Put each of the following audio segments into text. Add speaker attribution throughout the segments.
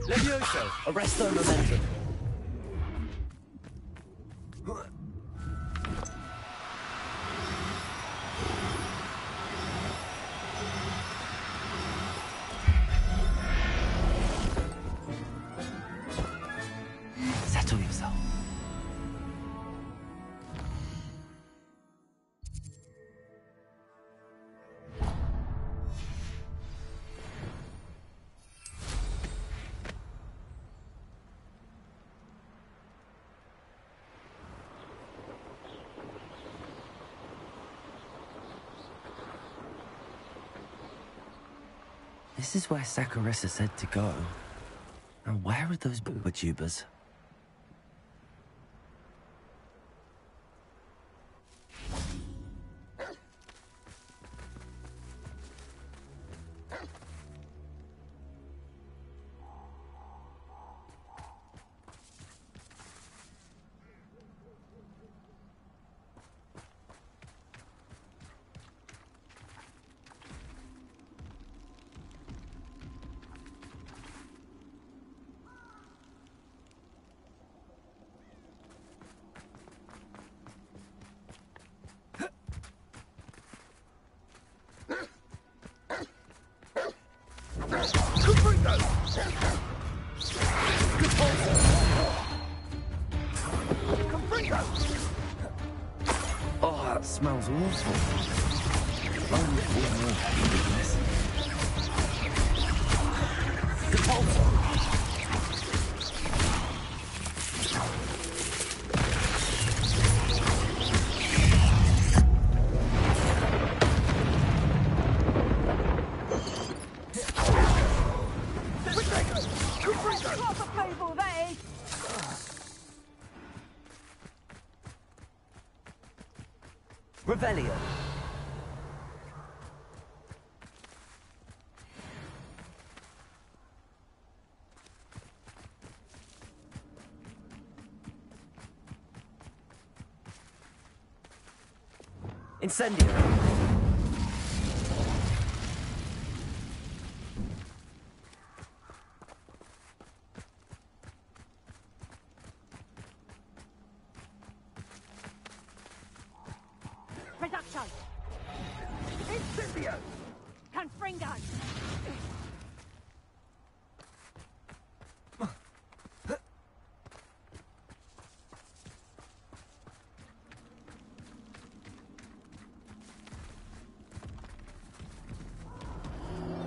Speaker 1: Levioso, arresto momentum.
Speaker 2: Settle yourself. This is where Saccharissa said to go. Now where are those booba tubers? Oh, that smells awful. Revelio. Incendio.
Speaker 3: Reduction.
Speaker 1: Incendio.
Speaker 3: Confringo.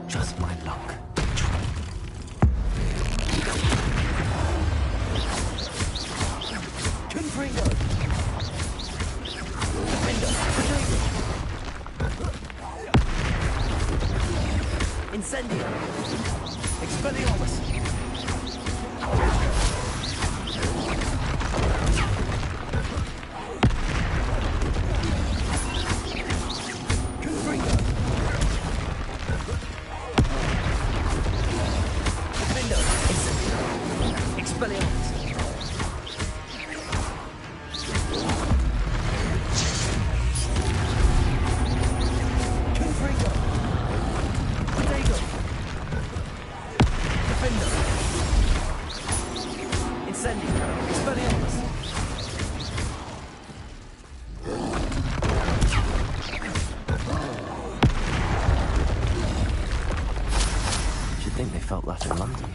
Speaker 2: Just my luck.
Speaker 1: Confringo. Defender. Incendio. Expelliarmus. Confringo. Defender. Incendio. Expelliarmus. Confringo. Potato. Defender. Incendio. Expelliarmus.
Speaker 2: Should think they felt that in London.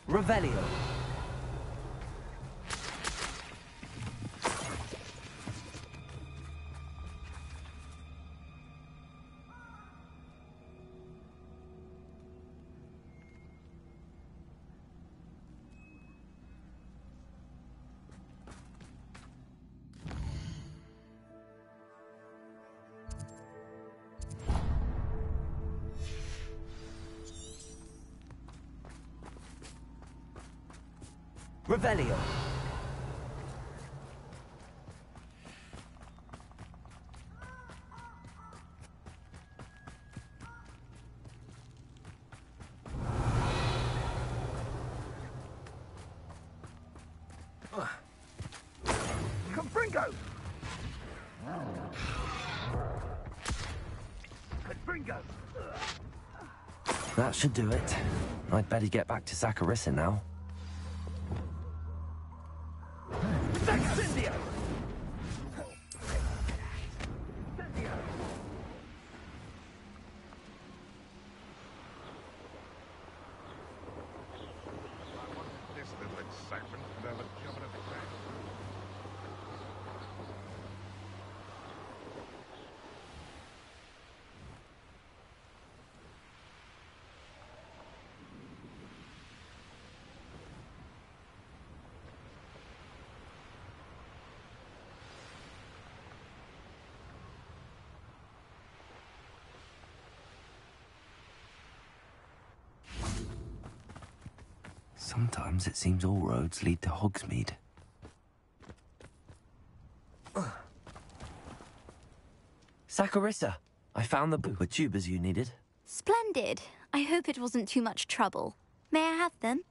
Speaker 1: Revelio. Revelio.
Speaker 4: Confringo! Confringo!
Speaker 2: That should do it. I'd better get back to Zacharissa now.
Speaker 4: Incendio!
Speaker 5: This little excitement could have a job at the bank.
Speaker 2: Sometimes it seems all roads lead to Hogsmeade. Zacharissa, I found the booper tubers you needed.
Speaker 6: Splendid. I hope it wasn't too much trouble. May I have them?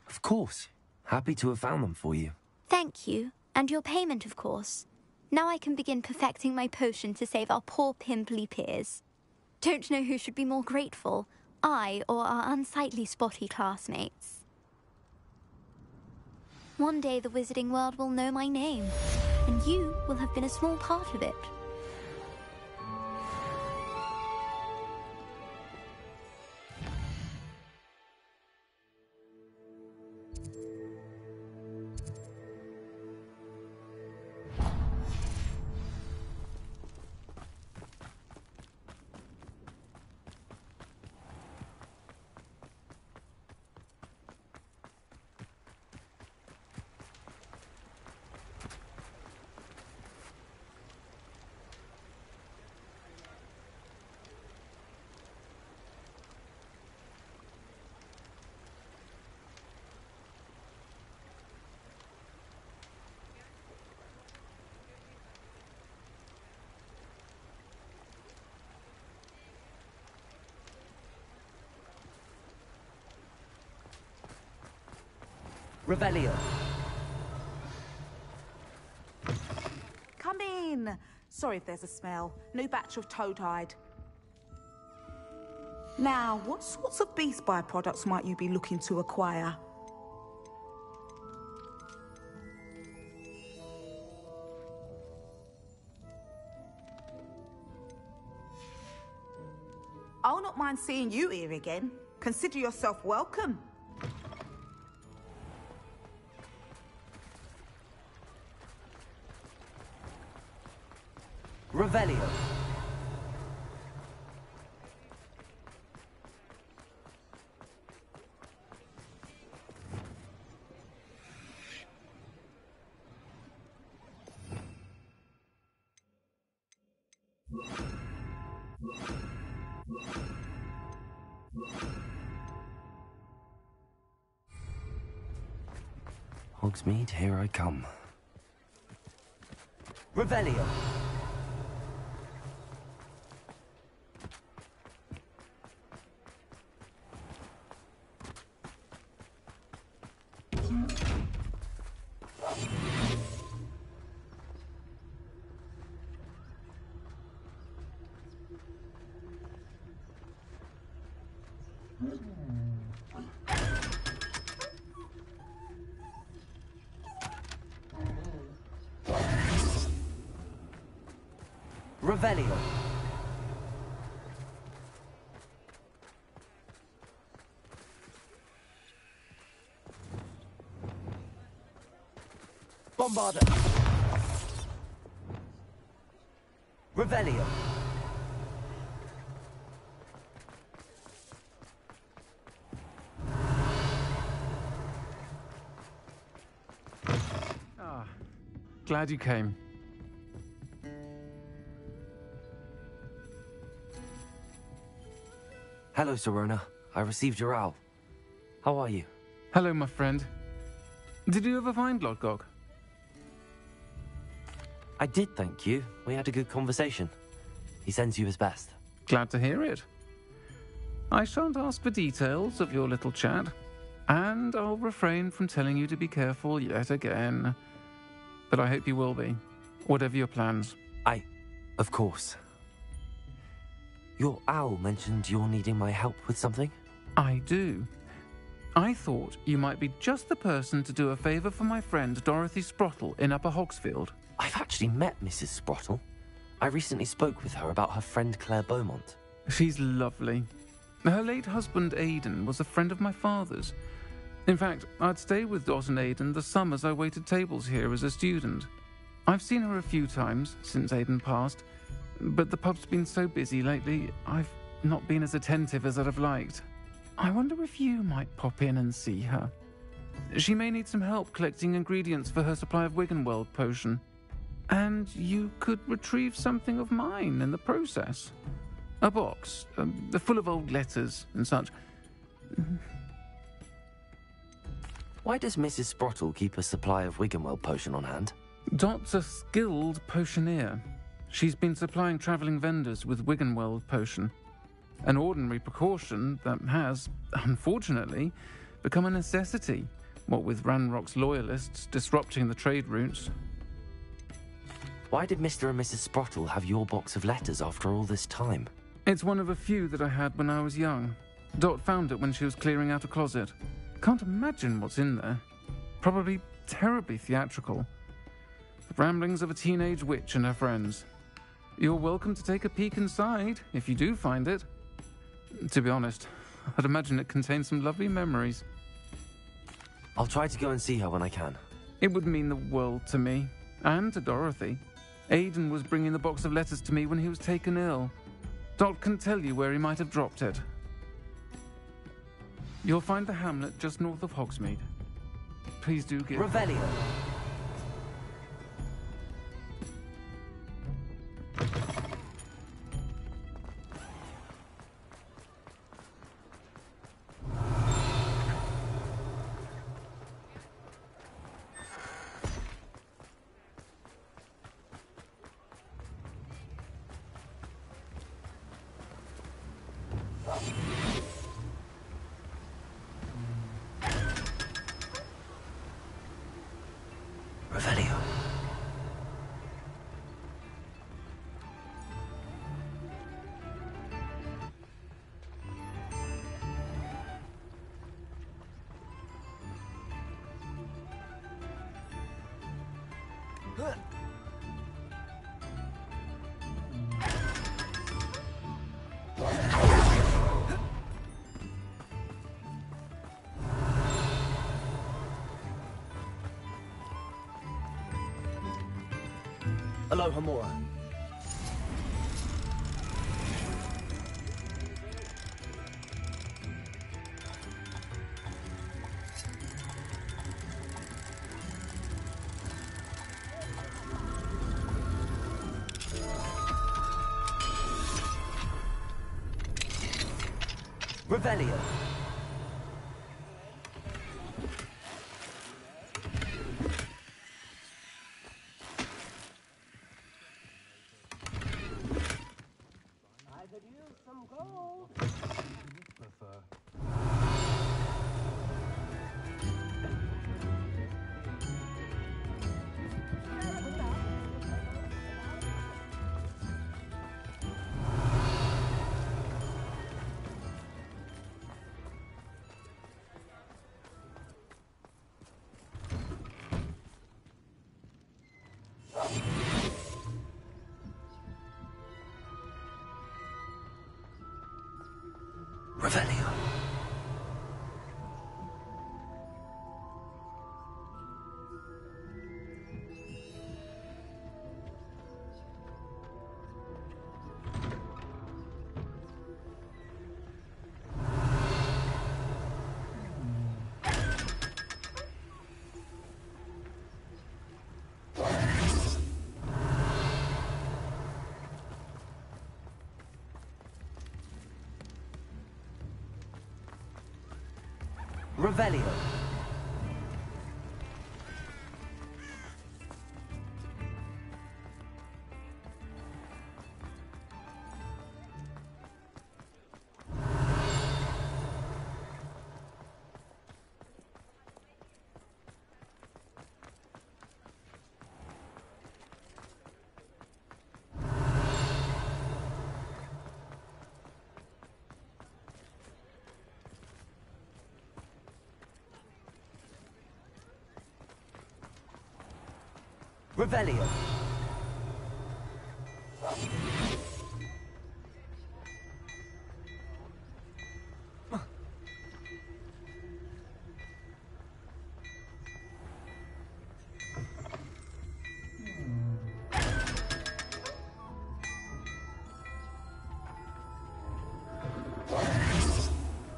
Speaker 2: Of course. Happy to have found them for you.
Speaker 6: Thank you. And your payment, of course. Now I can begin perfecting my potion to save our poor pimply peers. Don't know who should be more grateful, I or our unsightly spotty classmates. One day the wizarding world will know my name, and you will have been a small part of it.
Speaker 1: Revelio.
Speaker 7: Come in. Sorry if there's a smell. New batch of toad-hide. Now, what sorts of beast byproducts might you be looking to acquire? I'll not mind seeing you here again. Consider yourself welcome.
Speaker 1: Revelio.
Speaker 2: Hogsmeade, here I come.
Speaker 1: Revelio. Revelio. Bombarda. Revelio.
Speaker 8: Glad you came.
Speaker 2: Hello, Serona. I received your owl. How are you?
Speaker 8: Hello, my friend. Did you ever find Lodgok?
Speaker 2: I did, thank you. We had a good conversation. He sends you his best.
Speaker 8: Glad to hear it. I shan't ask for details of your little chat, and I'll refrain from telling you to be careful yet again. But I hope you will be, whatever your plans.
Speaker 2: Of course. Your owl mentioned you're needing my help with something?
Speaker 8: I do. I thought you might be just the person to do a favour for my friend Dorothy Sprottle in Upper Hogsfield.
Speaker 2: I've actually met Mrs. Sprottle. I recently spoke with her about her friend Claire Beaumont.
Speaker 8: She's lovely. Her late husband Aidan was a friend of my father's. In fact, I'd stay with Dot and Aidan the summers I waited tables here as a student. I've seen her a few times since Aidan passed, but the pub's been so busy lately, I've not been as attentive as I'd have liked. I wonder if you might pop in and see her. She may need some help collecting ingredients for her supply of Wiggenweld potion. And you could retrieve something of mine in the process. A box, full of old letters and such.
Speaker 2: Why does Mrs. Sprottle keep a supply of Wiggenweld potion on hand?
Speaker 8: Dot's a skilled potioneer. She's been supplying travelling vendors with Wiggenweld potion. An ordinary precaution that has, unfortunately, become a necessity, what with Ranrock's loyalists disrupting the trade routes.
Speaker 2: Why did Mr. and Mrs. Sprottle have your box of letters after all this time?
Speaker 8: It's one of a few that I had when I was young. Dot found it when she was clearing out a closet. Can't imagine what's in there. Probably terribly theatrical. The ramblings of a teenage witch and her friends. You're welcome to take a peek inside, if you do find it. To be honest, I'd imagine it contains some lovely memories.
Speaker 2: I'll try to go and see her when I can.
Speaker 8: It would mean the world to me, and to Dorothy. Aidan was bringing the box of letters to me when he was taken ill. Dot can tell you where he might have dropped it. You'll find the hamlet just north of Hogsmeade. Please do give...
Speaker 1: Revelio.
Speaker 2: Revelio.
Speaker 1: Aloha Mora. Revelio.
Speaker 2: Revelio.
Speaker 1: Revelio. Revelio.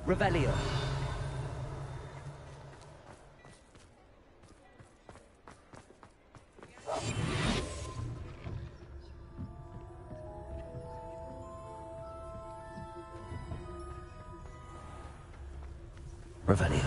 Speaker 1: Revelio. Revelio.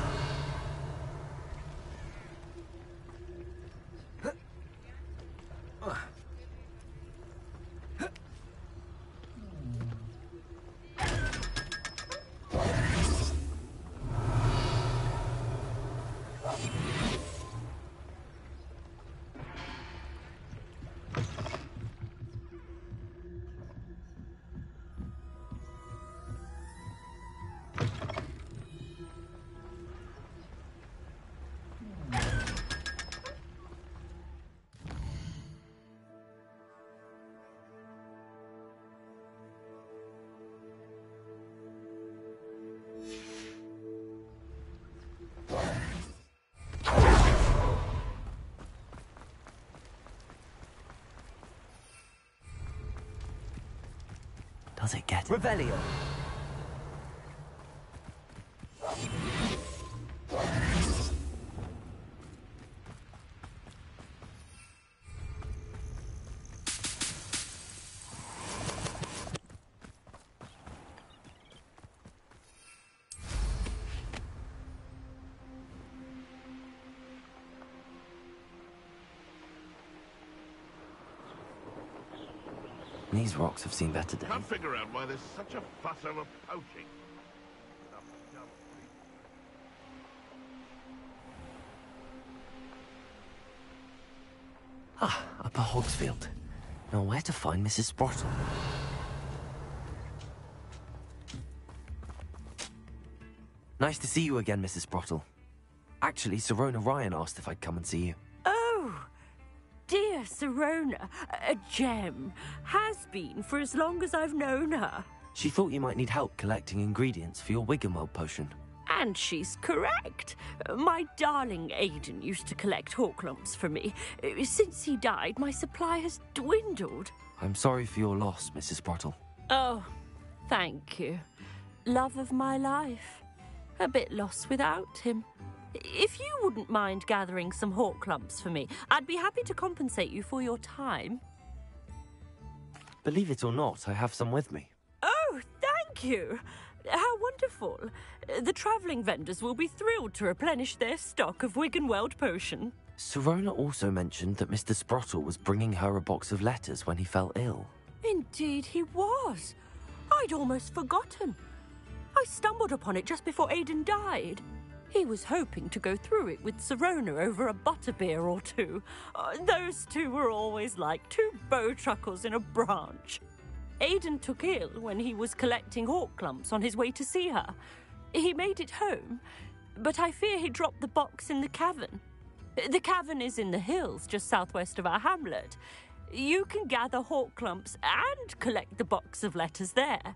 Speaker 2: Does it get it?
Speaker 1: Revelio.
Speaker 2: These rocks have seen better days.
Speaker 5: Can't figure out why there's such a fuss over poaching.
Speaker 2: Ah, Upper Hogsfield. Now where to find Mrs. Sprottle? Nice to see you again, Mrs. Sprottle. Actually, Sirona Ryan asked if I'd come and see you.
Speaker 3: Oh, dear Sirona, a gem. Has been for as long as I've known her.
Speaker 2: She thought you might need help collecting ingredients for your Wiggenweld potion.
Speaker 3: And she's correct. My darling Aidan used to collect hawk lumps for me. Since he died, my supply has dwindled.
Speaker 2: I'm sorry for your loss, Mrs. Sprottle.
Speaker 3: Oh, thank you. Love of my life. A bit lost without him. If you wouldn't mind gathering some hawk lumps for me, I'd be happy to compensate you for your time.
Speaker 2: Believe it or not, I have some with me.
Speaker 3: Oh, thank you. How wonderful. The travelling vendors will be thrilled to replenish their stock of Wiggenweld potion.
Speaker 2: Sirona also mentioned that Mr. Sprottle was bringing her a box of letters when he fell ill.
Speaker 3: Indeed he was. I'd almost forgotten. I stumbled upon it just before Aidan died. He was hoping to go through it with Sirona over a butterbeer or two. Those two were always like two bowtruckles in a branch. Aidan took ill when he was collecting hawk lumps on his way to see her. He made it home, but I fear he dropped the box in the cavern. The cavern is in the hills just southwest of our hamlet. You can gather hawk lumps and collect the box of letters there.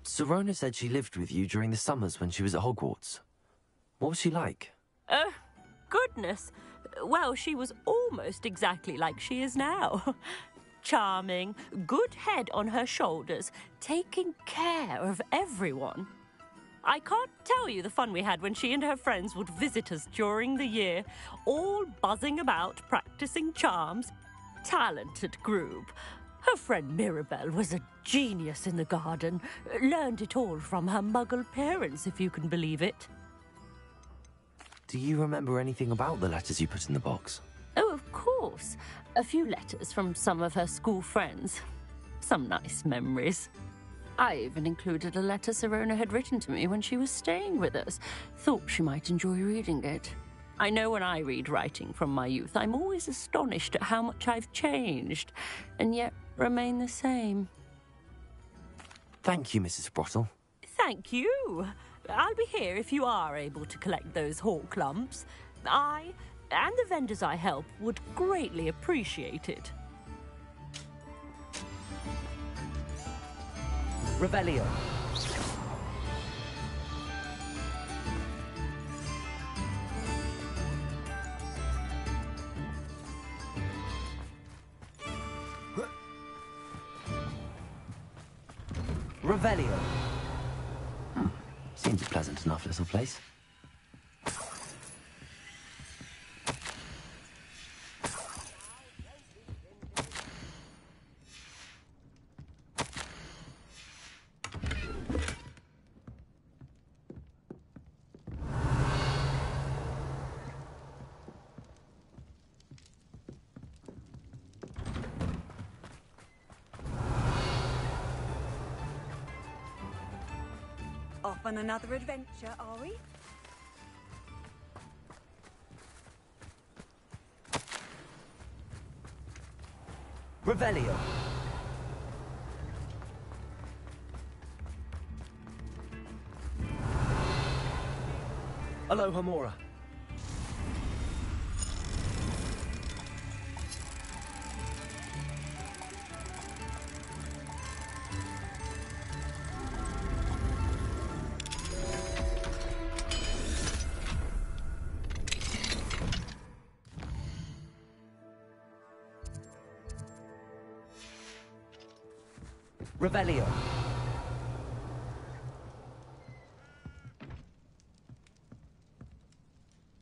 Speaker 2: Sirona said she lived with you during the summers when she was at Hogwarts. What was she like?
Speaker 3: Goodness. Well, she was almost exactly like she is now. Charming, good head on her shoulders, taking care of everyone. I can't tell you the fun we had when she and her friends would visit us during the year, all buzzing about, practicing charms. Talented group. Her friend Mirabelle was a genius in the garden. Learned it all from her muggle parents, if you can believe it.
Speaker 2: Do you remember anything about the letters you put in the box?
Speaker 3: Oh, of course. A few letters from some of her school friends. Some nice memories. I even included a letter Sirona had written to me when she was staying with us. Thought she might enjoy reading it. I know when I read writing from my youth, I'm always astonished at how much I've changed, and yet remain the same.
Speaker 2: Thank you, Mrs. Sprottle.
Speaker 3: Thank you. I'll be here if you are able to collect those hawk lumps. I, and the vendors I help would greatly appreciate it.
Speaker 1: Revelio. Revelio.
Speaker 2: Seems a pleasant enough little place.
Speaker 9: Off on another adventure, are we?
Speaker 1: Revelio. Aloha Mora. Revelio. Incendio.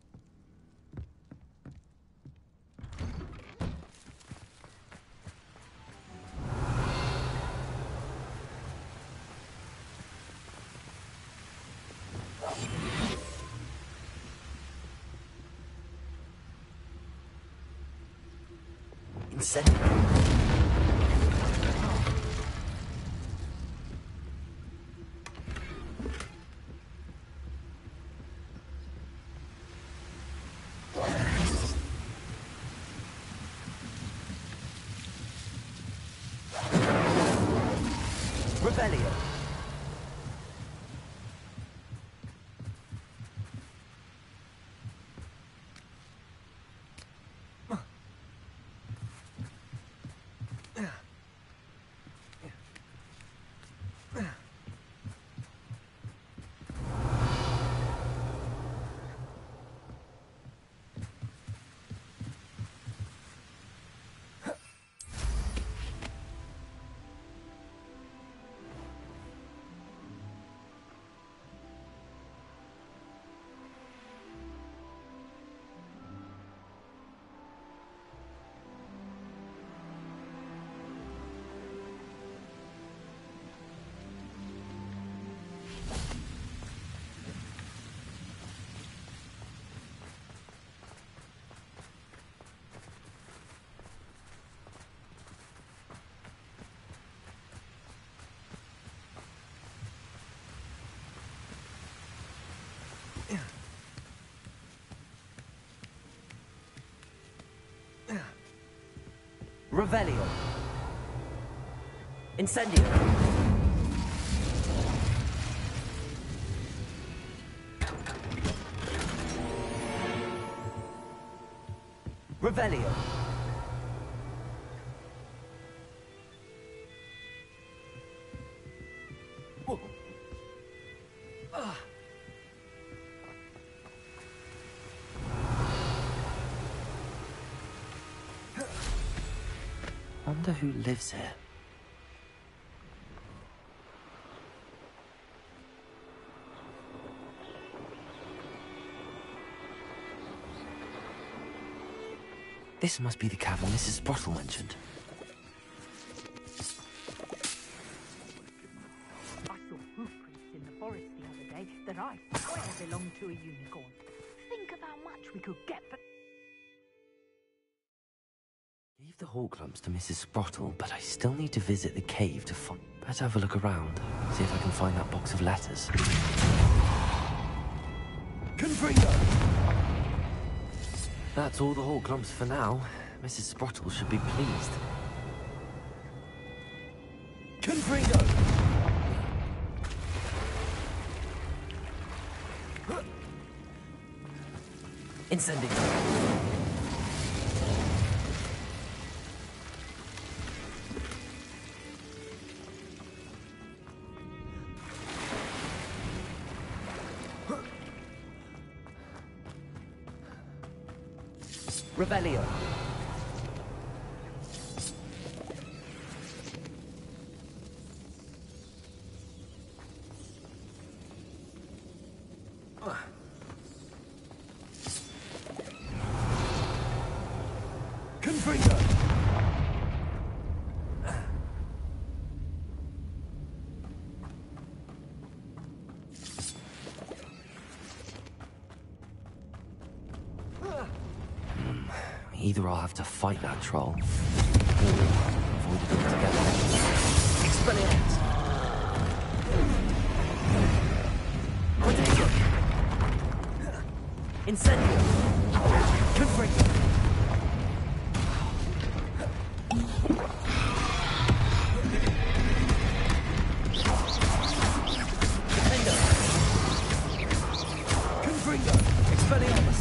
Speaker 1: Revelio. Revelio. Incendio. Revelio. Whoa.
Speaker 2: Wonder who lives here. This must be the cabin Mrs. Sprottle mentioned.
Speaker 9: I saw hoof prints in the forest the other day that I swear belonged to a unicorn. Think of how much we could get for...
Speaker 2: Gave the hall clumps to Mrs. Sprottle, but I still need to visit the cave to find... Better have a look around, see if I can find that box of letters.
Speaker 1: Confringo.
Speaker 2: That's all the hall clumps for now. Mrs. Sprottle should be pleased.
Speaker 1: Confringo. Incendio. Revelio. Confringo.
Speaker 2: Either I'll have to fight that troll, or avoid it altogether.
Speaker 1: Expelliarmus. Potato. Incendio. Confringo. Defendo. Confringo. Expelliarmus.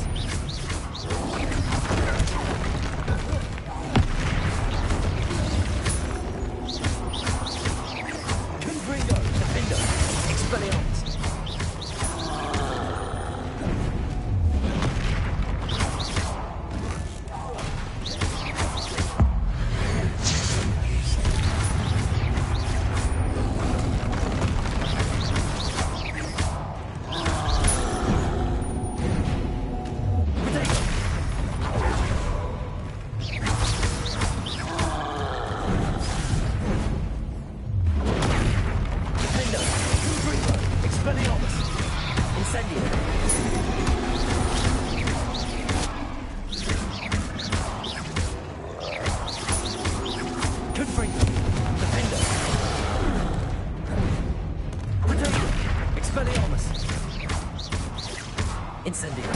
Speaker 1: Confringo. Defendo. Expelliarmus. Defendo. Confringo. Expelliarmus. Incendio. Confringo. Defendo. Potato. Expelliarmus. Incendio.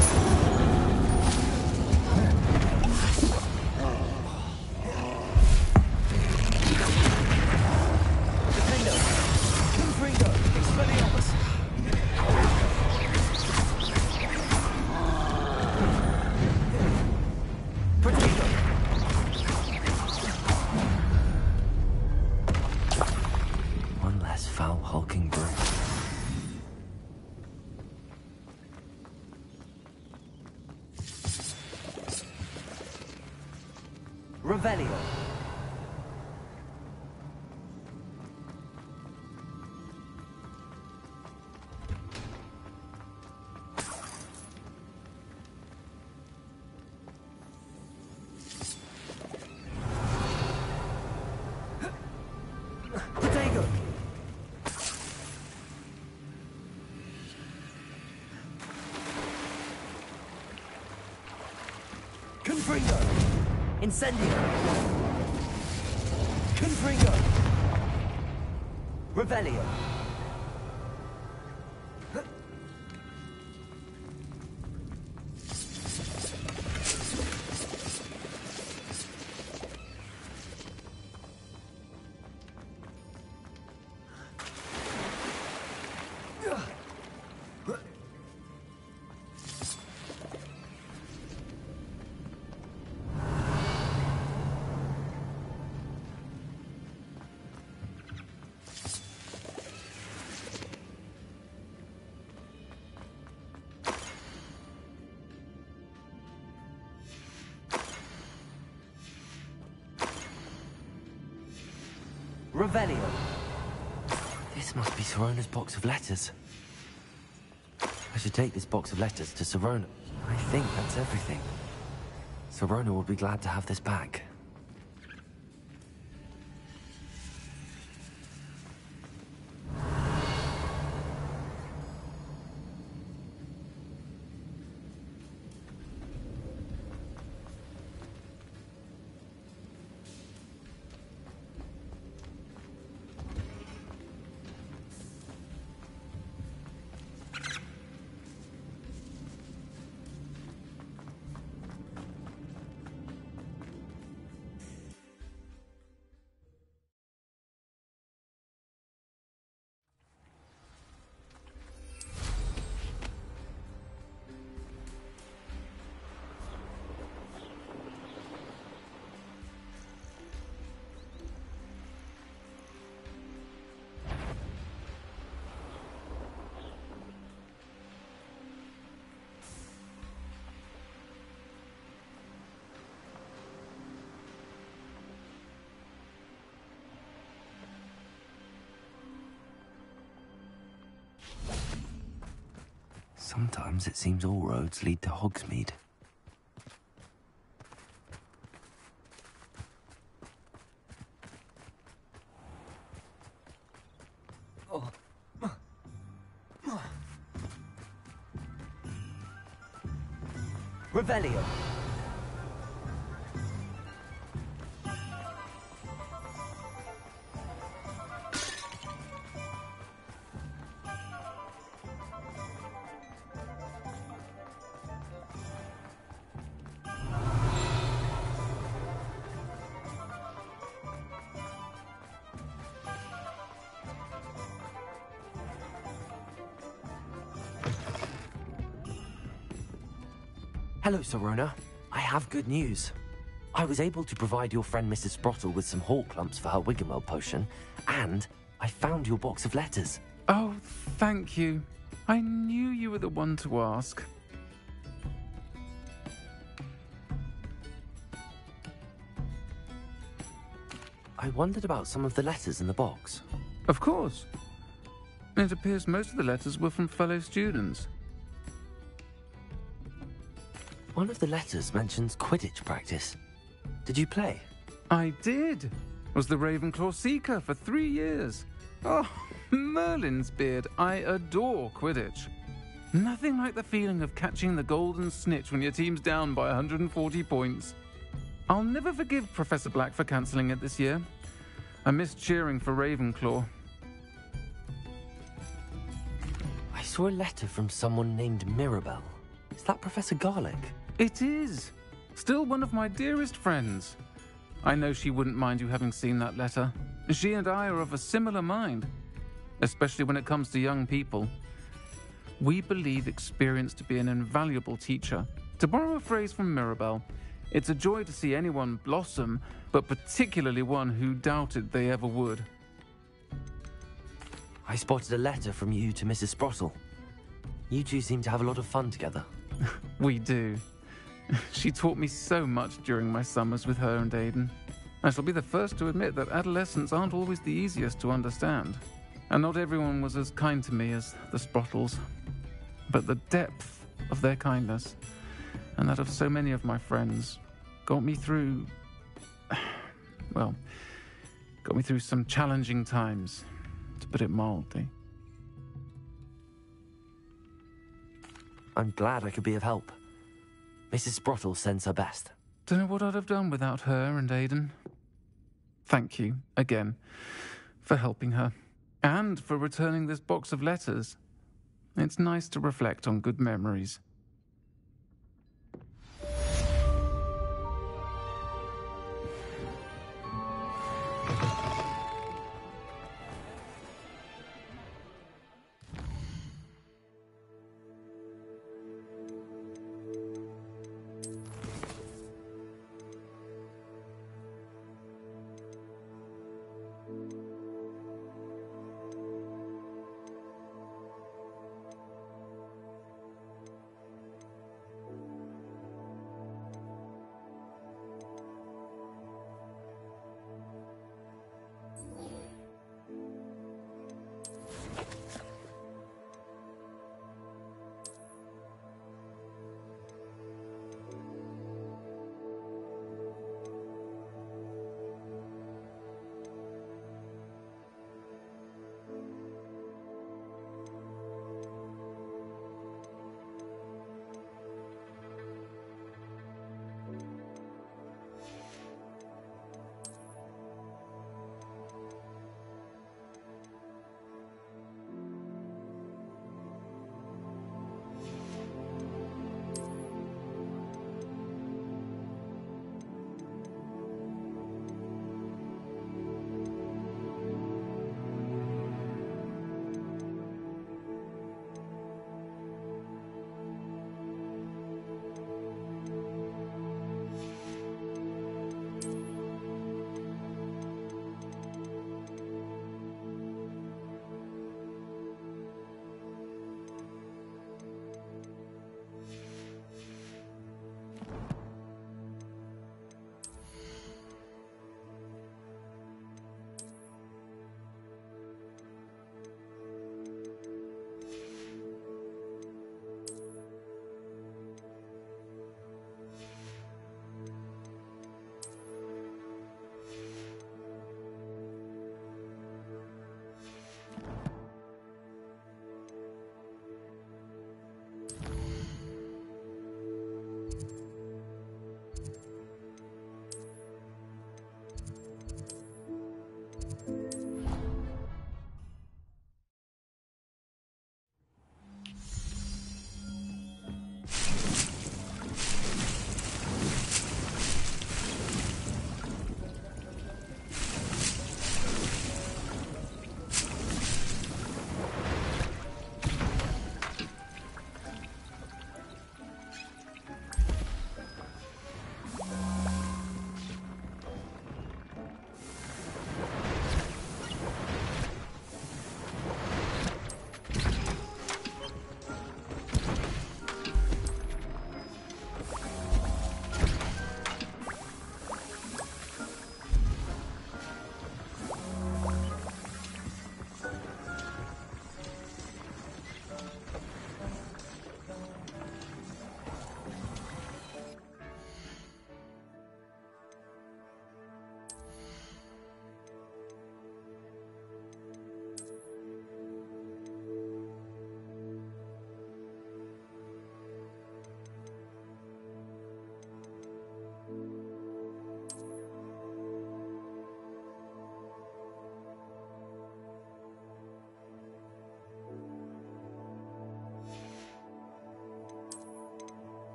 Speaker 1: Defendo. Confringo. Expelliarmus. Potato.
Speaker 2: One less foul hulking brute.
Speaker 1: Revelio. Potato. Confringo. Incendio. Confringo. Revelio. Revelio.
Speaker 2: This must be Sorona's box of letters. I should take this box of letters to Sorona. I think that's everything. Sorona will be glad to have this back. Sometimes it seems all roads lead to Hogsmeade.
Speaker 1: Revelio.
Speaker 2: Hello, Serona. I have good news. I was able to provide your friend Mrs. Sprottle with some hawk lumps for her Wiggenweld potion, and I found your box of letters.
Speaker 8: Oh, thank you. I knew you were the one to ask.
Speaker 2: I wondered about some of the letters in the box.
Speaker 8: Of course. It appears most of the letters were from fellow students.
Speaker 2: One of the letters mentions Quidditch practice. Did you play?
Speaker 8: I did. Was the Ravenclaw Seeker for 3 years. Oh, Merlin's beard. I adore Quidditch. Nothing like the feeling of catching the golden snitch when your team's down by 140 points. I'll never forgive Professor Black for cancelling it this year. I missed cheering for Ravenclaw.
Speaker 2: I saw a letter from someone named Mirabelle. Is that Professor Garlick?
Speaker 8: It is. Still one of my dearest friends. I know she wouldn't mind you having seen that letter. She and I are of a similar mind, especially when it comes to young people. We believe experience to be an invaluable teacher. To borrow a phrase from Mirabelle, it's a joy to see anyone blossom, but particularly one who doubted they ever would.
Speaker 2: I spotted a letter from you to Mrs. Sprottle. You two seem to have a lot of fun together.
Speaker 8: We do. She taught me so much during my summers with her and Aidan. I shall be the first to admit that adolescents aren't always the easiest to understand. And not everyone was as kind to me as the Sprottles. But the depth of their kindness, and that of so many of my friends, got me through... well, got me through some challenging times, to put it mildly.
Speaker 2: I'm glad I could be of help. Mrs. Sprottle sends her best.
Speaker 8: Don't know what I'd have done without her and Aidan. Thank you, again, for helping her, and for returning this box of letters. It's nice to reflect on good memories.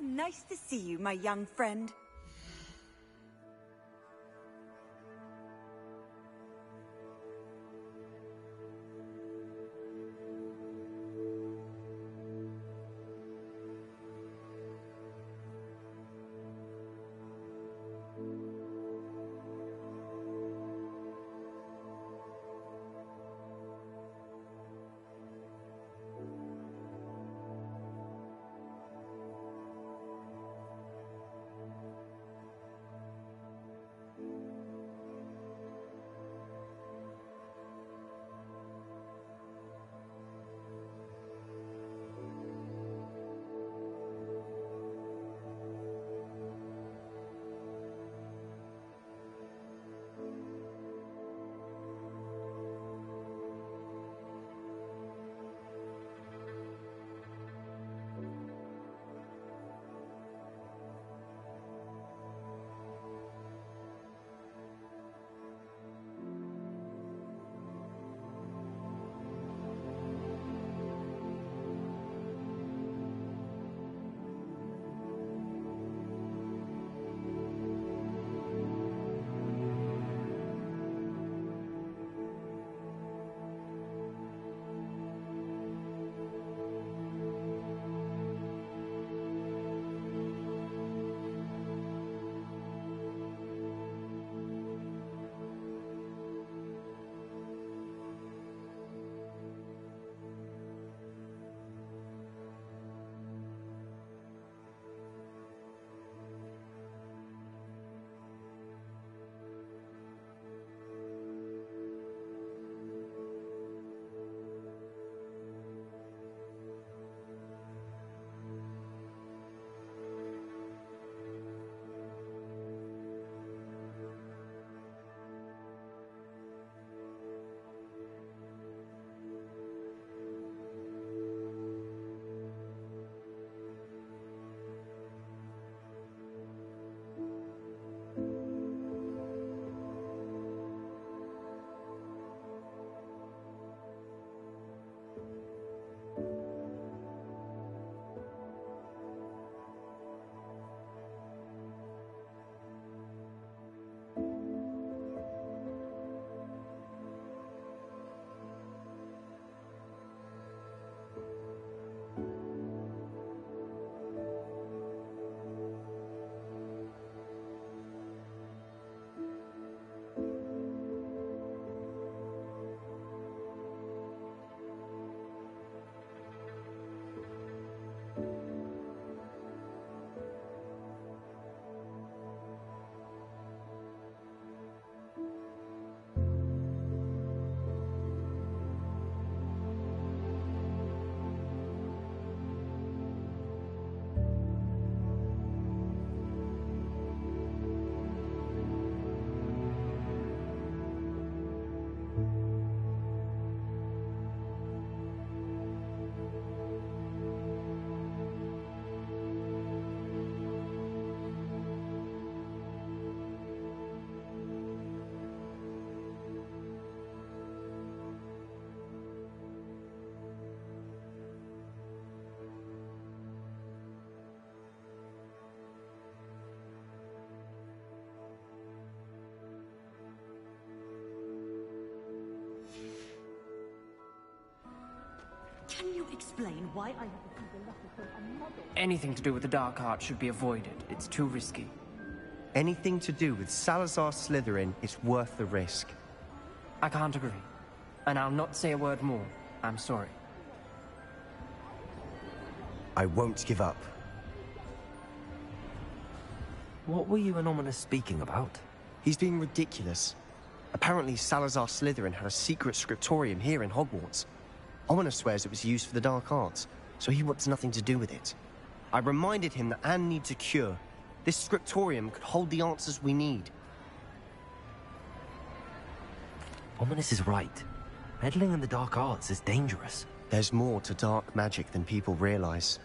Speaker 10: Nice to see you, my young friend.
Speaker 9: Can you explain why I have received a letter from a mother?
Speaker 11: Anything to do with the dark art should be avoided. It's too risky.
Speaker 1: Anything to do with Salazar Slytherin is worth the risk.
Speaker 11: I can't agree. And I'll not say a word more. I'm sorry.
Speaker 1: I won't give up.
Speaker 2: What were you and Ominous speaking about?
Speaker 1: He's being ridiculous. Apparently Salazar Slytherin had a secret scriptorium here in Hogwarts. Ominous swears it was used for the dark arts, so he wants nothing to do with it. I reminded him that Anne needs a cure. This scriptorium could hold the answers we need.
Speaker 2: Ominous is right. Meddling in the dark arts is dangerous.
Speaker 1: There's more to dark magic than people realize.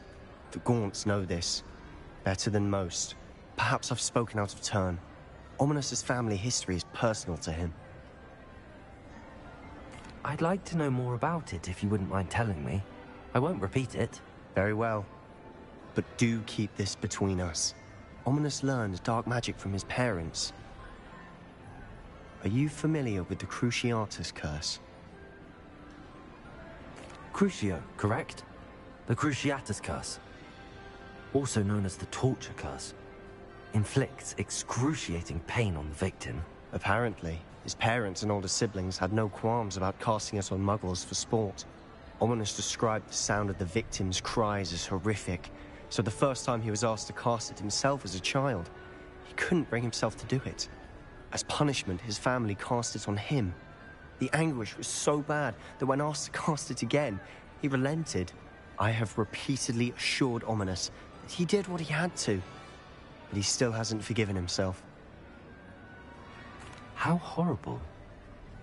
Speaker 1: The Gaunts know this. Better than most. Perhaps I've spoken out of turn. Ominous's family history is personal to him.
Speaker 2: I'd like to know more about it if you wouldn't mind telling me. I won't repeat it.
Speaker 1: Very well. But do keep this between us. Ominous learned dark magic from his parents. Are you familiar with the Cruciatus curse?
Speaker 2: Crucio, correct? The Cruciatus curse. Also known as the torture curse. Inflicts excruciating pain on the victim.
Speaker 1: Apparently, his parents and older siblings had no qualms about casting us on muggles for sport. Ominous described the sound of the victim's cries as horrific, so the first time he was asked to cast it himself as a child, he couldn't bring himself to do it. As punishment, his family cast it on him. The anguish was so bad that when asked to cast it again, he relented. I have repeatedly assured Ominous that he did what he had to, but he still hasn't forgiven himself.
Speaker 2: How horrible.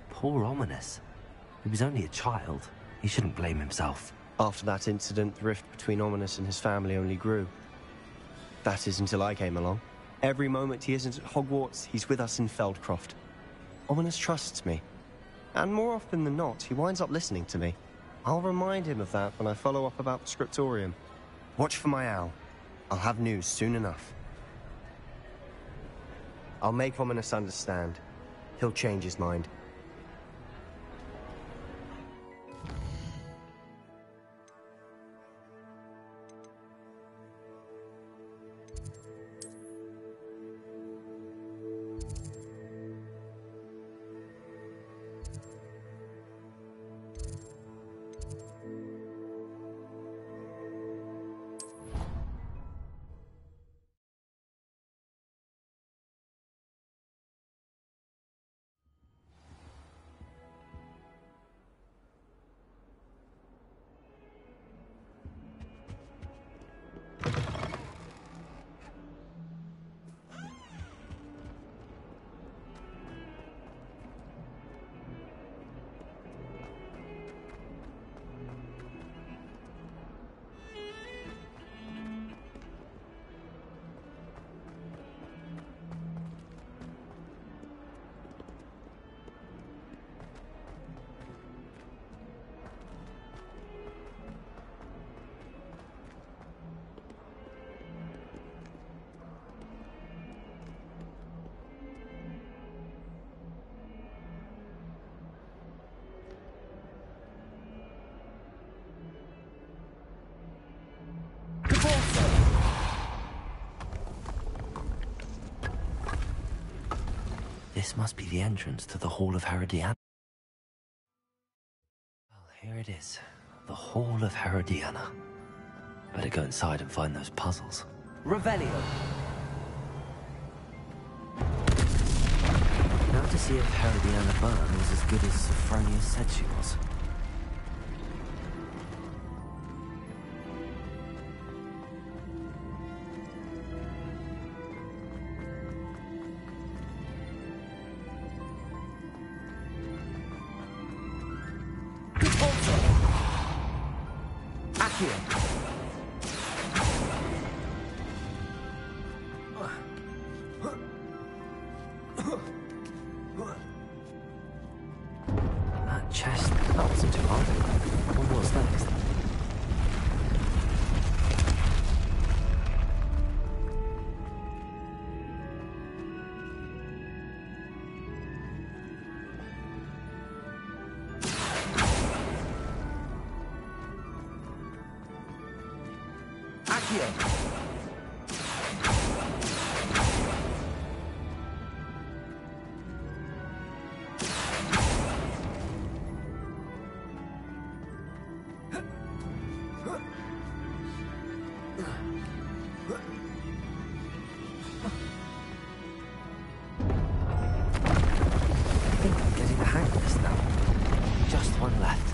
Speaker 2: Poor Ominous. He was only a child. He shouldn't blame himself.
Speaker 1: After that incident, the rift between Ominous and his family only grew. That is until I came along. Every moment he isn't at Hogwarts, he's with us in Feldcroft. Ominous trusts me. And more often than not, he winds up listening to me. I'll remind him of that when I follow up about the scriptorium. Watch for my owl. I'll have news soon enough. I'll make Ominous understand. He'll change his mind.
Speaker 2: This must be the entrance to the Hall of Herodiana. Well, here it is. The Hall of Herodiana. Better go inside and find those puzzles. Revelio! Now to see if Herodiana Byrne was as good as Sophronia said she was. That chest, that wasn't too hard. What was next? I think I'm getting the hang of this now. Just one left.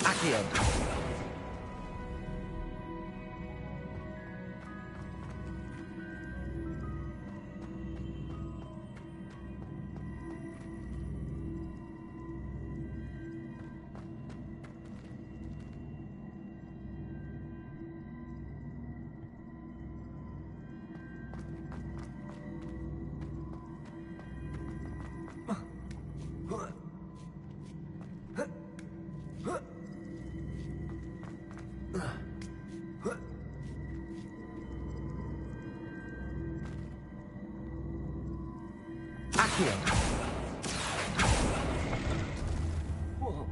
Speaker 2: Accio. Accio.
Speaker 11: Whoa.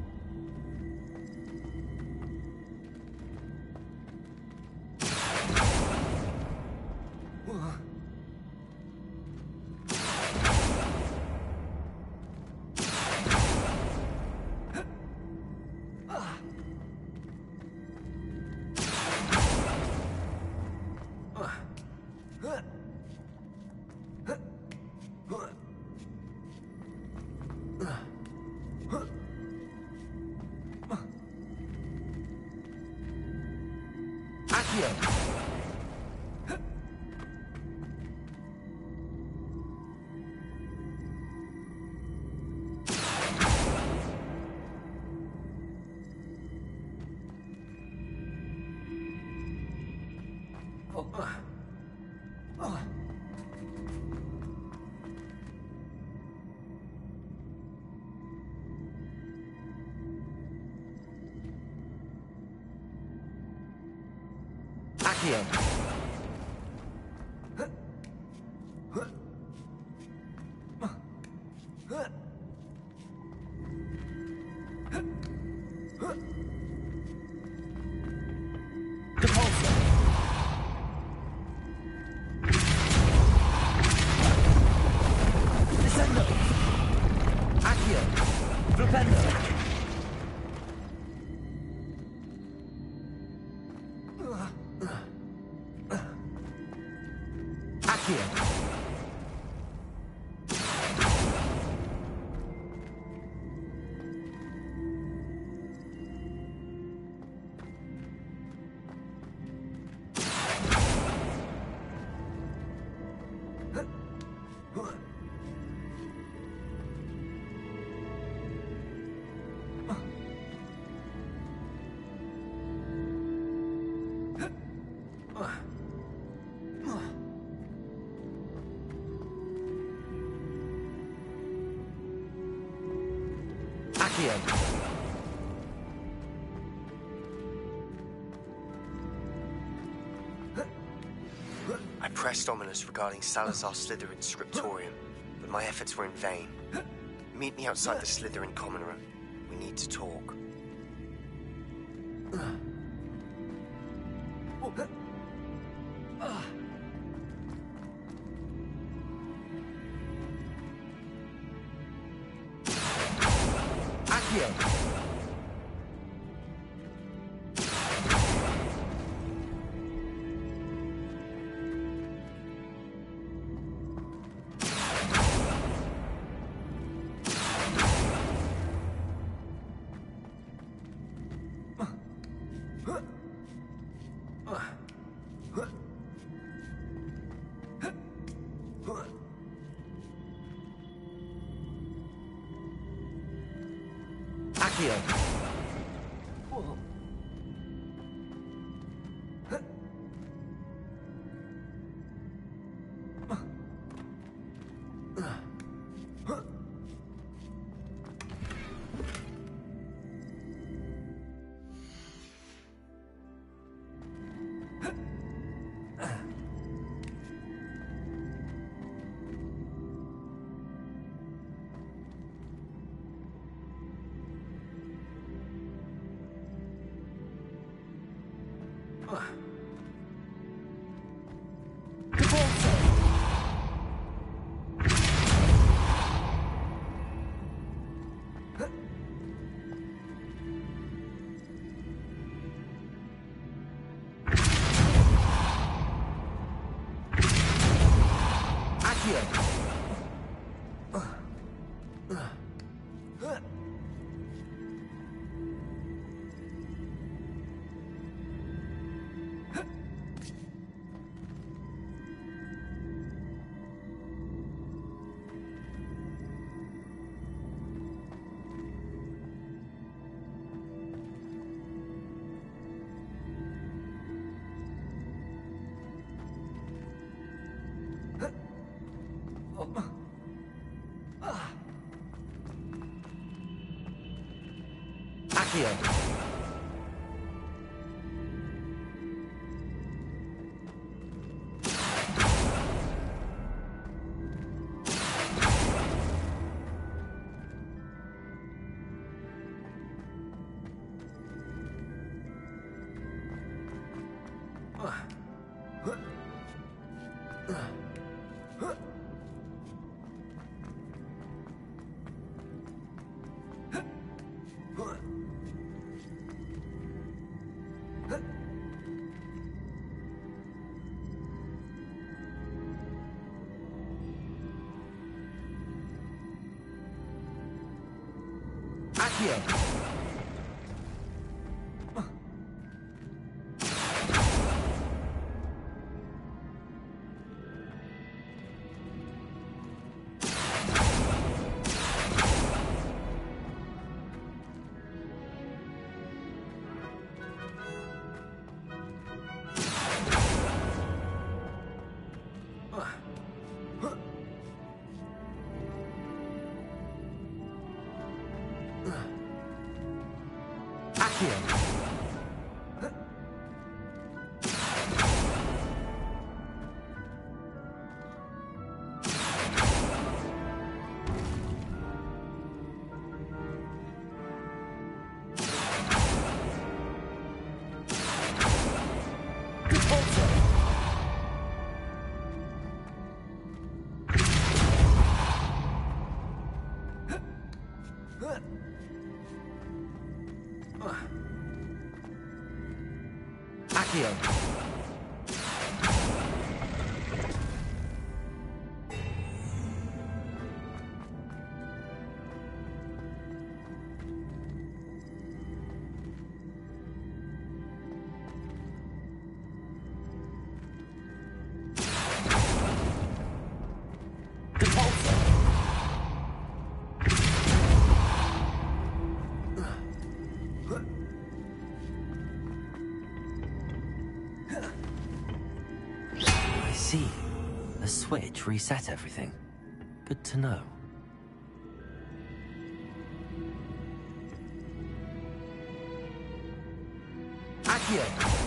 Speaker 2: Accio.
Speaker 1: I pressed Ominous regarding Salazar Slytherin's scriptorium, but my efforts were in vain. Meet me outside the Slytherin common room. We need to talk.
Speaker 2: Accio! The switch reset everything. Good to know. Accio!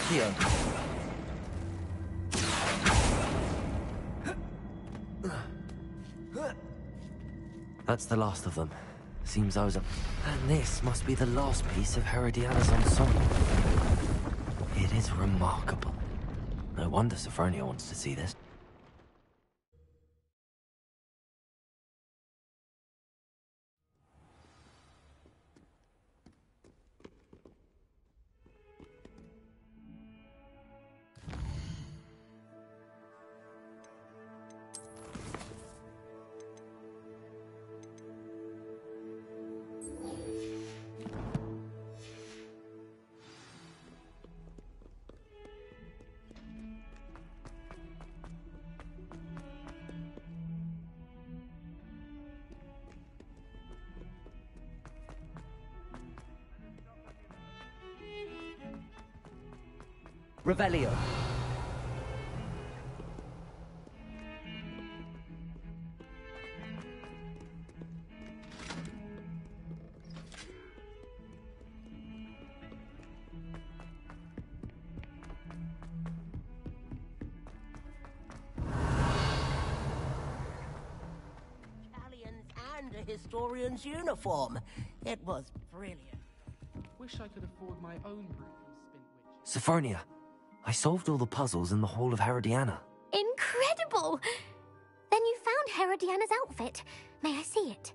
Speaker 2: Accio! That's the last of them. Seems I was up. And this must be the last piece of Herodiana's ensemble. It is remarkable. No wonder Sophronia wants to see this.
Speaker 11: Revelio.
Speaker 12: And a historian's uniform. It was brilliant.
Speaker 13: Wish I could afford my own brew from Spintwitch.
Speaker 2: Sophronia, I solved all the puzzles in the Hall of Herodiana.
Speaker 6: Incredible! Then you found Herodiana's outfit. May I see it?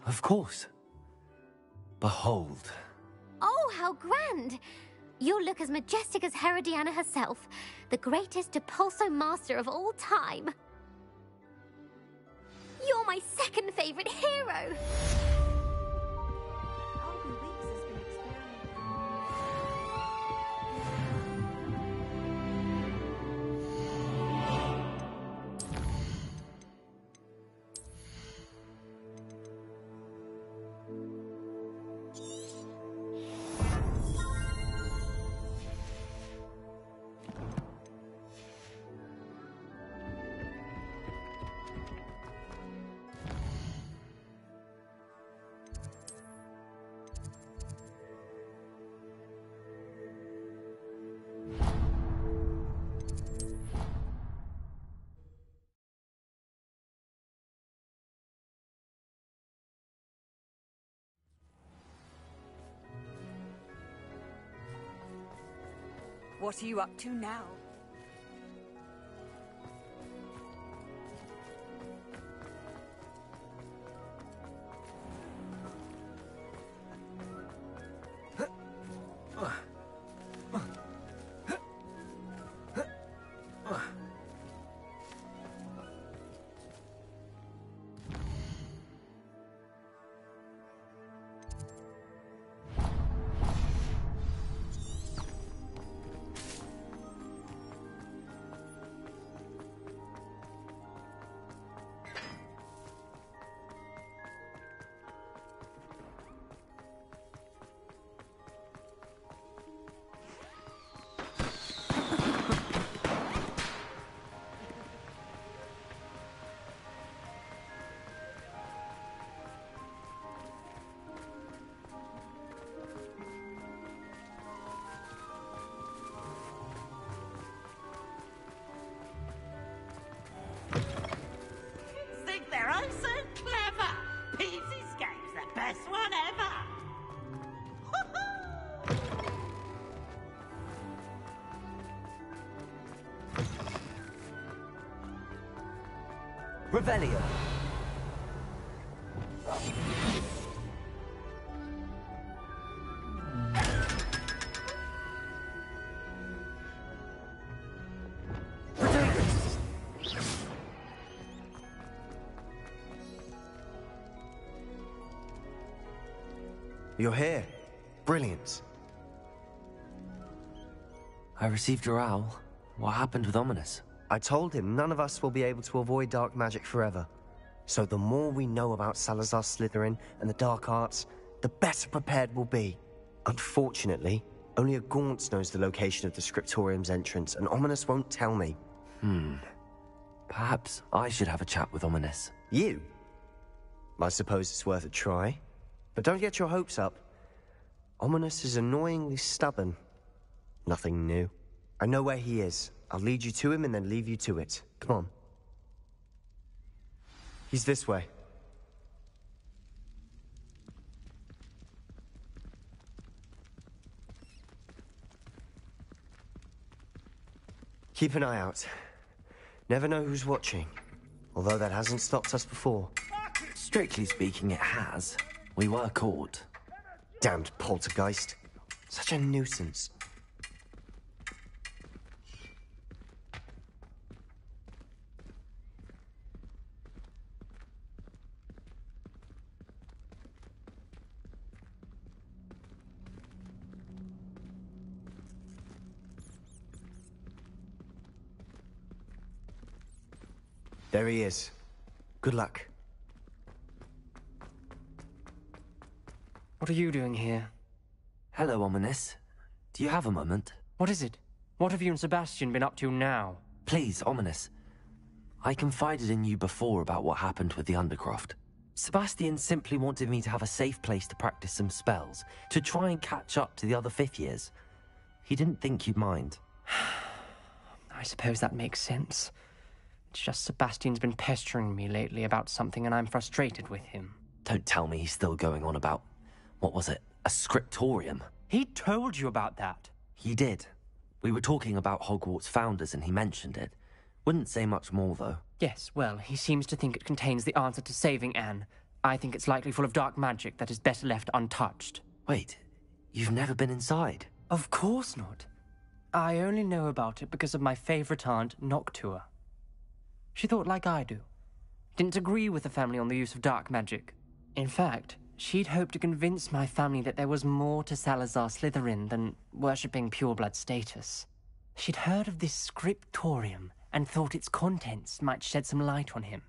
Speaker 2: Of course. Behold.
Speaker 6: Oh, how grand! You'll look as majestic as Herodiana herself, the greatest Depulso master of all time. You're my second favorite hero!
Speaker 10: What are you up to now?
Speaker 12: They're oh so clever. Pete's Escape's the best one ever.
Speaker 11: Revelio.
Speaker 1: You're here. Brilliant.
Speaker 2: I received your owl. What happened with Ominous?
Speaker 1: I told him none of us will be able to avoid dark magic forever. So the more we know about Salazar Slytherin and the dark arts, the better prepared we'll be. Unfortunately, only a Gaunt knows the location of the Scriptorium's entrance, and Ominous won't tell me.
Speaker 2: Perhaps I should have a chat with Ominous.
Speaker 1: You? I suppose it's worth a try. But don't get your hopes up. Ominous is annoyingly stubborn. Nothing new. I know where he is. I'll lead you to him and then leave you to it. Come on. He's this way. Keep an eye out. Never know who's watching. Although that hasn't stopped us before.
Speaker 2: Strictly speaking, it has. We were caught.
Speaker 1: Damned poltergeist. Such a nuisance. There he is. Good luck.
Speaker 11: What are you doing here?
Speaker 2: Hello, Ominous. Do you have a moment?
Speaker 11: What is it? What have you and Sebastian been up to now?
Speaker 2: Please, Ominous. I confided in you before about what happened with the Undercroft. Sebastian simply wanted me to have a safe place to practice some spells, to try and catch up to the other fifth years. He didn't think you'd mind.
Speaker 11: I suppose that makes sense. It's just Sebastian's been pestering me lately about something and I'm frustrated with him.
Speaker 2: Don't tell me he's still going on about, what was it, a scriptorium?
Speaker 11: He told you about that.
Speaker 2: He did. We were talking about Hogwarts founders and he mentioned it. Wouldn't say much more, though.
Speaker 11: Yes, well, he seems to think it contains the answer to saving Anne. I think it's likely full of dark magic that is better left untouched.
Speaker 2: Wait, you've never been inside?
Speaker 11: Of course not. I only know about it because of my favourite aunt, Noctua. She thought like I do. Didn't agree with the family on the use of dark magic. In fact, she'd hoped to convince my family that there was more to Salazar Slytherin than worshipping pureblood status. She'd heard of this scriptorium and thought its contents might shed some light on him.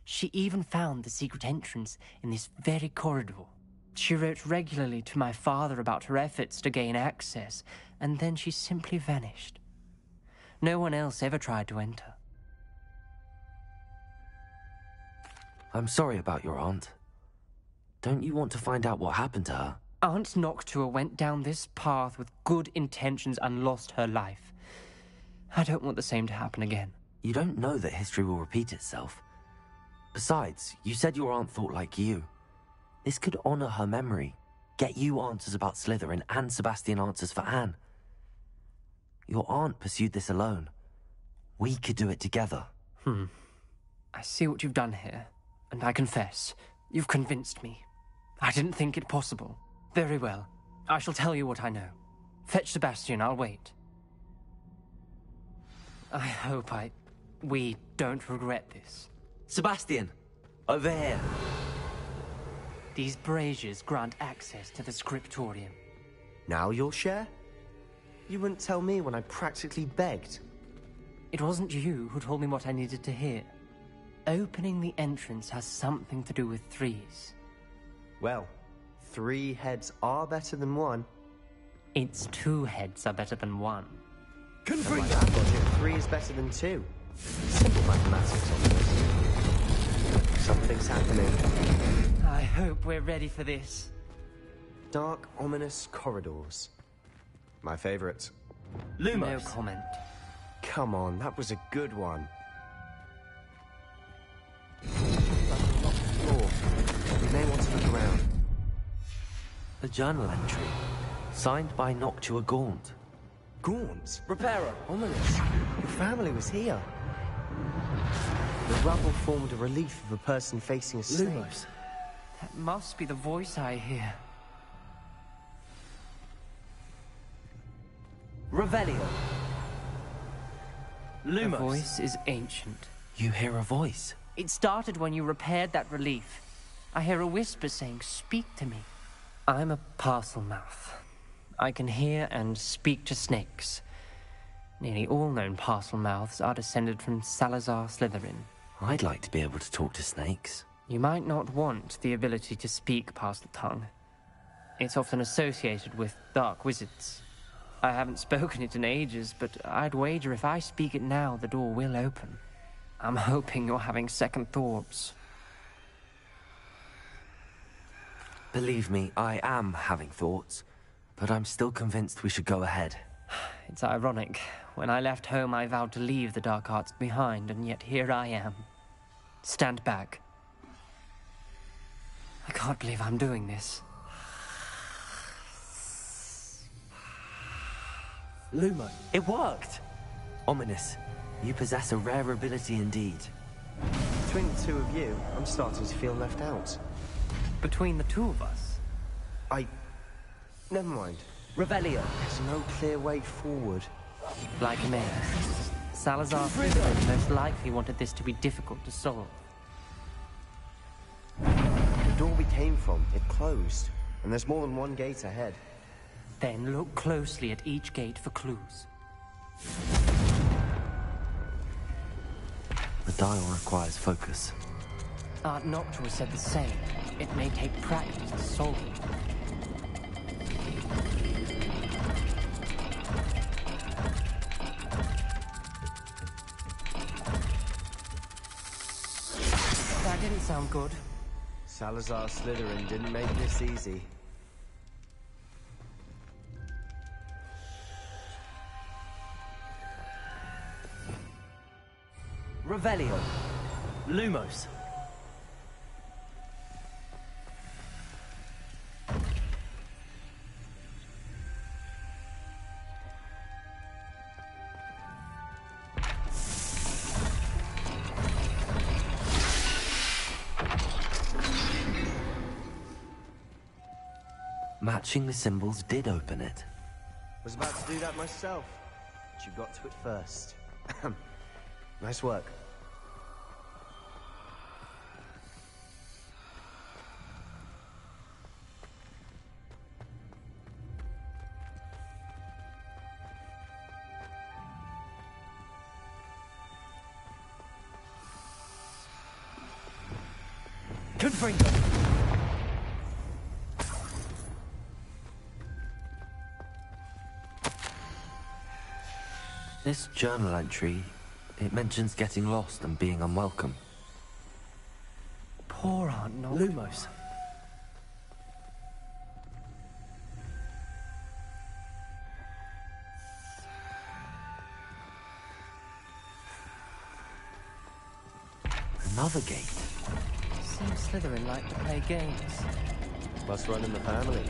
Speaker 11: She even found the secret entrance in this very corridor. She wrote regularly to my father about her efforts to gain access, and then she simply vanished. No one else ever tried to enter.
Speaker 2: I'm sorry about your aunt. Don't you want to find out what happened to her?
Speaker 11: Aunt Noctua went down this path with good intentions and lost her life. I don't want the same to happen again.
Speaker 2: You don't know that history will repeat itself. Besides, you said your aunt thought like you. This could honor her memory, get you answers about Slytherin and Sebastian answers for Anne. Your aunt pursued this alone. We could do it together.
Speaker 11: I see what you've done here. And I confess, you've convinced me. I didn't think it possible. Very well. I shall tell you what I know. Fetch Sebastian, I'll wait. I hope we don't regret this.
Speaker 2: Sebastian! Over here!
Speaker 11: These braziers grant access to the scriptorium.
Speaker 1: Now you'll share? You wouldn't tell me when I practically begged.
Speaker 11: It wasn't you who told me what I needed to hear. Opening the entrance has something to do with threes.
Speaker 1: Well, 3 heads are better than 1.
Speaker 11: It's 2 heads are better than 1.
Speaker 1: By that logic, 3 is better than 2. Simple mathematics on this. Something's happening.
Speaker 11: I hope we're ready for this.
Speaker 1: Dark, ominous corridors. My favorite.
Speaker 11: Lumos. No comment.
Speaker 1: Come on, that was a good one. We may want to look around.
Speaker 2: A journal entry, signed by Noctua Gaunt.
Speaker 1: Gaunt?
Speaker 2: Reparo!
Speaker 1: Ominous. Your family was here. The rubble formed a relief of a person facing a snake.
Speaker 11: Lumos. That must be the voice I hear.
Speaker 2: Revelio. Lumos.
Speaker 11: The voice is ancient.
Speaker 2: You hear a voice?
Speaker 11: It started when you repaired that relief. I hear a whisper saying, "Speak to me." I'm a parcel mouth. I can hear and speak to snakes. Nearly all known parcel mouths are descended from Salazar Slytherin.
Speaker 2: I'd like to be able to talk to snakes.
Speaker 11: You might not want the ability to speak parcel tongue. It's often associated with dark wizards. I haven't spoken it in ages, but I'd wager if I speak it now, the door will open. I'm hoping you're having second thoughts.
Speaker 2: I'm sorry about your aunt. Don't you want to find out what happened to her?
Speaker 11: I don't want the same to happen again.
Speaker 2: Believe me, I am having thoughts, but I'm still convinced we should go ahead.
Speaker 11: It's ironic. When I left home, I vowed to leave the dark arts behind, and yet here I am. Stand back. I can't believe I'm doing this.
Speaker 2: Lumo, it worked! Ominous, you possess a rare ability indeed.
Speaker 1: Between the two of you, I'm starting to feel left out.
Speaker 11: Between the two of us?
Speaker 1: Never mind.
Speaker 11: Revelio.
Speaker 1: There's no clear way forward.
Speaker 11: Like me. Salazar Slytherin most likely wanted this to be difficult to solve.
Speaker 1: The door we came from, it closed. And there's more than one gate ahead.
Speaker 11: Then look closely at each gate for clues.
Speaker 2: The dial requires focus.
Speaker 11: Aunt Noctua said the same. It may take practice to solve it. That didn't sound good.
Speaker 1: Salazar Slytherin didn't make this easy.
Speaker 2: Revelio. Lumos. Matching the symbols did open it.
Speaker 1: Was about to do that myself, but you got to it first. Nice work.
Speaker 11: Confringo.
Speaker 2: This journal entry, it mentions getting lost and being unwelcome.
Speaker 11: Poor Aunt Noctua.
Speaker 2: Lumos. Another gate.
Speaker 11: Seems Slytherin like to play games.
Speaker 1: Must run in the family.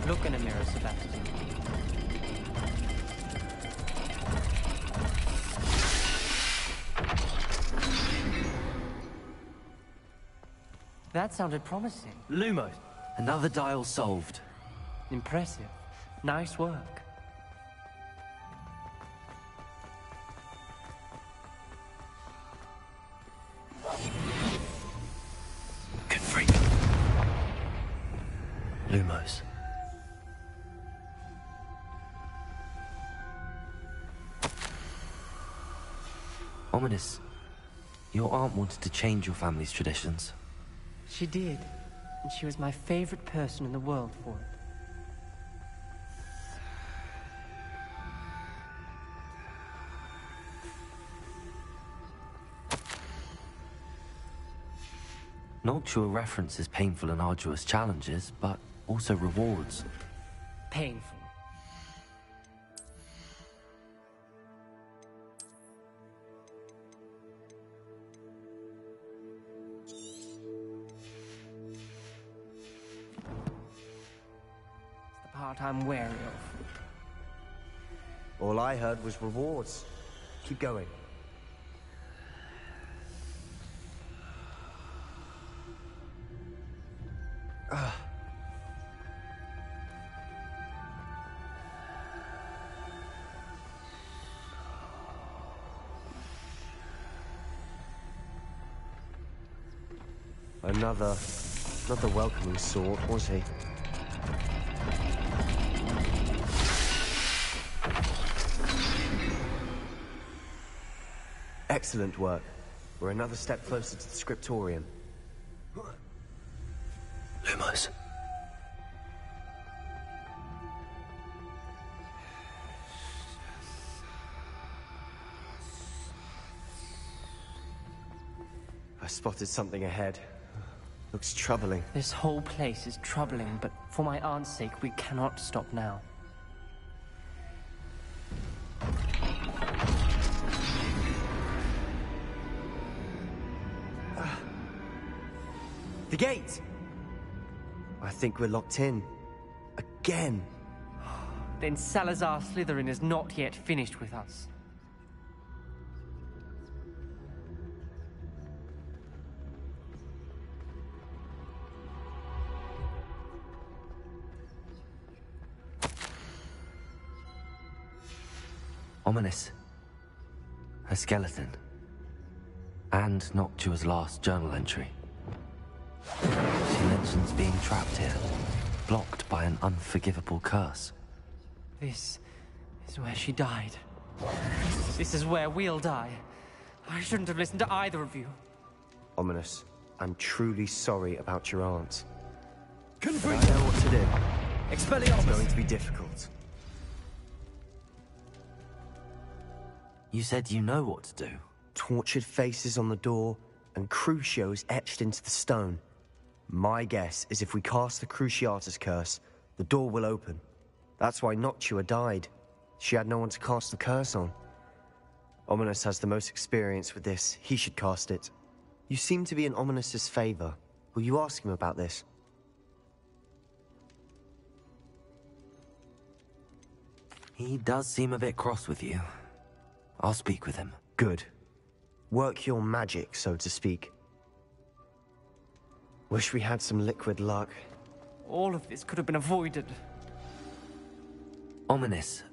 Speaker 11: Look in a mirror, Sebastian. That sounded promising.
Speaker 2: Lumos. Another dial solved.
Speaker 11: Impressive. Nice work.
Speaker 2: Confringo. Lumos. Ominous. Your aunt wanted to change your family's traditions.
Speaker 11: She did. And she was my favorite person in the world for it.
Speaker 2: Noctua references painful and arduous challenges, but also rewards.
Speaker 11: Painful. Part I'm wary of.
Speaker 1: All I heard was rewards. Keep going. Another welcoming sort, was he? Excellent work. We're another step closer to the scriptorium.
Speaker 2: Lumos.
Speaker 1: I spotted something ahead. Looks troubling.
Speaker 11: This whole place is troubling, but for my aunt's sake, we cannot stop now.
Speaker 1: The gate! I think we're locked in. Again.
Speaker 11: Then Salazar Slytherin is not yet finished with us.
Speaker 2: Ominous. A skeleton. And Noctua's last journal entry. She mentions being trapped here, blocked by an unforgivable curse.
Speaker 11: This is where she died. This is where we'll die. I shouldn't have listened to either of you.
Speaker 1: Ominous, I'm truly sorry about your aunt. I know what to do.
Speaker 2: Expelliarmus!
Speaker 1: It's going to be difficult.
Speaker 2: You said you know what to do.
Speaker 1: Tortured faces on the door, and Crucios etched into the stone. My guess is if we cast the Cruciatus curse, the door will open. That's why Noctua died. She had no one to cast the curse on. Ominous has the most experience with this. He should cast it. You seem to be in Ominous's favor. Will you ask him about this?
Speaker 2: He does seem a bit cross with you. I'll speak with him.
Speaker 1: Good. Work your magic, so to speak. Wish we had some liquid luck.
Speaker 11: All of this could have been avoided.
Speaker 2: Ominous.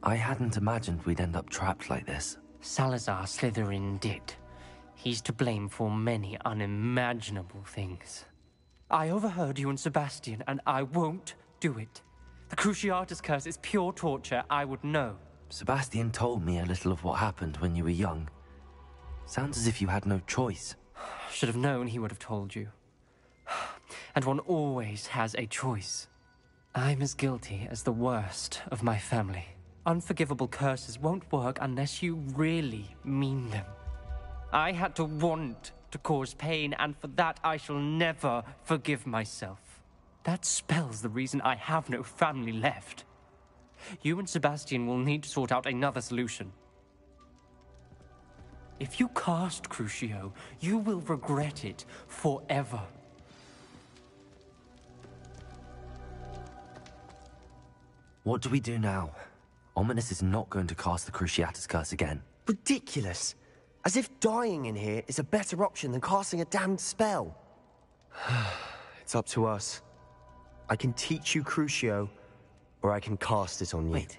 Speaker 2: I hadn't imagined we'd end up trapped like this.
Speaker 11: Salazar Slytherin did. He's to blame for many unimaginable things. I overheard you and Sebastian, and I won't do it. The Cruciatus curse is pure torture. I would know.
Speaker 2: Sebastian told me a little of what happened when you were young. Sounds as if you had no choice.
Speaker 11: Should have known he would have told you. And one always has a choice. I'm as guilty as the worst of my family. Unforgivable curses won't work unless you really mean them. I had to want to cause pain, and for that I shall never forgive myself. That spells the reason I have no family left. You and Sebastian will need to sort out another solution. If you cast Crucio, you will regret it forever.
Speaker 2: What do we do now? Ominous is not going to cast the Cruciatus curse again.
Speaker 1: Ridiculous! As if dying in here is a better option than casting a damned spell. It's up to us. I can teach you Crucio, or I can cast it on you.
Speaker 2: Wait,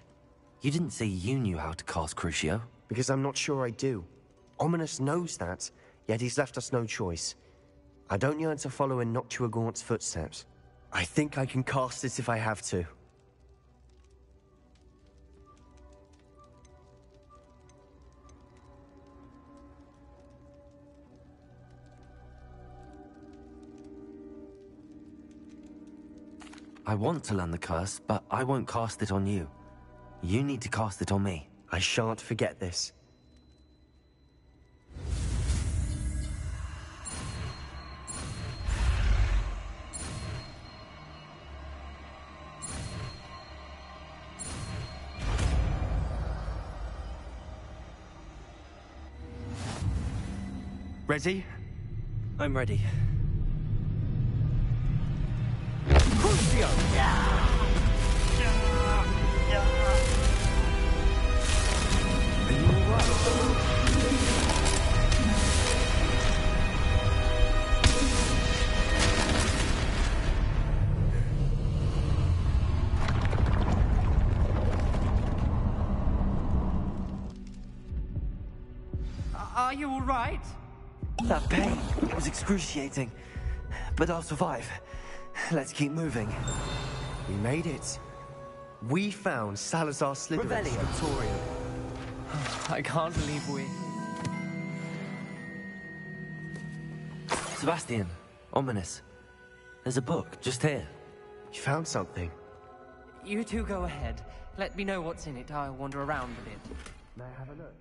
Speaker 2: you didn't say you knew how to cast Crucio?
Speaker 1: Because I'm not sure I do. Ominous knows that, yet he's left us no choice. I don't yearn to follow in Noctua Gaunt's footsteps. I think I can cast it if I have to.
Speaker 2: I want to learn the curse, but I won't cast it on you. You need to cast it on me.
Speaker 1: I shan't forget this. Ready?
Speaker 2: I'm ready.
Speaker 1: Crucio! Are you alright?
Speaker 11: Are you all right?
Speaker 2: That pain was excruciating, but I'll survive. Let's keep moving.
Speaker 1: We made it. We found Salazar Slytherin's scriptorium.
Speaker 11: I can't believe we...
Speaker 2: Sebastian, Ominous. There's a book just here.
Speaker 1: You found something?
Speaker 11: You two go ahead. Let me know what's in it. I'll wander around a bit.
Speaker 1: May I have a look?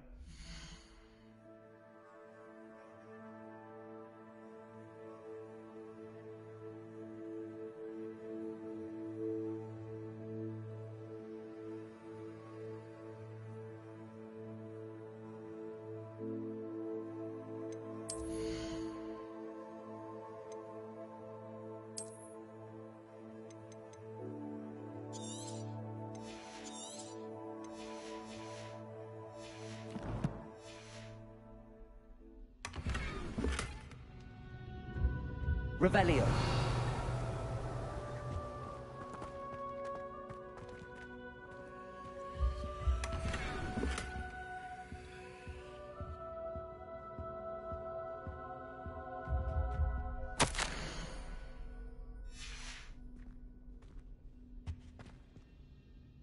Speaker 11: Revelio.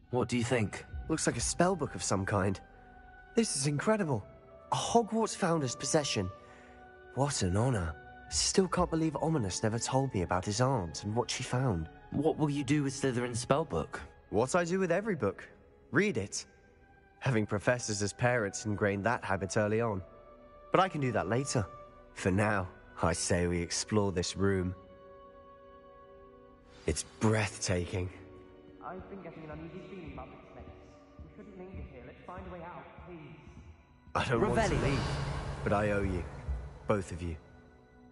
Speaker 2: What do you think?
Speaker 1: Looks like a spellbook of some kind. This is incredible. A Hogwarts founder's possession. What an honor. Still can't believe Ominous never told me about his aunt and what she found.
Speaker 2: What will you do with Slytherin's spellbook?
Speaker 1: What I do with every book. Read it. Having professors as parents ingrained that habit early on. But I can do that later. For now, I say we explore this room. It's breathtaking.
Speaker 11: I've been getting an uneasy feeling about this place. We shouldn't linger here. Let's find a way out, please.
Speaker 1: I don't want to leave, but I owe you. Both of you.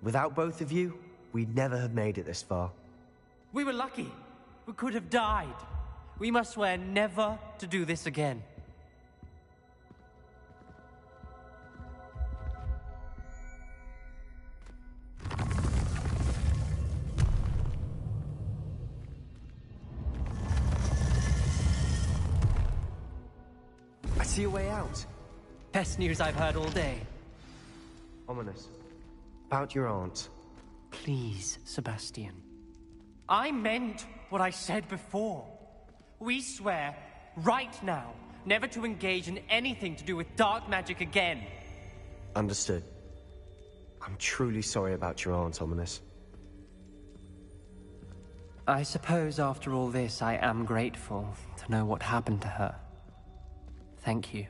Speaker 1: Without both of you, we'd never have made it this far.
Speaker 11: We were lucky. We could have died. We must swear never to do this again.
Speaker 1: I see a way out.
Speaker 11: Best news I've heard all day.
Speaker 1: Ominous. About your aunt.
Speaker 11: Please, Sebastian. I meant what I said before. We swear, right now, never to engage in anything to do with dark magic again.
Speaker 1: Understood. I'm truly sorry about your aunt, Ominous.
Speaker 11: I suppose after all this, I am grateful to know what happened to her. Thank you.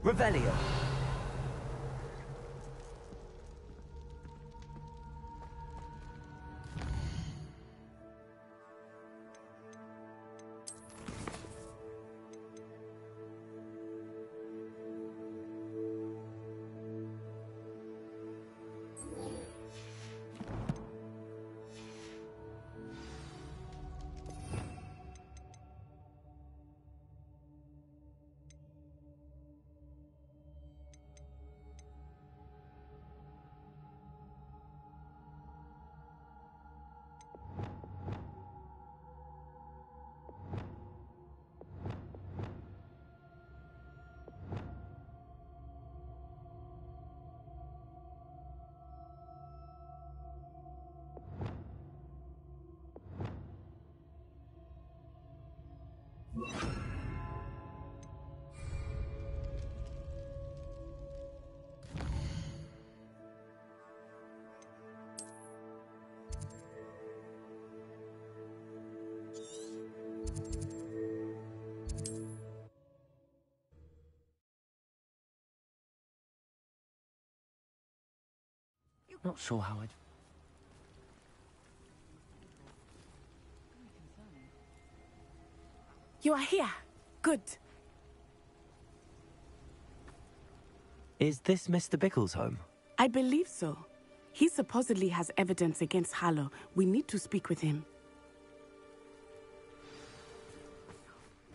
Speaker 2: Revelio. Not sure how I'd...
Speaker 14: You are here. Good.
Speaker 2: Is this Mr. Bickle's home?
Speaker 14: I believe so. He supposedly has evidence against Harlow. We need to speak with him.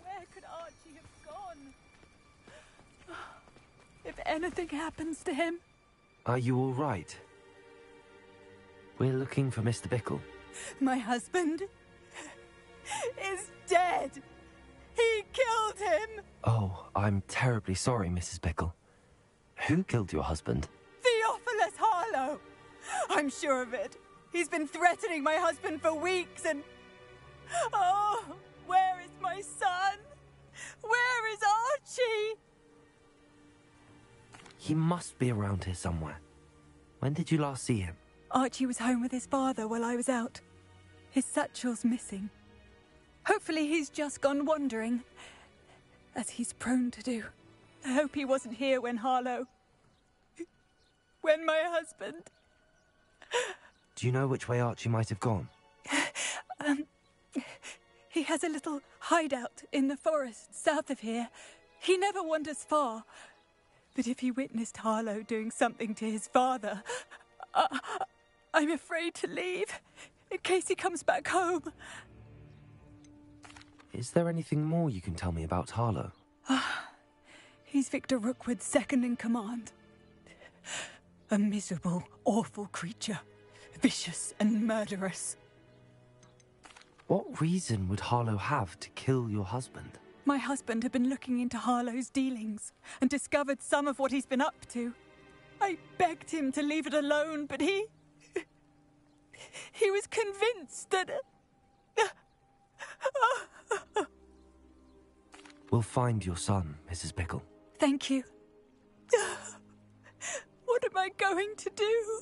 Speaker 15: Where could Archie have gone? If anything happens to him...
Speaker 2: Are you all right? We're looking for Mr. Bickle.
Speaker 15: My husband is dead. He killed him.
Speaker 2: Oh, I'm terribly sorry, Mrs. Bickle. Who killed your husband?
Speaker 15: Theophilus Harlow. I'm sure of it. He's been threatening my husband for weeks and... Oh, where is my son? Where is Archie?
Speaker 2: He must be around here somewhere. When did you last see him?
Speaker 15: Archie was home with his father while I was out. His satchel's missing. Hopefully he's just gone wandering, as he's prone to do. I hope he wasn't here when Harlow... when my husband...
Speaker 2: Do you know which way Archie might have gone?
Speaker 15: He has a little hideout in the forest south of here. He never wanders far. But if he witnessed Harlow doing something to his father, I'm afraid to leave, in case he comes back home.
Speaker 2: Is there anything more you can tell me about Harlow?
Speaker 15: He's Victor Rookwood's second in command. A miserable, awful creature. Vicious and murderous.
Speaker 2: What reason would Harlow have to kill your husband?
Speaker 15: My husband had been looking into Harlow's dealings and discovered some of what he's been up to. I begged him to leave it alone, but he was convinced that...
Speaker 2: We'll find your son, Mrs. Pickle.
Speaker 15: Thank you. What am I going to do?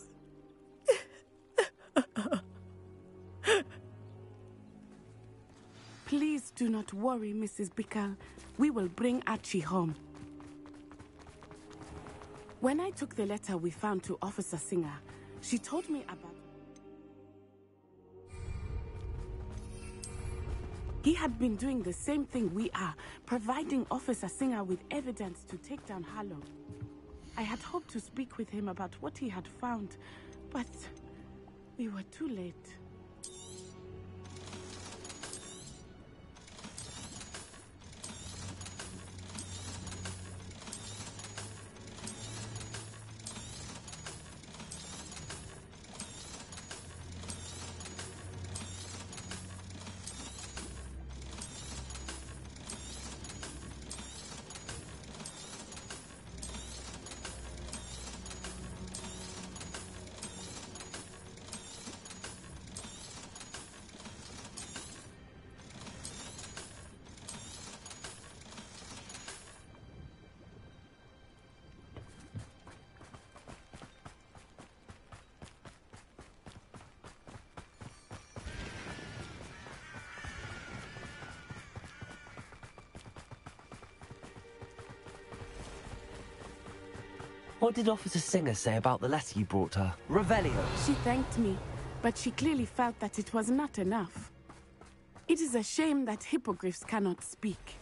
Speaker 14: Please do not worry, Mrs. Bickle. We will bring Archie home. When I took the letter we found to Officer Singer, she told me about... He had been doing the same thing we are, providing Officer Singer with evidence to take down Harlow. I had hoped to speak with him about what he had found, but we were too late.
Speaker 2: What did Officer Singer say about the letter you brought her? Revelio.
Speaker 14: She thanked me, but she clearly felt that it was not enough. It is a shame that hippogriffs cannot speak.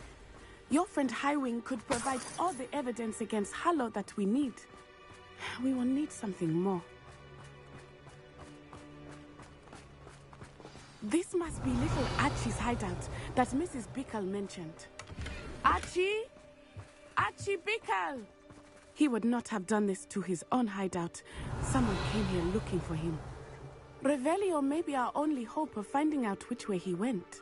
Speaker 14: Your friend Highwing could provide all the evidence against Harlow that we need. We will need something more. This must be little Archie's hideout that Mrs. Bickle mentioned. Archie? Archie Bickle! He would not have done this to his own hideout. Someone came here looking for him. Revelio may be our only hope of finding out which way he went.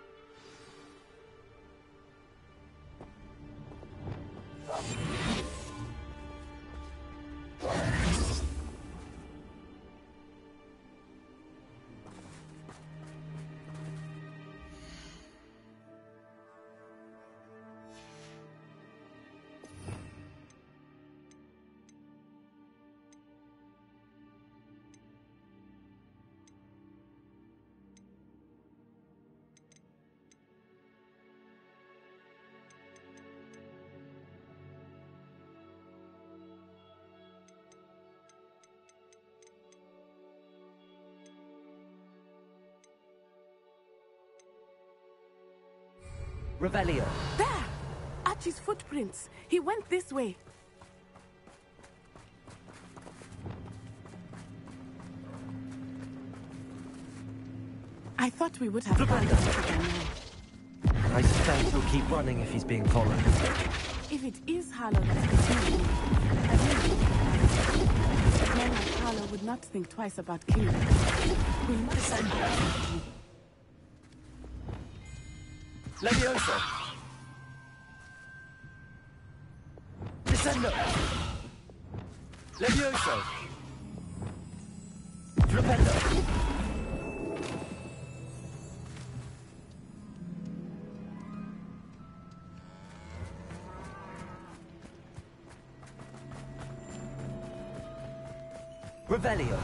Speaker 2: Revelio.
Speaker 14: There! Archie's footprints. He went this way. I thought we would have found him by now.
Speaker 2: I suspect he'll keep running if he's being followed.
Speaker 14: If it is Harlow that's pursuing him, I really men like Harlow would not think twice about killing him. We must send him.
Speaker 2: Levioso! Descendo! Levioso! Flipendo! Revelio!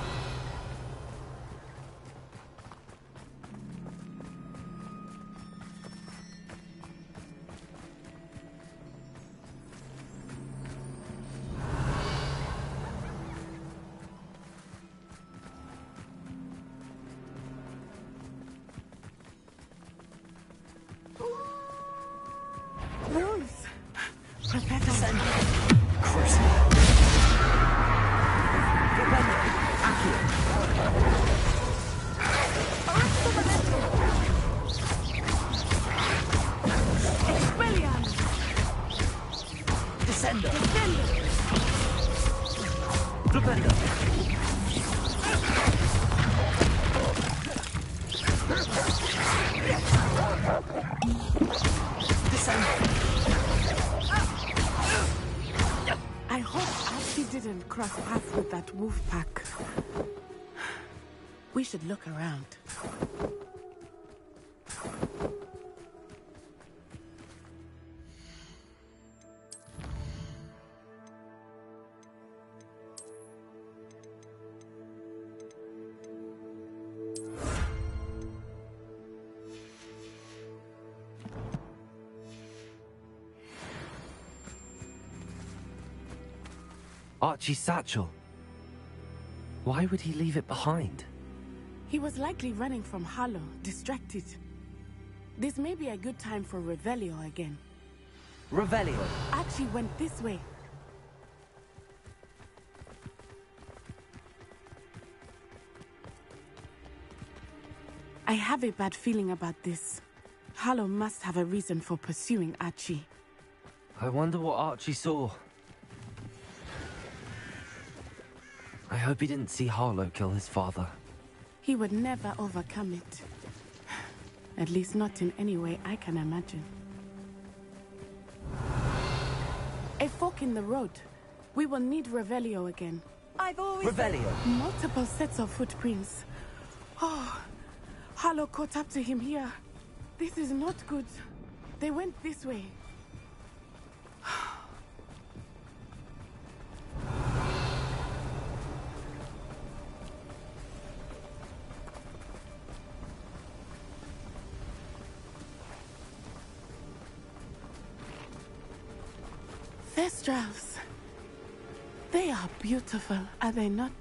Speaker 2: Descend. Crucible. Flipendo. Accio.
Speaker 14: Expelliarmus.
Speaker 2: Descendo.
Speaker 14: Descendo.
Speaker 2: Flipendo.
Speaker 14: I hope Archie didn't cross paths with that wolf pack. We should look around.
Speaker 2: Archie's satchel. Why would he leave it behind?
Speaker 14: He was likely running from Harlow, distracted. This may be a good time for Revelio again.
Speaker 2: Revelio.
Speaker 14: Archie went this way. I have a bad feeling about this. Harlow must have a reason for pursuing Archie.
Speaker 2: I wonder what Archie saw. I hope he didn't see Harlow kill his father.
Speaker 14: He would never overcome it. At least not in any way I can imagine. A fork in the road. We will need Revelio again.
Speaker 15: I've always...
Speaker 2: Revelio.
Speaker 14: Multiple sets of footprints. Oh, Harlow caught up to him here. This is not good. They went this way. Thestrals. They are beautiful, are they not?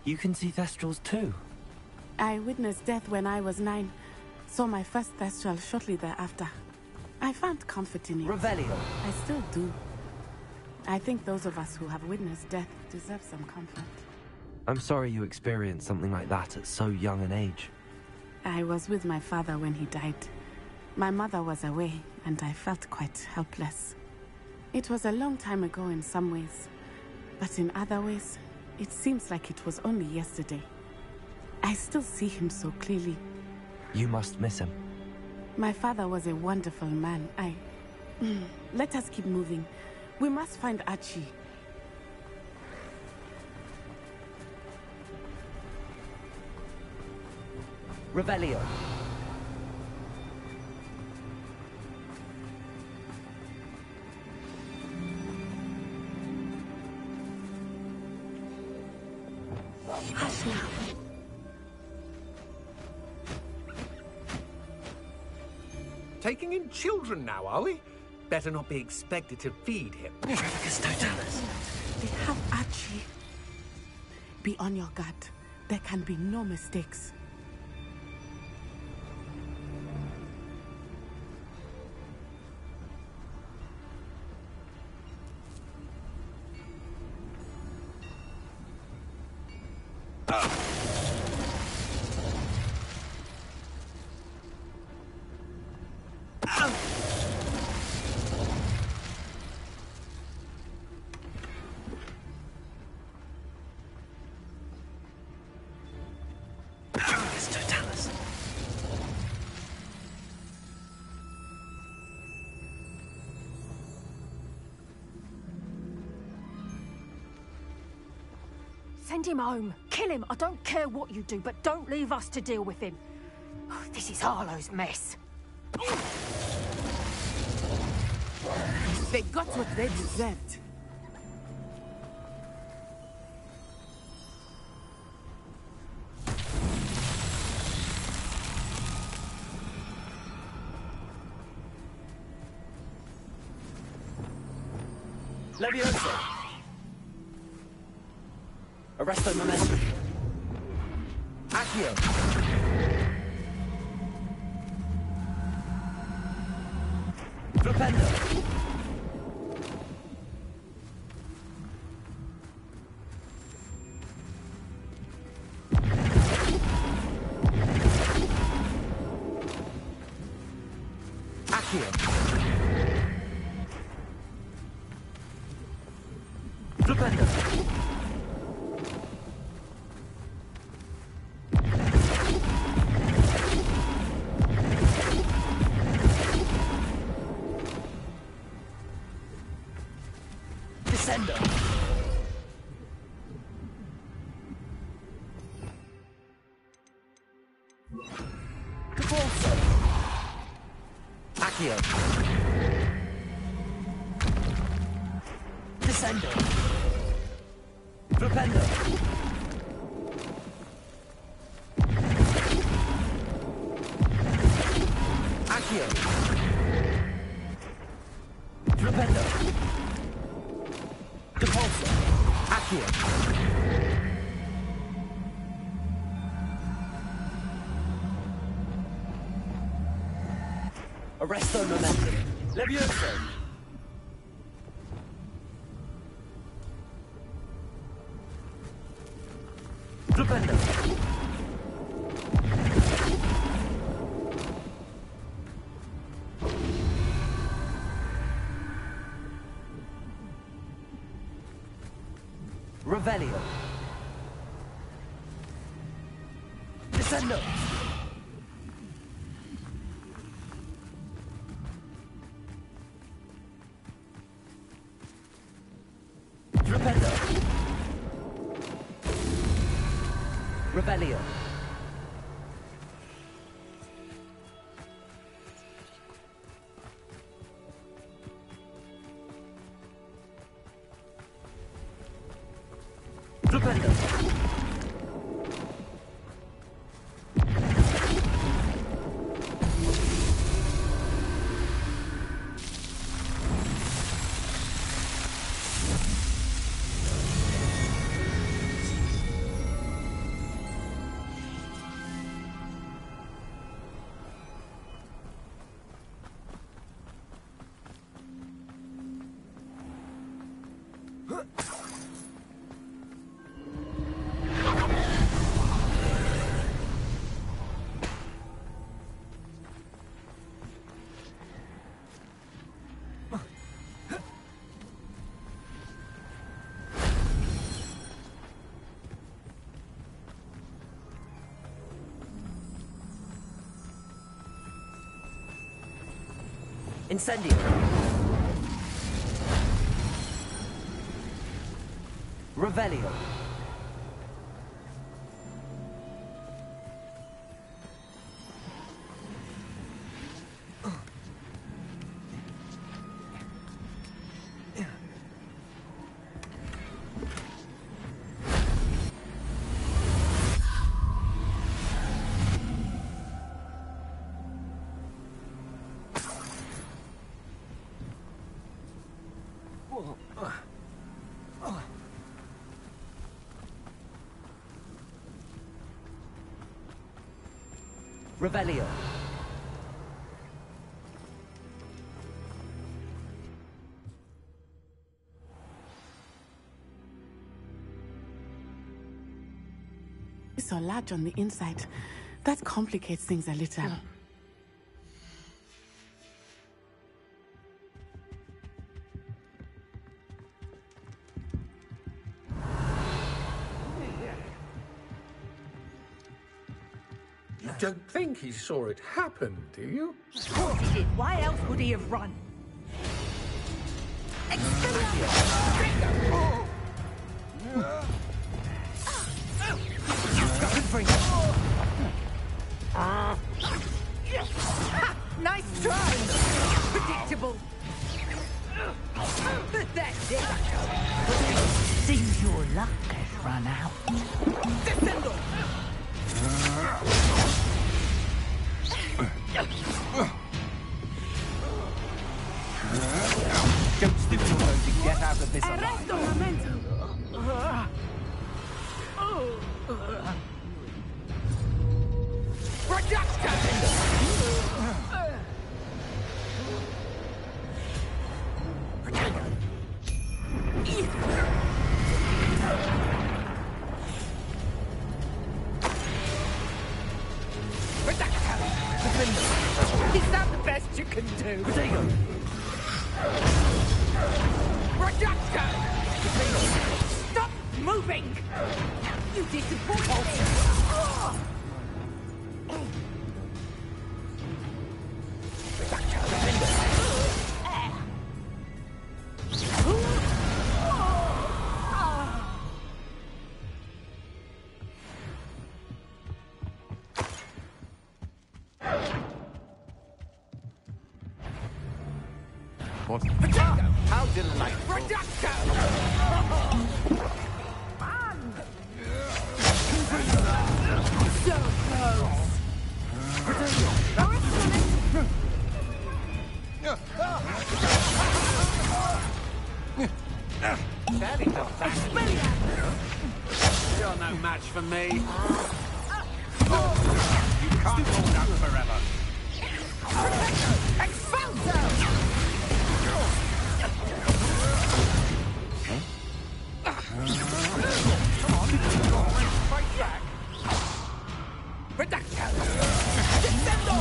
Speaker 2: You can see Thestrals too.
Speaker 14: I witnessed death when I was 9. Saw my first Thestral shortly thereafter. I found comfort in it.
Speaker 2: Revelio.
Speaker 14: I still do. I think those of us who have witnessed death deserve some comfort.
Speaker 2: I'm sorry you experienced something like that at so young an age.
Speaker 14: I was with my father when he died. My mother was away, and I felt quite helpless. It was a long time ago in some ways, but in other ways, it seems like it was only yesterday. I still see him so clearly.
Speaker 2: You must miss him.
Speaker 14: My father was a wonderful man. Let us keep moving. We must find Archie.
Speaker 2: Revelio.
Speaker 14: Hush now.
Speaker 16: Taking in children now, are we? Better not be expected to feed him.
Speaker 14: They have Archie. Be on your guard. There can be no mistakes.
Speaker 3: Send him home. Kill him. I don't care what you do, but don't leave us to deal with him. This is Harlow's mess.
Speaker 14: They got what they deserved.
Speaker 2: Levioso. Arresto momentum. Accio. Flipendo. Flipendo. Descendo. Cabalso. Accio. Descendo. Flipendo. Accio. Flipendo. Cabalso. Accio. Arresto momentum. Levioso. Flipendo. Revelio. Descendo. Flipendo. Revelio. Flipendo. Incendio. Revelio. Revelio.
Speaker 14: It's a latch on the inside. That complicates things a little.
Speaker 16: You don't think he saw it happen, do you?
Speaker 10: Of course he did. Why else would he have run? Nice try! Predictable! Pathetic! Seems your luck has run out. Descendo!
Speaker 2: Don't stick your nose and get out of this alive.
Speaker 14: Arresto momentum!
Speaker 10: Is that the best you can do?
Speaker 2: Potato!
Speaker 10: Reducto! Stop moving! You disappoint me!
Speaker 16: What?
Speaker 10: How delightful! Reducto! So close!
Speaker 16: Fairly not bad. You're no match for me. You can't hold out forever. Fight back.
Speaker 10: Reducto! Descendo!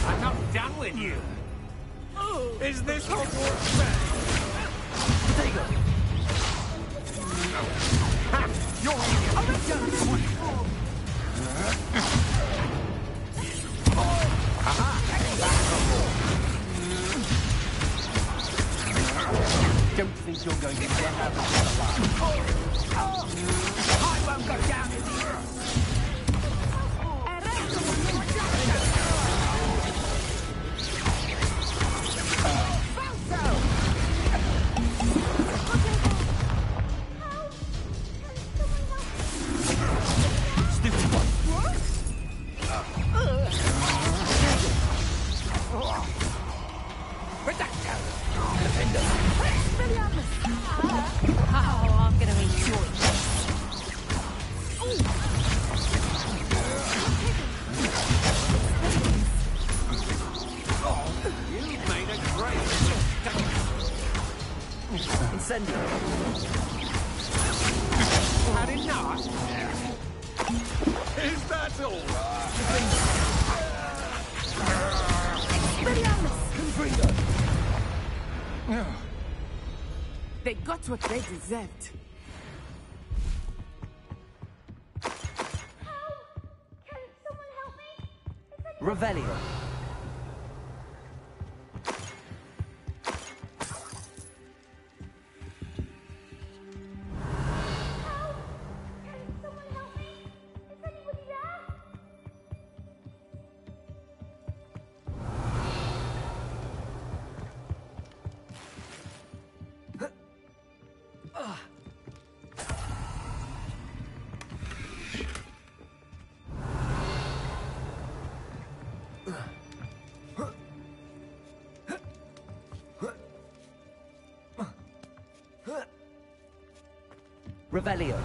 Speaker 16: I'm not done with you. Is this Hogwarts fair? Ha! You're
Speaker 10: Don't think you're going to get out of this alive. I won't go down in the earth.
Speaker 16: Had enough? Is that all?
Speaker 14: They got what they deserved.
Speaker 10: Revelio. Revelio.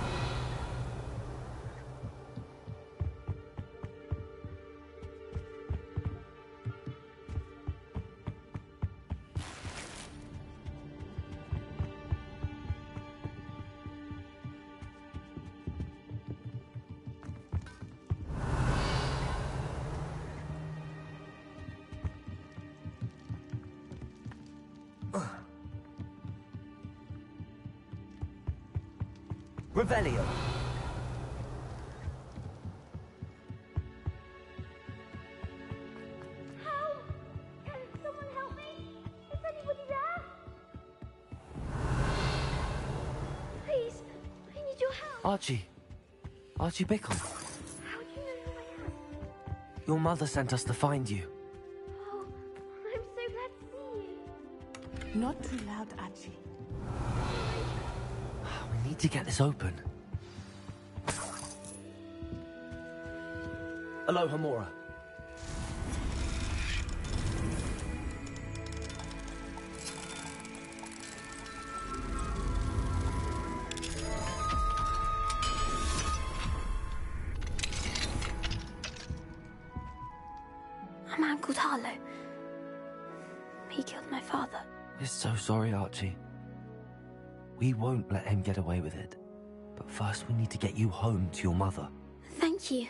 Speaker 10: Revelio.
Speaker 2: Archie. Archie Bickle.
Speaker 6: How do you know who I am?
Speaker 2: Your mother sent us to find you.
Speaker 6: Oh, I'm so glad to see you.
Speaker 14: Not too loud, Archie.
Speaker 2: We need to get this open.
Speaker 10: Aloha Mora.
Speaker 6: I'm Uncle Tarlo. He killed my father.
Speaker 2: We're so sorry, Archie. We won't let him get away with it. But first we need to get you home to your mother.
Speaker 6: Thank you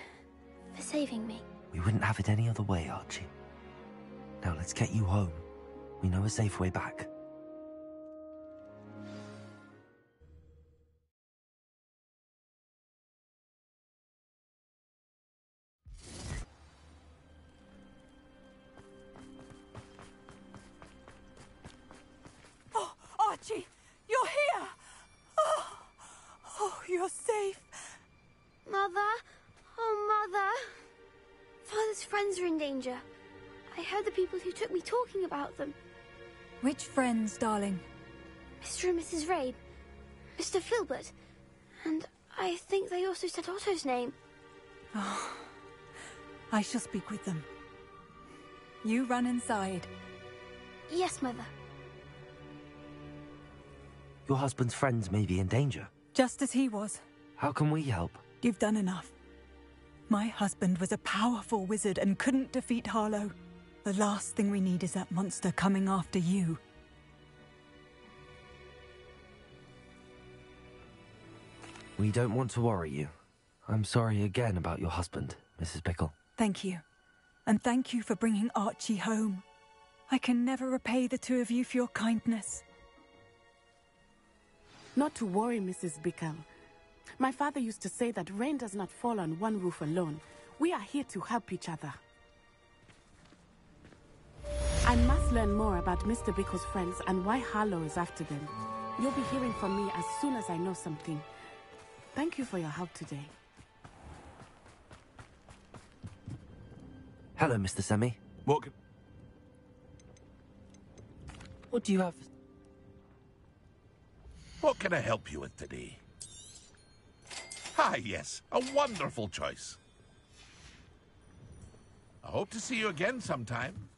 Speaker 6: for saving me.
Speaker 2: We wouldn't have it any other way, Archie. Now let's get you home. We know a safe way back.
Speaker 15: Oh, Archie, you're here! Oh, you're safe.
Speaker 17: Mother? Oh, Mother. Father's friends are in danger. I heard the people who took me talking about them.
Speaker 15: Which friends, darling?
Speaker 17: Mr. and Mrs. Rabe, Mr. Filbert, and I think they also said Otto's name.
Speaker 15: Oh, I shall speak with them. You run inside.
Speaker 17: Yes, Mother.
Speaker 2: Your husband's friends may be in danger.
Speaker 15: Just as he was.
Speaker 2: How can we help?
Speaker 15: You've done enough. My husband was a powerful wizard and couldn't defeat Harlow. The last thing we need is that monster coming after you.
Speaker 2: We don't want to worry you. I'm sorry again about your husband, Mrs. Bickle.
Speaker 15: Thank you. And thank you for bringing Archie home. I can never repay the two of you for your kindness.
Speaker 14: Not to worry, Mrs. Bickle. My father used to say that rain does not fall on one roof alone. We are here to help each other. I must learn more about Mr. Bickle's friends and why Harlow is after them. You'll be hearing from me as soon as I know something. Thank you for your help today.
Speaker 2: Hello, Mr. Semi. What do you have?
Speaker 5: What can I help you with today? Ah, yes, a wonderful choice. I hope to see you again sometime.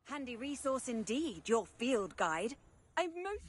Speaker 18: Handy resource indeed, your field guide.
Speaker 15: I'm most...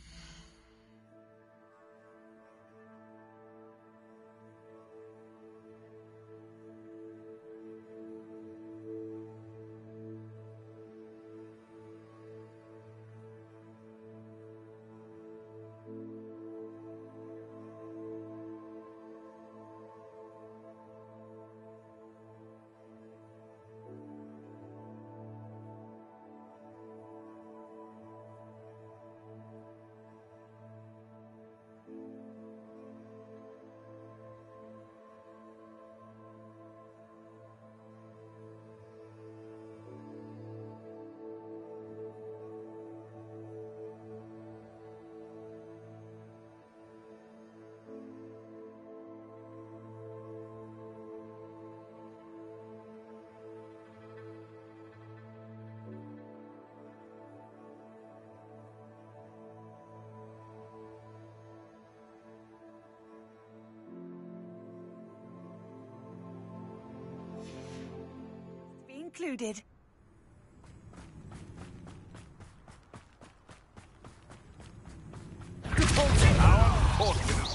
Speaker 18: Included.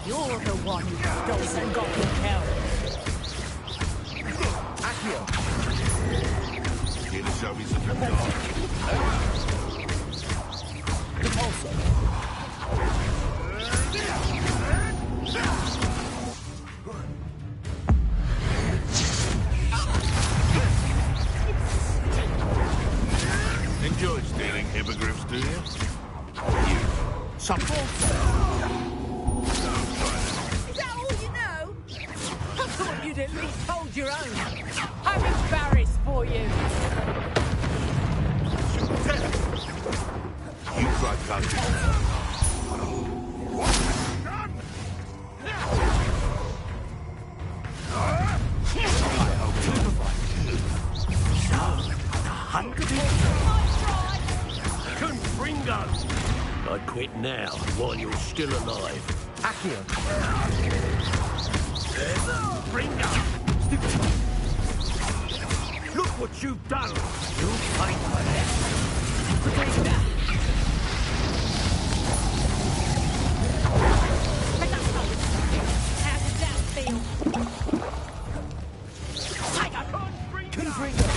Speaker 9: You're the one who stole and got your hell.
Speaker 5: Accio! Here to show me some regard. Enjoy stealing hippogriffs, do you? You. Something.
Speaker 9: Is that all you know? I thought you'd at least hold your own. I'm embarrassed for you.
Speaker 5: You tried cutting.
Speaker 10: now, while you're still alive.
Speaker 1: Accio.
Speaker 10: Bringo! Look what you've done! You'll pay for that!
Speaker 12: How does that feel? Take a
Speaker 10: Confringo!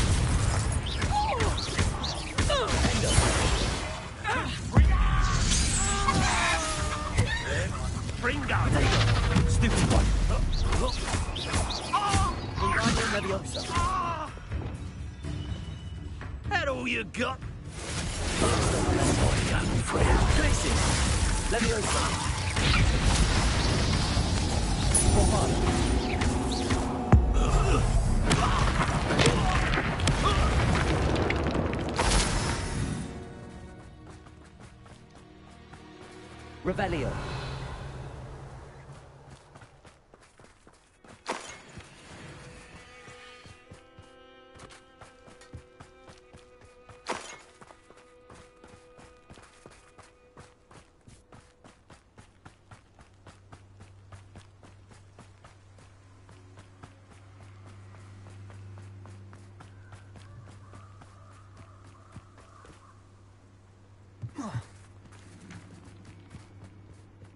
Speaker 10: Bringo! Stupid one! That all you got? My young friend. Listen! Leviosa!
Speaker 11: Revelio.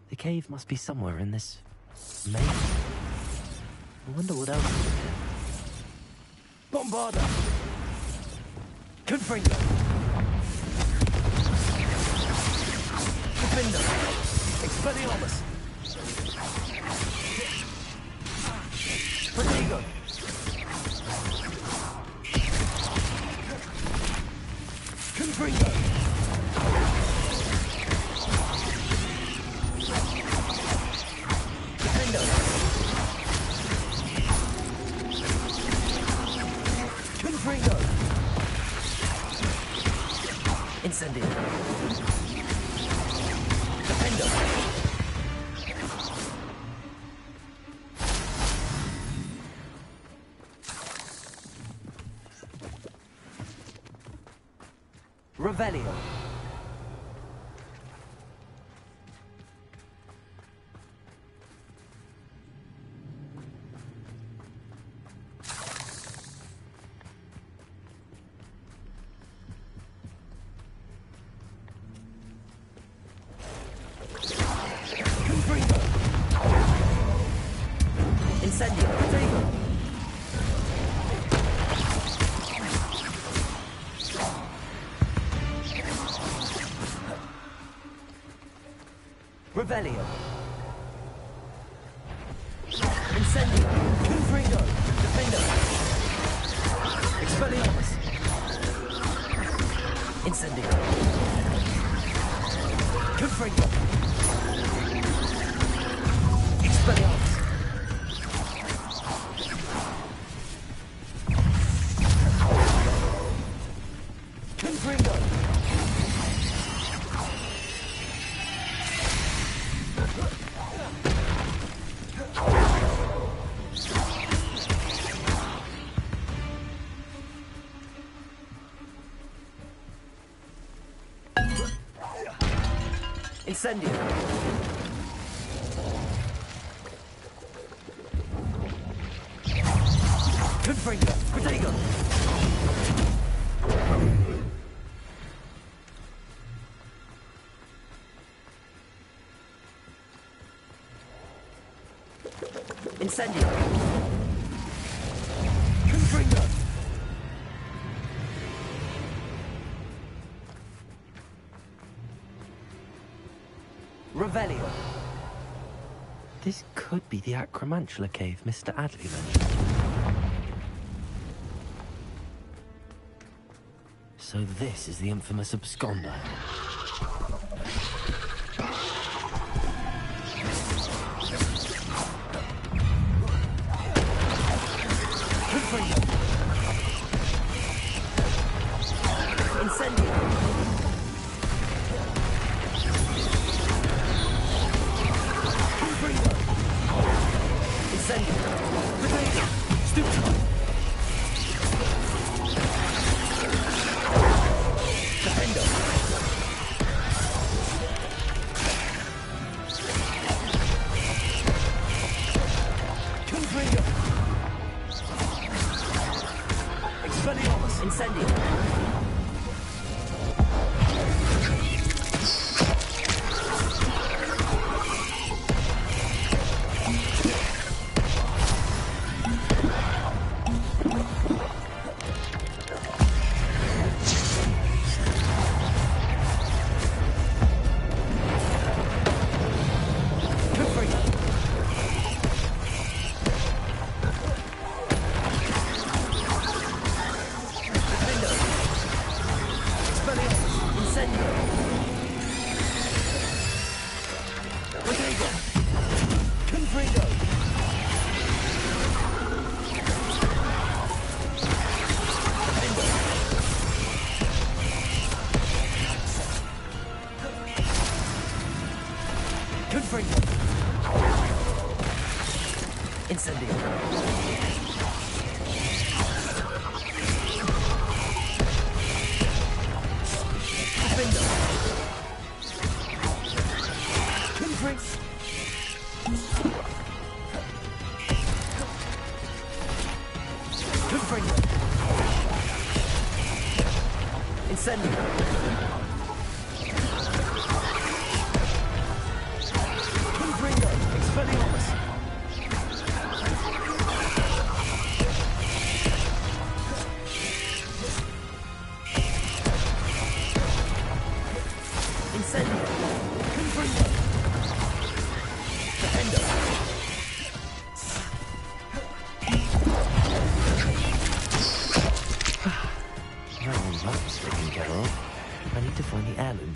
Speaker 2: The cave must be somewhere in this maze. I wonder what else is in there.
Speaker 10: Bombarda! Confringo! Defender! Expelliarmus! Prodigo! Confringo! Defender! Confringo! Incendio! Defender!
Speaker 11: Revelio.
Speaker 10: Confringo! Incendio! Prodigo!
Speaker 11: Revelio.
Speaker 10: Incendio! Confringo! Defender! Expelliarmus! Incendio! Confringo! Expelliarmus! Confringo! Incendio! Confringo! Prodigo! Incendio! Confringo!
Speaker 11: Revelio.
Speaker 2: This could be the Acromantula cave Mr. Adley mentioned. So this is the infamous absconder.
Speaker 10: Incendio! Confringo! Incendio! Prodigo! Stupid! Defender!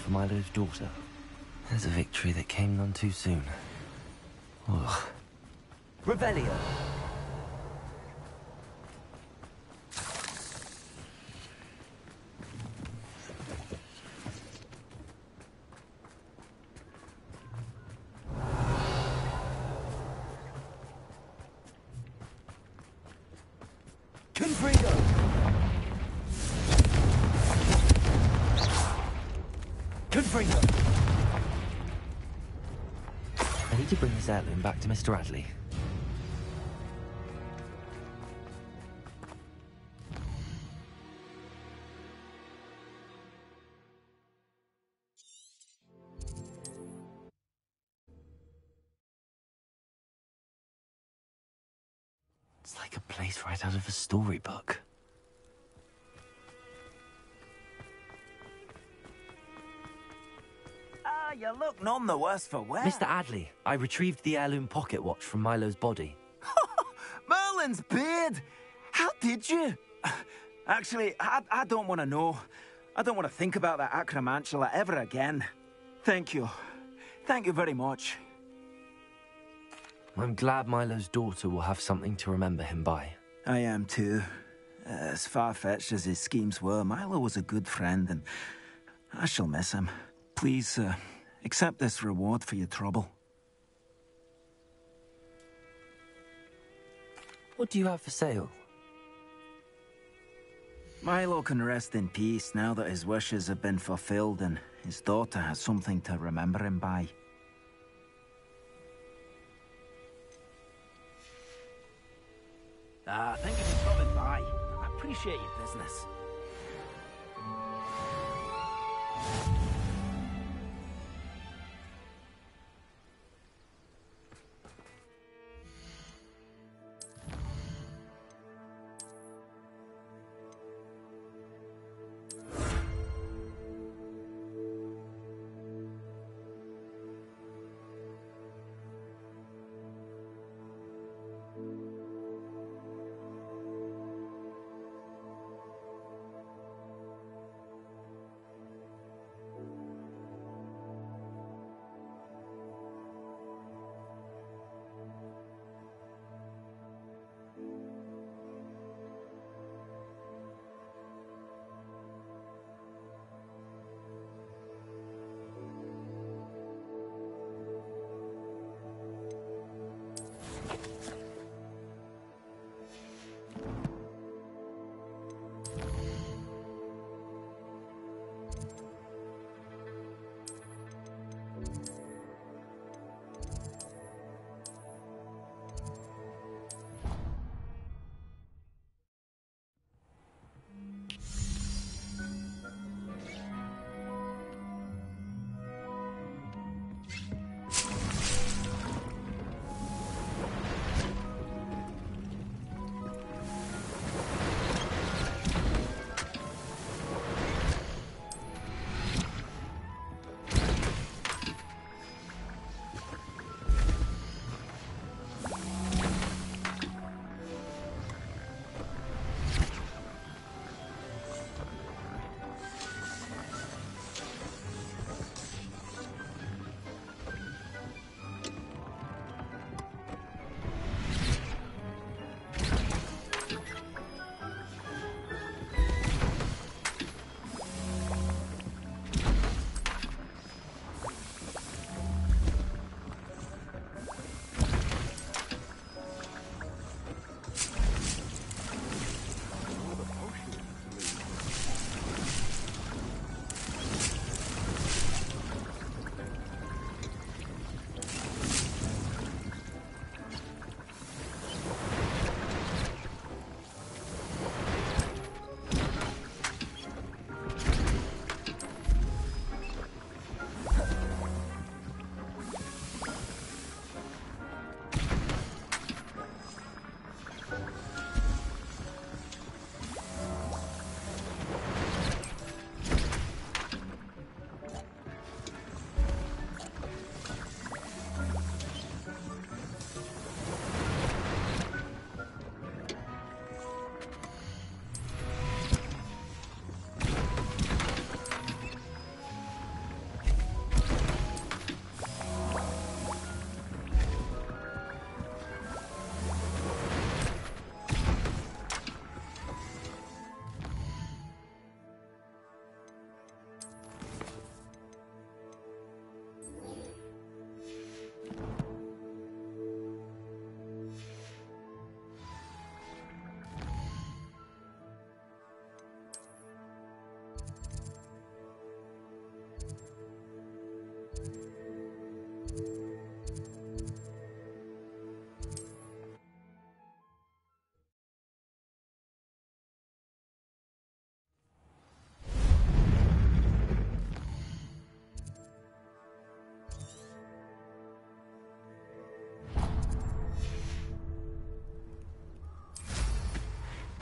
Speaker 2: Milo's daughter. There's a victory that came none too soon. Ugh. Revelio! I need to bring this heirloom back to Mr. Adley. It's like a place right out of a storybook.
Speaker 19: You look none the worse for wear.
Speaker 2: Mr. Adley, I retrieved the heirloom pocket watch from Milo's body.
Speaker 19: Merlin's beard! How did you? Actually, I don't want to know. I don't want to think about that acromantula ever again. Thank you. Thank you very much.
Speaker 2: I'm glad Milo's daughter will have something to remember him by.
Speaker 19: I am too. As far-fetched as his schemes were, Milo was a good friend, and I shall miss him. Please, accept this reward for your trouble.
Speaker 2: What do you have for sale?
Speaker 19: Milo can rest in peace now that his wishes have been fulfilled and his daughter has something to remember him by. Thank you for stopping by. I appreciate your business.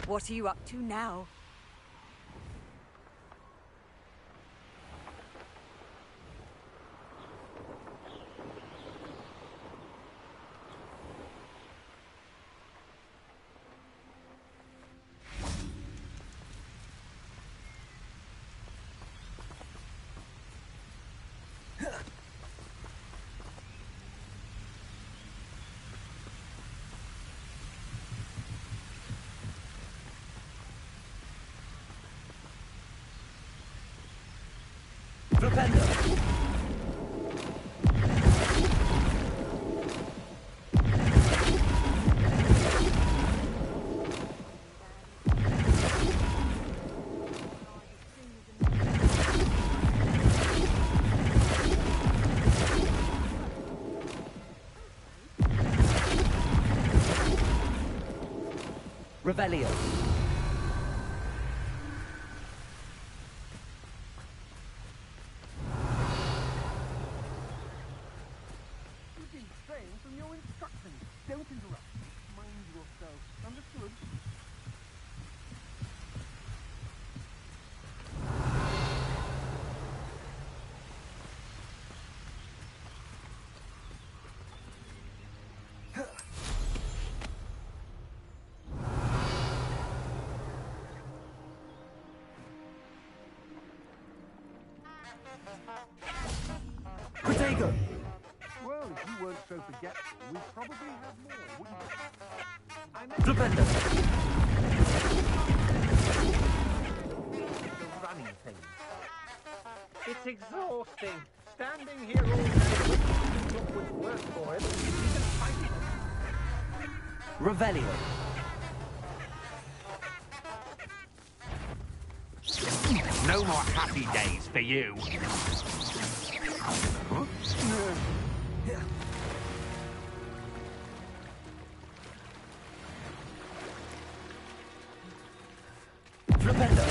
Speaker 18: What are you up to now?
Speaker 10: Revelio.
Speaker 4: You've been straying from your instructions. Don't interrupt. Mind yourself. Understood?
Speaker 10: Protego!
Speaker 4: Well, if you weren't so forgetful, we'd probably have more, wouldn't we? I meant
Speaker 10: Flipendo!
Speaker 16: The running thing. It's exhausting. Standing here all day, look what's worse for it. Isn't fighting.
Speaker 10: Revelio.
Speaker 5: No more happy days for you.
Speaker 10: Flipendo.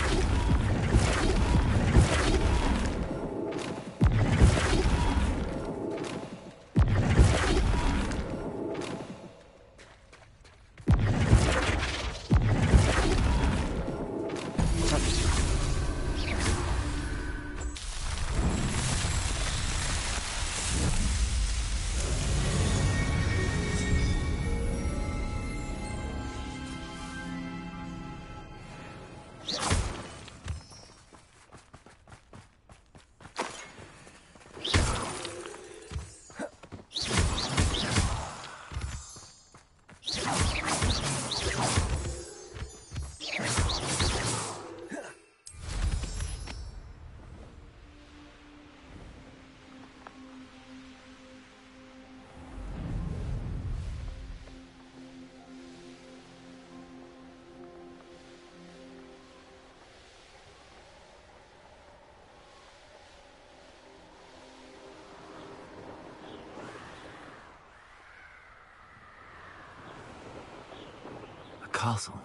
Speaker 2: Castle.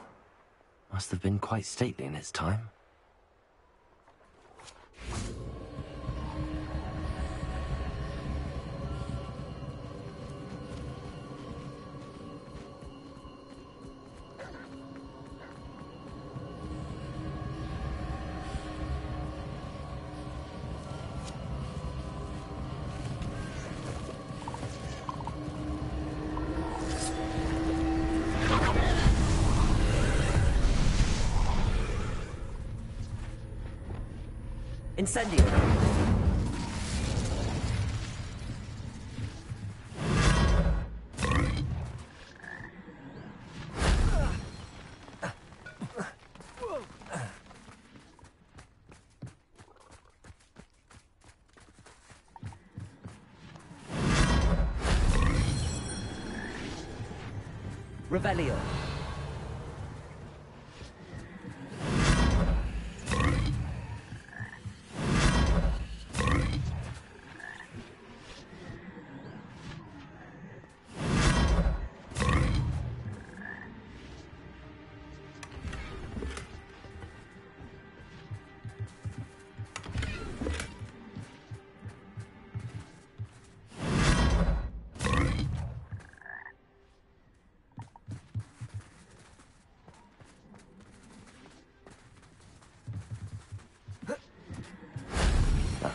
Speaker 2: Must have been quite stately in its time.
Speaker 10: Incendio. Revelio.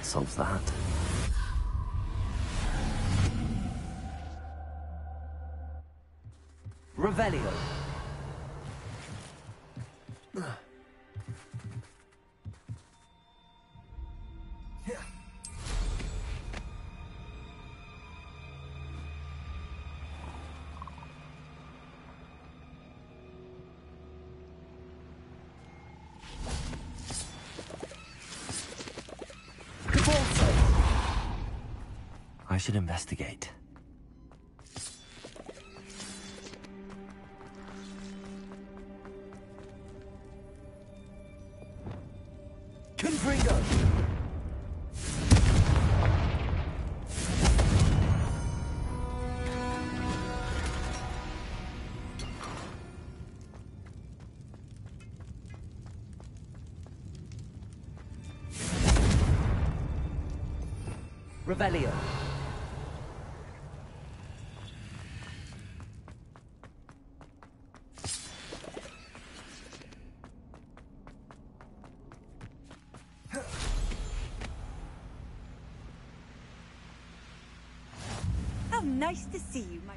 Speaker 2: solves that. Revelio. I should investigate.
Speaker 10: Confringo!
Speaker 11: Revelio.
Speaker 18: How nice to see you, my...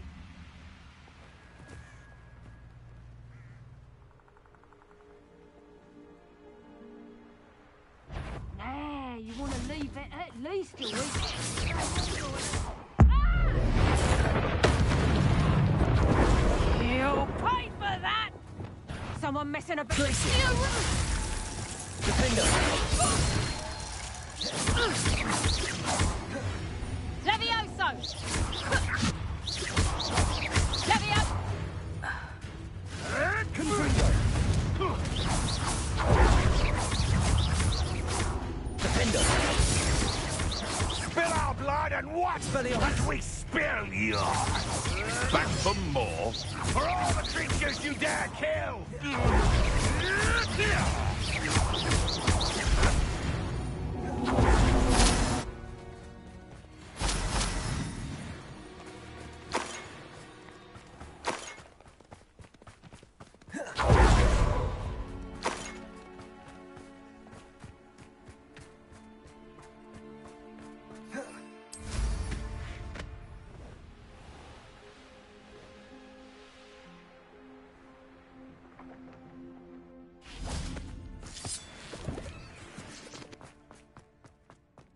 Speaker 9: Nah, you want to leave it at least a week. You'll pay for that! Someone messing a bit...
Speaker 10: Defender!
Speaker 9: Levioso! Levio!
Speaker 10: Confringo! Defender!
Speaker 5: Spill our blood and watch as we spill yours. Back for more. For all the creatures you dare kill.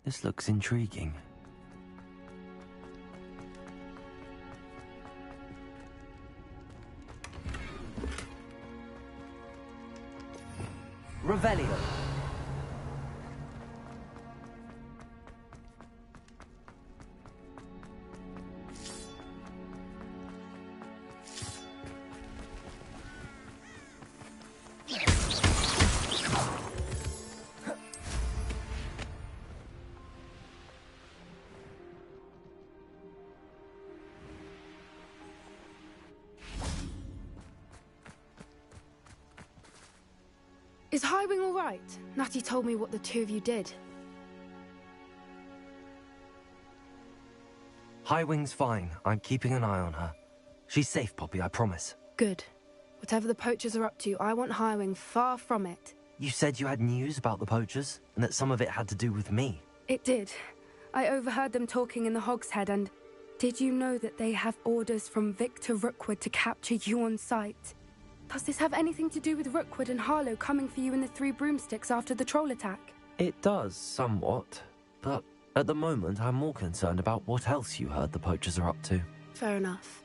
Speaker 2: This looks intriguing.
Speaker 11: Revelio.
Speaker 14: Is Highwing all right? Natty told me what the two of you did.
Speaker 2: Highwing's fine. I'm keeping an eye on her. She's safe, Poppy, I promise.
Speaker 14: Good. Whatever the poachers are up to, I want Highwing far from it.
Speaker 2: You said you had news about the poachers, and that some of it had to do with me.
Speaker 14: It did. I overheard them talking in the Hogshead, and did you know that they have orders from Victor Rookwood to capture you on sight? Does this have anything to do with Rookwood and Harlow coming for you in the Three Broomsticks after the troll attack?
Speaker 2: It does, somewhat. But at the moment, I'm more concerned about what else you heard the poachers are up to.
Speaker 14: Fair enough.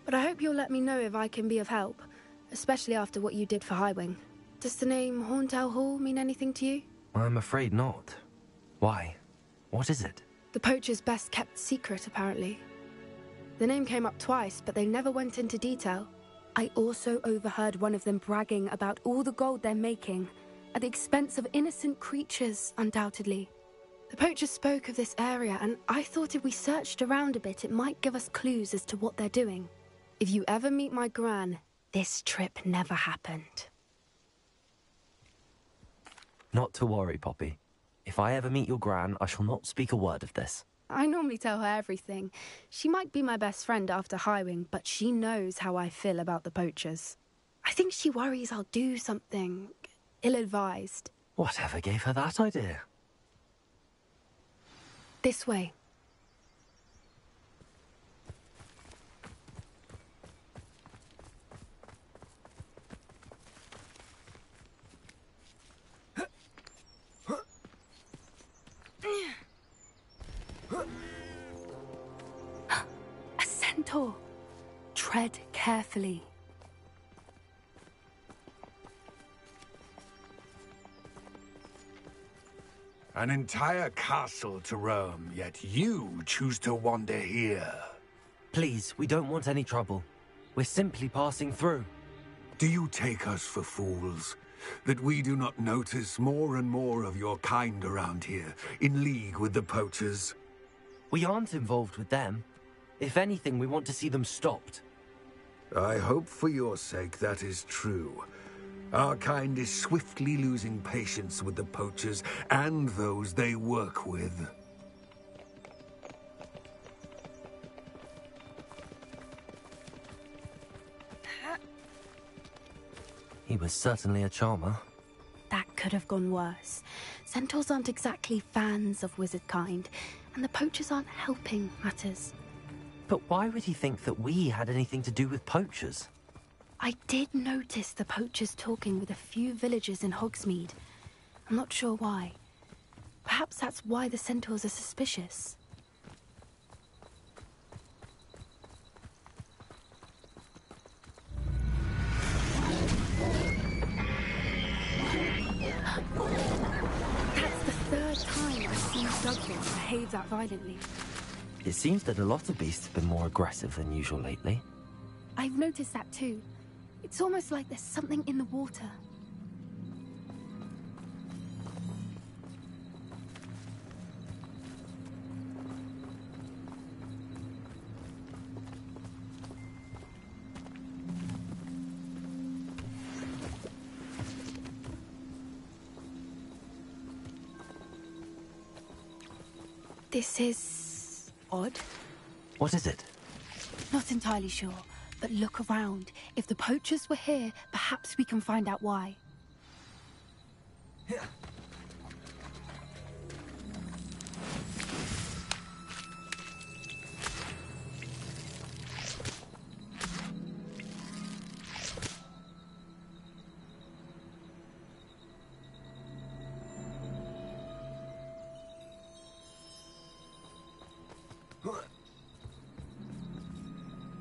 Speaker 14: But I hope you'll let me know if I can be of help, especially after what you did for Highwing. Does the name Horntail Hall mean anything to you?
Speaker 2: I'm afraid not. Why? What is it?
Speaker 14: The poachers' best kept secret, apparently. The name came up twice, but they never went into detail. I also overheard one of them bragging about all the gold they're making, at the expense of innocent creatures, undoubtedly. The poachers spoke of this area, and I thought if we searched around a bit, it might give us clues as to what they're doing. If you ever meet my gran, this trip never happened.
Speaker 2: Not to worry, Poppy. If I ever meet your gran, I shall not speak a word of this.
Speaker 14: I normally tell her everything. She might be my best friend after Highwing, but she knows how I feel about the poachers. I think she worries I'll do something ill-advised.
Speaker 2: Whatever gave her that idea?
Speaker 14: This way. A centaur. Tread carefully.
Speaker 5: An entire castle to roam, yet you choose to wander here.
Speaker 2: Please, we don't want any trouble. We're simply passing through.
Speaker 5: Do you take us for fools? That we do not notice more and more of your kind around here, in league with the poachers?
Speaker 2: We aren't involved with them. If anything, we want to see them stopped.
Speaker 5: I hope for your sake that is true. Our kind is swiftly losing patience with the poachers and those they work with.
Speaker 2: He was certainly a charmer.
Speaker 14: That could have gone worse. Centaurs aren't exactly fans of wizard kind, and the poachers aren't helping matters.
Speaker 2: But why would he think that we had anything to do with poachers?
Speaker 14: I did notice the poachers talking with a few villagers in Hogsmeade. I'm not sure why. Perhaps that's why the centaurs are suspicious. That's the third time I've seen Douglas behave that violently.
Speaker 2: It seems that a lot of beasts have been more aggressive than usual lately.
Speaker 14: I've noticed that too. It's almost like there's something in the water. This is odd.
Speaker 2: What is it?
Speaker 14: Not entirely sure, but look around. If the poachers were here, perhaps we can find out why.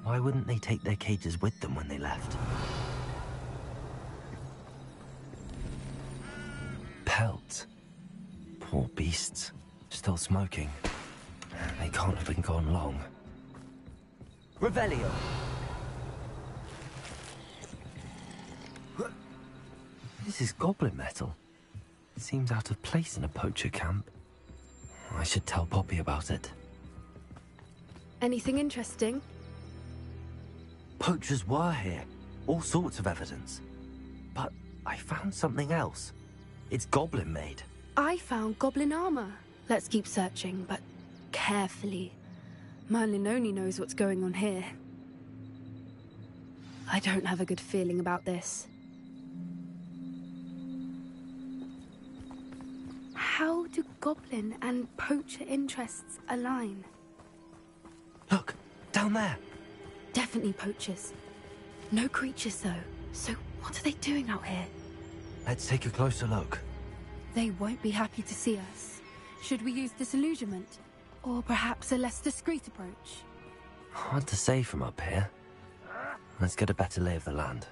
Speaker 2: Why wouldn't they take their cages with them when they left? Pelts. Poor beasts. Still smoking. They can't have been gone long. Revelio! This is goblin metal. It seems out of place in a poacher camp. I should tell Poppy about it.
Speaker 14: Anything interesting?
Speaker 2: Poachers were here. All sorts of evidence. But I found something else. It's goblin-made.
Speaker 14: I found goblin armor. Let's keep searching, but carefully. Merlin only knows what's going on here. I don't have a good feeling about this. How do goblin and poacher interests align?
Speaker 2: Look, down there.
Speaker 14: Definitely poachers. No creatures, though. So what are they doing out here?
Speaker 2: Let's take a closer look.
Speaker 14: They won't be happy to see us. Should we use disillusionment? Or perhaps a less discreet approach?
Speaker 2: Hard to say from up here. Let's get a better lay of the land.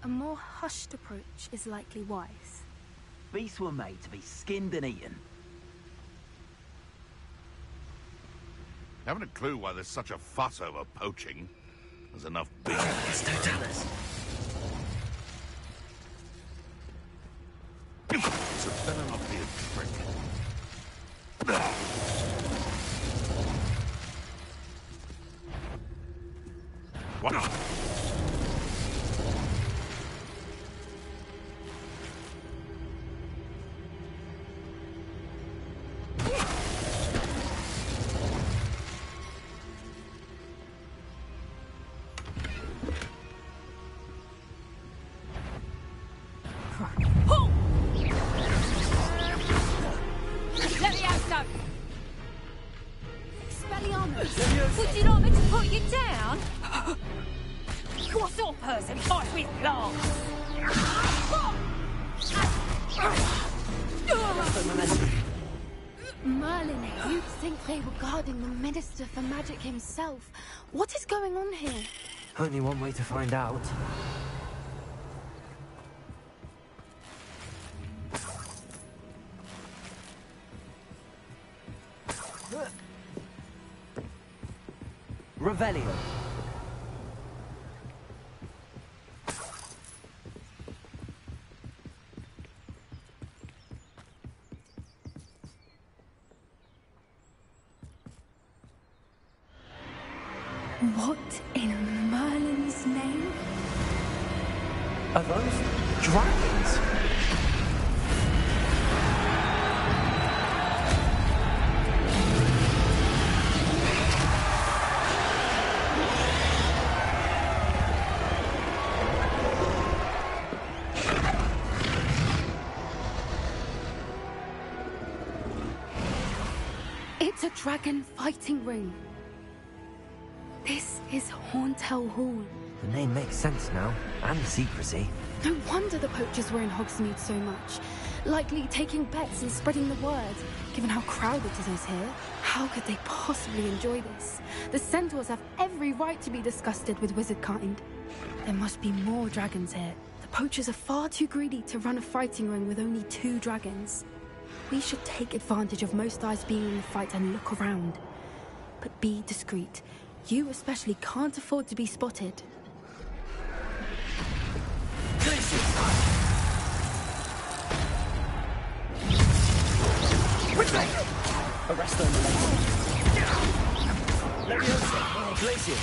Speaker 14: A more hushed approach is likely wise.
Speaker 10: Beasts were made to be skinned and eaten.
Speaker 5: Haven't a clue why there's such a fuss over poaching. There's enough big...
Speaker 2: It's Totalis.
Speaker 5: So better not be a trick. What?
Speaker 3: Would you like me to put you down? What sort of person fights with plants?
Speaker 17: Merlin, you'd think they were guarding the Minister for Magic himself. What is going on here?
Speaker 2: Only one way to find out. Revelio.
Speaker 15: What in Merlin's name?
Speaker 2: Are those dragons?
Speaker 17: It's a dragon fighting ring. This is Horntail Hall.
Speaker 2: The name makes sense now, and the secrecy.
Speaker 17: No wonder the poachers were in Hogsmeade so much. Likely taking bets and spreading the word. Given how crowded it is here, how could they possibly enjoy this? The centaurs have every right to be disgusted with wizard kind. There must be more dragons here. The poachers are far too greedy to run a fighting ring with only 2 dragons. We should take advantage of most eyes being in the fight and look around. But be discreet. You especially can't afford to be spotted.
Speaker 10: Arrest them. Leviosa. Glacier.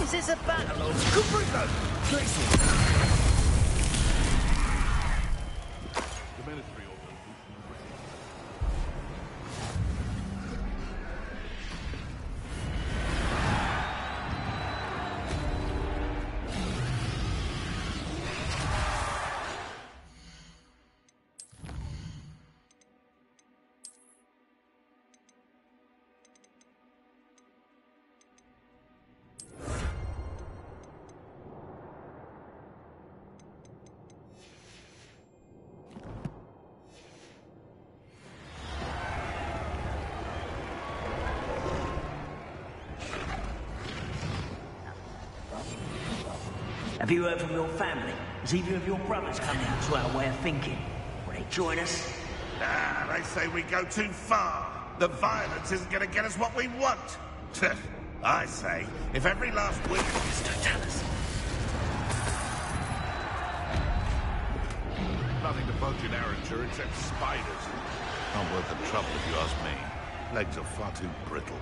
Speaker 10: Is this a battle or Cubrico? Glacier.
Speaker 12: Have you heard from your family? Has either of your brothers come out to our way of thinking? Will they join us?
Speaker 20: Nah, they say we go too far. The violence isn't going to get us what we want. I say, if every last week...
Speaker 12: Don't tell us.
Speaker 20: Nothing to poach in Arranger except spiders. Not worth the trouble if you ask me. Legs are far too brittle.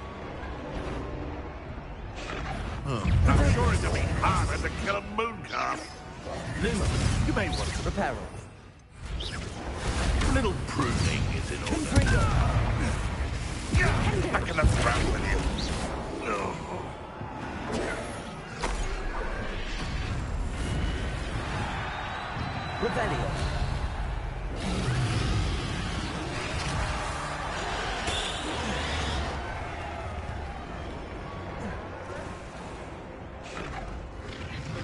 Speaker 20: I'm sure it'd be harder to kill a mooncalf.
Speaker 10: Luma,
Speaker 20: You may want to
Speaker 10: repair
Speaker 20: A little pruning is in order. Back in the front with you.
Speaker 2: Revelio.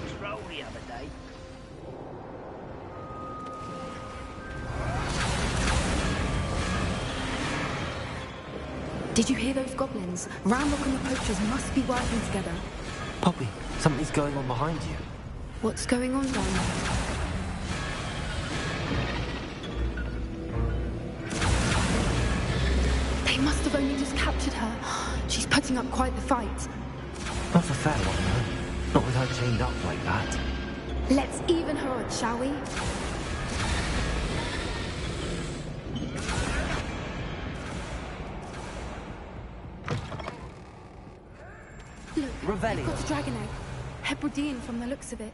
Speaker 12: Stroll the other day.
Speaker 17: Did you hear those goblins? Ramrock and the poachers must be working together.
Speaker 2: Poppy, something's going on behind you.
Speaker 17: What's going on down there? They must have only just captured her. She's putting up quite the fight.
Speaker 2: Not a fair one, though. Not with her chained up like that.
Speaker 17: Let's even her odds, shall we? Look,
Speaker 2: Revelio.
Speaker 17: we've got a dragon egg. Hebridean from the looks of it.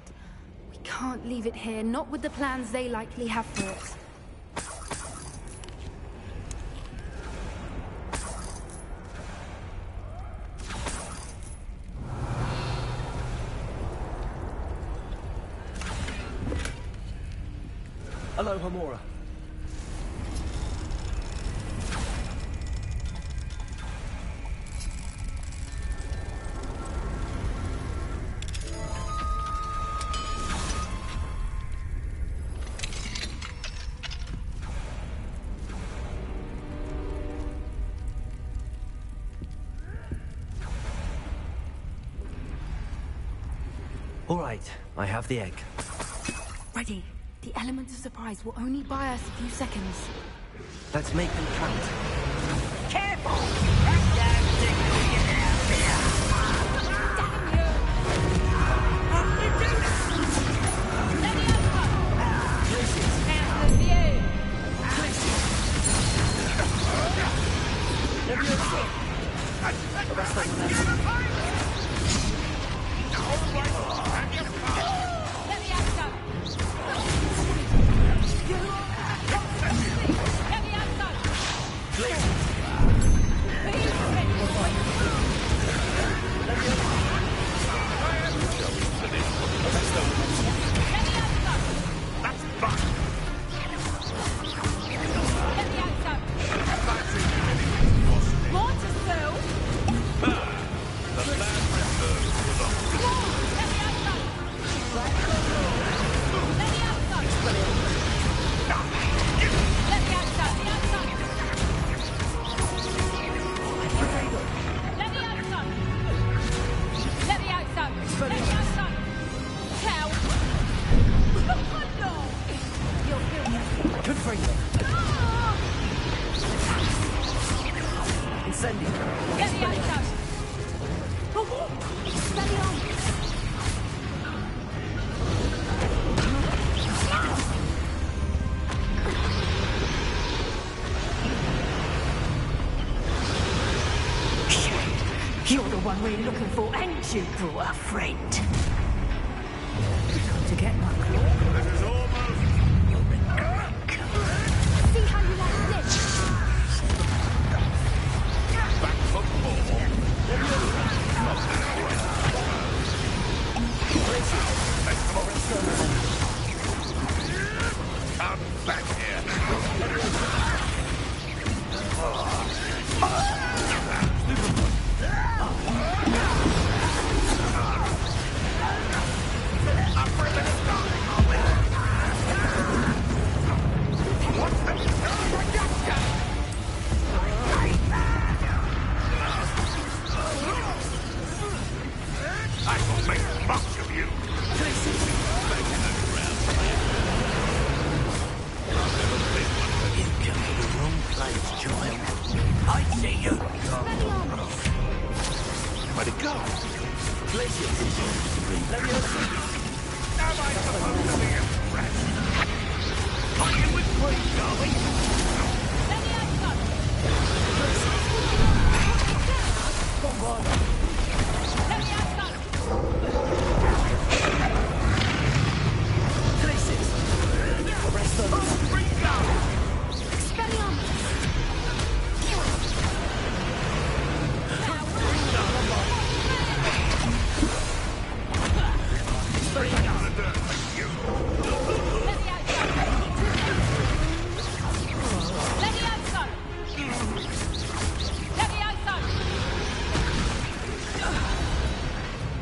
Speaker 17: We can't leave it here, not with the plans they likely have for it.
Speaker 10: Hello, Hamora.
Speaker 2: All right, I have the egg.
Speaker 17: Ready. The element of surprise will only buy us a few seconds.
Speaker 2: Let's make them count.
Speaker 12: Careful! That damn thing will get out there!
Speaker 3: You're the one we're looking for, ain't you, poor friend? To get my claw.
Speaker 20: This is almost...
Speaker 17: See how you like this?
Speaker 20: Back for more. Come back here. I will make much of you.
Speaker 12: You come to the wrong place, child. I see you.
Speaker 20: Where'd it go?
Speaker 12: Pleasure.
Speaker 20: Let me see. Am I supposed to be impressed? Are you with me, darling?
Speaker 12: Come on. Places. Rest on.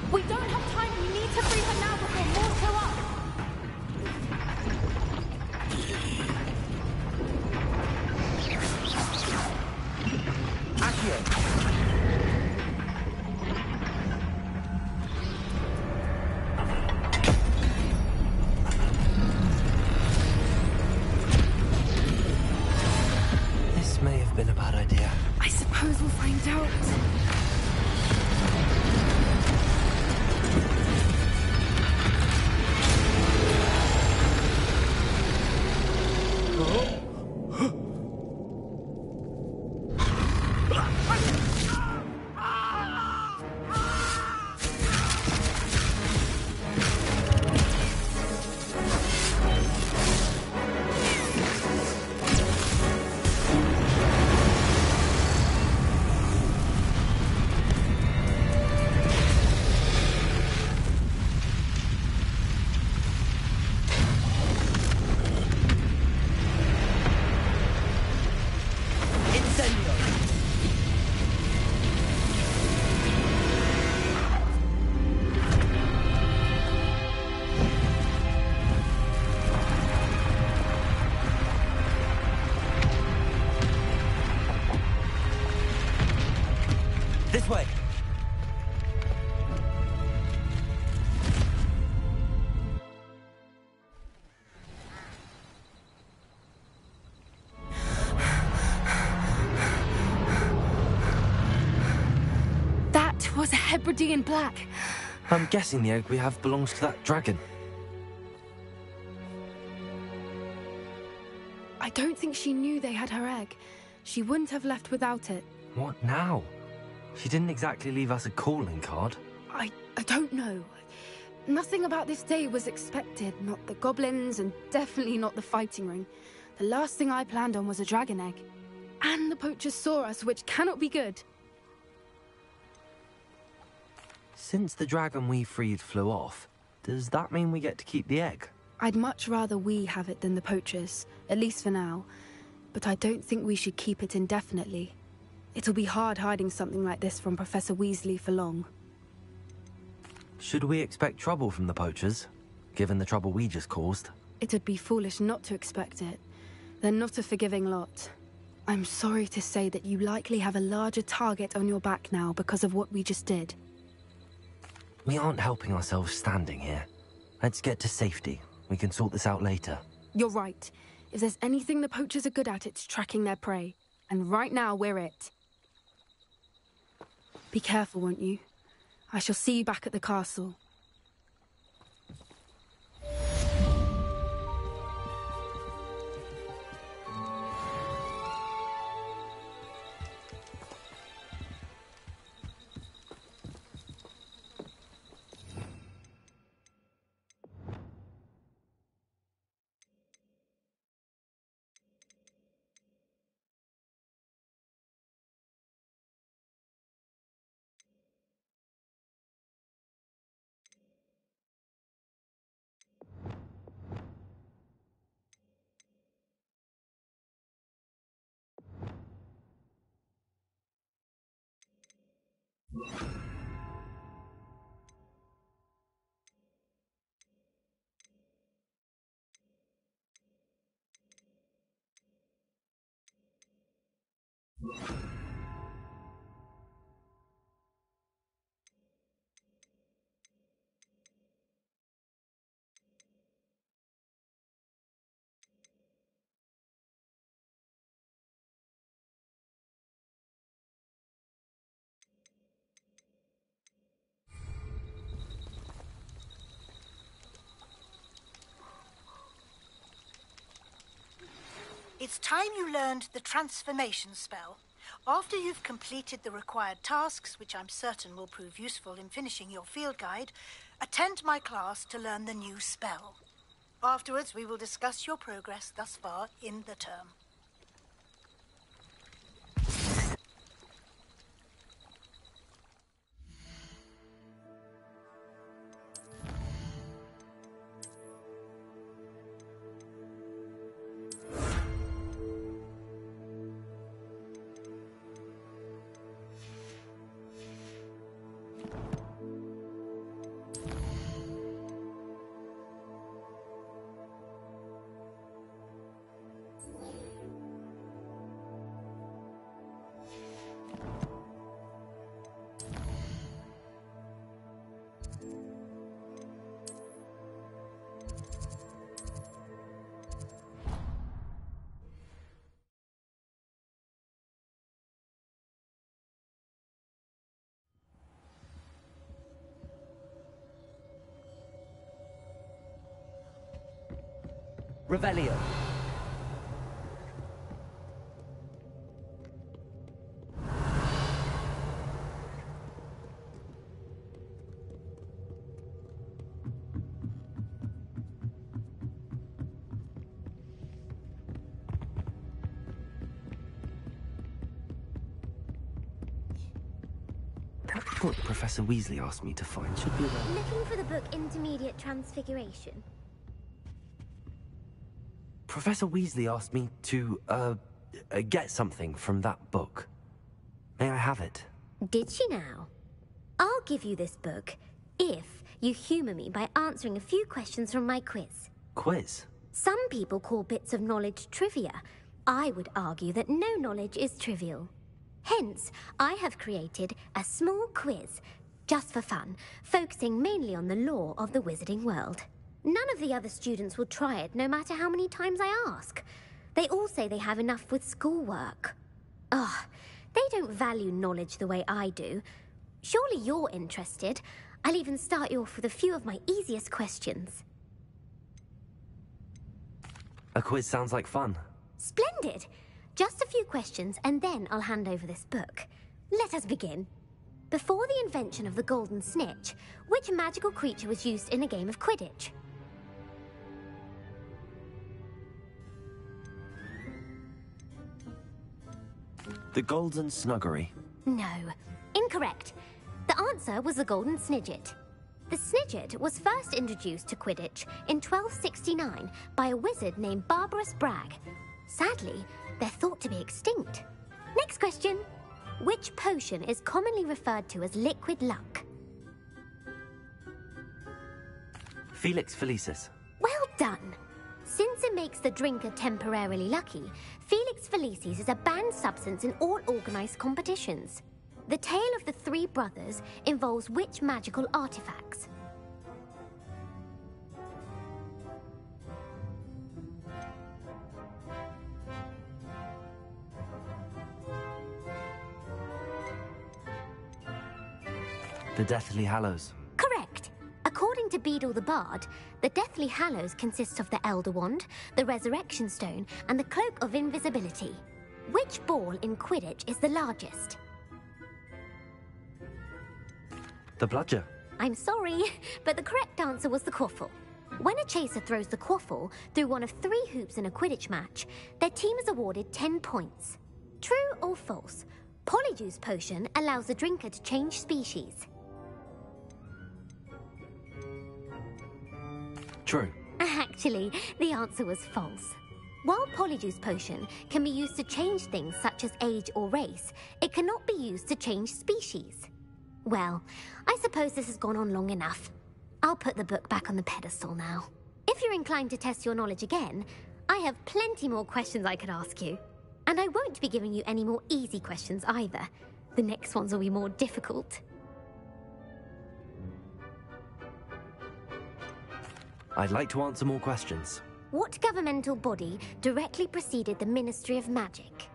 Speaker 17: We don't have time. We need to free her now before more show up.
Speaker 2: This may have been a bad idea.
Speaker 17: I suppose we'll find out.
Speaker 2: This way.
Speaker 17: was a Hebridean black.
Speaker 2: I'm guessing the egg we have belongs to that dragon.
Speaker 17: I don't think she knew they had her egg. She wouldn't have left without it.
Speaker 2: What now? She didn't exactly leave us a calling card.
Speaker 17: I don't know. Nothing about this day was expected. Not the goblins, and definitely not the fighting ring. The last thing I planned on was a dragon egg. And the poachers saw us, which cannot be good.
Speaker 2: Since the dragon we freed flew off, does that mean we get to keep the egg?
Speaker 17: I'd much rather we have it than the poachers, at least for now. But I don't think we should keep it indefinitely. It'll be hard hiding something like this from Professor Weasley for long.
Speaker 2: Should we expect trouble from the poachers, given the trouble we just caused?
Speaker 17: It'd be foolish not to expect it. They're not a forgiving lot. I'm sorry to say that you likely have a larger target on your back now because of what we just did.
Speaker 2: We aren't helping ourselves standing here. Let's get to safety. We can sort this out later.
Speaker 17: You're right. If there's anything the poachers are good at, it's tracking their prey. And right now, we're it. Be careful, won't you? I shall see you back at the castle.
Speaker 21: It's time you learned the transformation spell. After you've completed the required tasks, which I'm certain will prove useful in finishing your field guide, attend my class to learn the new spell. Afterwards, we will discuss your progress thus far in the term.
Speaker 11: Revelio.
Speaker 2: That book Professor Weasley asked me to find should be around.
Speaker 22: Looking for the book Intermediate Transfiguration.
Speaker 2: Professor Weasley asked me to, get something from that book. May I have it?
Speaker 22: Did she now? I'll give you this book if you humour me by answering a few questions from my quiz.
Speaker 2: Quiz?
Speaker 22: Some people call bits of knowledge trivia. I would argue that no knowledge is trivial. Hence, I have created a small quiz, just for fun, focusing mainly on the lore of the wizarding world. None of the other students will try it, no matter how many times I ask. They all say they have enough with schoolwork. Ugh, they don't value knowledge the way I do. Surely you're interested. I'll even start you off with a few of my easiest questions.
Speaker 2: A quiz sounds like fun.
Speaker 22: Splendid! Just a few questions and then I'll hand over this book. Let us begin. Before the invention of the golden snitch, which magical creature was used in a game of Quidditch?
Speaker 2: The golden snuggery.
Speaker 22: No. Incorrect. The answer was the golden snidget. The snidget was first introduced to Quidditch in 1269 by a wizard named Barbarous Bragg. Sadly, they're thought to be extinct. Next question. Which potion is commonly referred to as liquid luck?
Speaker 2: Felix Felicis.
Speaker 22: Well done. Since it makes the drinker temporarily lucky, Felix Felicis is a banned substance in all organised competitions. The tale of the three brothers involves which magical artifacts?
Speaker 2: The Deathly Hallows.
Speaker 22: Correct. According to Beadle the Bard, the Deathly Hallows consists of the Elder Wand, the Resurrection Stone, and the Cloak of Invisibility. Which ball in Quidditch is the largest?
Speaker 2: The Bludger.
Speaker 22: I'm sorry, but the correct answer was the quaffle. When a chaser throws the quaffle through one of 3 hoops in a Quidditch match, their team is awarded 10 points. True or false? Polyjuice Potion allows the drinker to change species.
Speaker 2: True.
Speaker 22: Actually, the answer was false. While Polyjuice Potion can be used to change things such as age or race, it cannot be used to change species. Well, I suppose this has gone on long enough. I'll put the book back on the pedestal now. If you're inclined to test your knowledge again, I have plenty more questions I could ask you. And I won't be giving you any more easy questions either. The next ones will be more difficult.
Speaker 2: I'd like to answer more questions.
Speaker 22: What governmental body directly preceded the Ministry of Magic?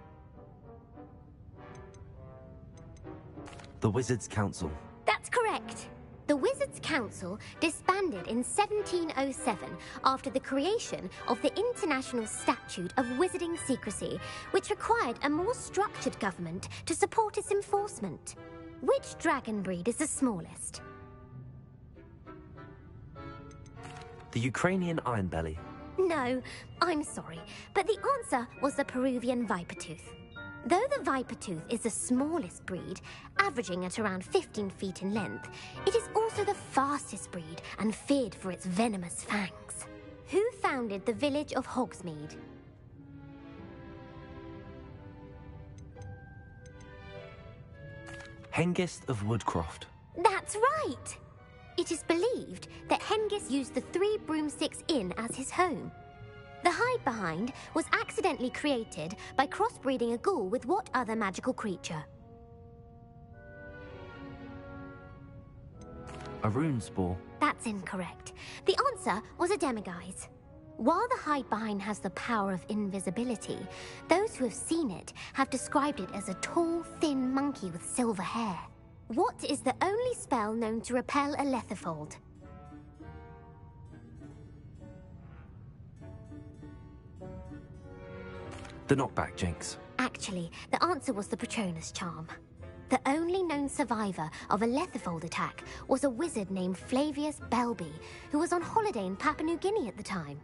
Speaker 2: The Wizards' Council.
Speaker 22: That's correct. The Wizards' Council disbanded in 1707 after the creation of the International Statute of Wizarding Secrecy, which required a more structured government to support its enforcement. Which dragon breed is the smallest?
Speaker 2: The Ukrainian Ironbelly.
Speaker 22: No, I'm sorry, but the answer was the Peruvian Vipertooth. Though the Vipertooth is the smallest breed, averaging at around 15 feet in length, it is also the fastest breed and feared for its venomous fangs. Who founded the village of Hogsmeade?
Speaker 2: Hengist of Woodcroft.
Speaker 22: That's right! It is believed that Hengist used the 3 Broomsticks Inn as his home. The Hide-Behind was accidentally created by crossbreeding a ghoul with what other magical creature?
Speaker 2: A Runespore.
Speaker 22: That's incorrect. The answer was a Demiguise. While the Hide-Behind has the power of invisibility, those who have seen it have described it as a tall, thin monkey with silver hair. What is the only spell known to repel a Lethifold?
Speaker 2: The Knockback Jinx.
Speaker 22: Actually, the answer was the Patronus Charm. The only known survivor of a Lethifold attack was a wizard named Flavius Belby, who was on holiday in Papua New Guinea at the time.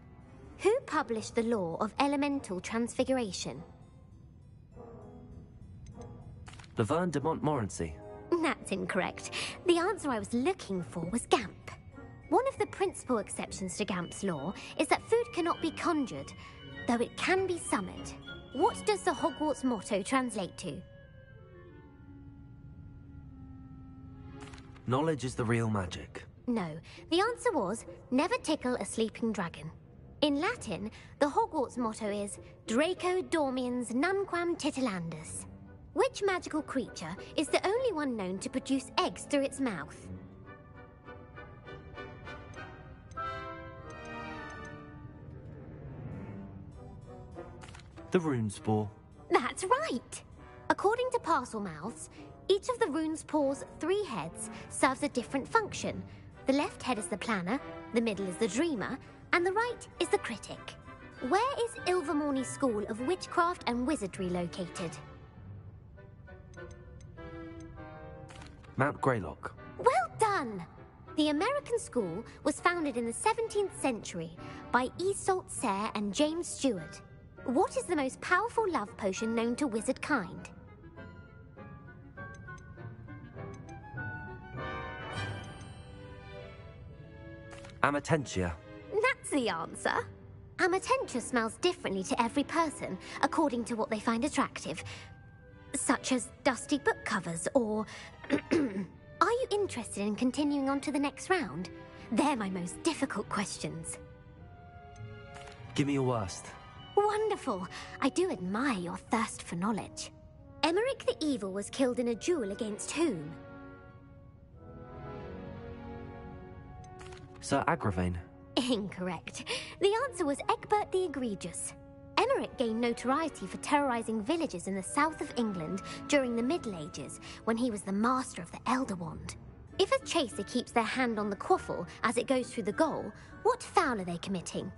Speaker 22: Who published the law of elemental transfiguration?
Speaker 2: Laverne de Montmorency.
Speaker 22: That's incorrect. The answer I was looking for was Gamp. One of the principal exceptions to Gamp's law is that food cannot be conjured, though it can be summoned. What does the Hogwarts motto translate to?
Speaker 2: Knowledge is the real magic.
Speaker 22: No, the answer was, never tickle a sleeping dragon. In Latin, the Hogwarts motto is Draco Dormiens Nunquam Titilandus. Which magical creature is the only one known to produce eggs through its mouth?
Speaker 2: The Runespore.
Speaker 22: That's right! According to Parselmouths, Each of the rune's paws' 3 heads serves a different function. The left head is the planner, the middle is the dreamer, and the right is the critic. Where is Ilvermorny School of Witchcraft and Wizardry located?
Speaker 2: Mount Greylock.
Speaker 22: Well done! The American school was founded in the 17th century by Iseult Sayre and James Stewart. What is the most powerful love potion known to wizard kind?
Speaker 2: Amatentia.
Speaker 22: That's the answer. Amatentia smells differently to every person, according to what they find attractive, such as dusty book covers or... Are you interested in continuing on to the next round? They're my most difficult questions.
Speaker 2: Give me your worst.
Speaker 22: Wonderful. I do admire your thirst for knowledge. Emmerich the Evil was killed in a duel against whom?
Speaker 2: Sir Agravain.
Speaker 22: Incorrect. The answer was Egbert the Egregious. Emmerich gained notoriety for terrorizing villages in the south of England during the Middle Ages, when he was the master of the Elder Wand. If a chaser keeps their hand on the quaffle as it goes through the goal, what foul are they committing?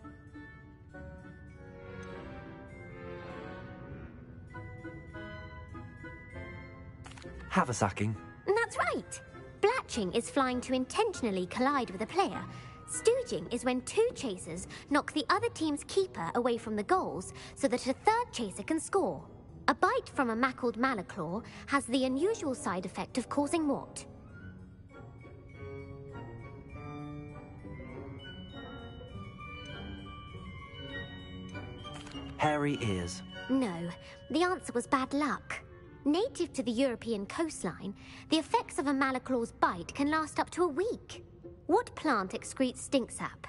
Speaker 2: Haversacking.
Speaker 22: That's right. Blatching is flying to intentionally collide with a player. Stooging is when 2 chasers knock the other team's keeper away from the goals so that a 3rd chaser can score. A bite from a mackled malaclaw has the unusual side effect of causing what?
Speaker 2: Hairy ears.
Speaker 22: No, the answer was bad luck. Native to the European coastline, the effects of a malaclaw's bite can last up to a week. What plant excretes stink sap?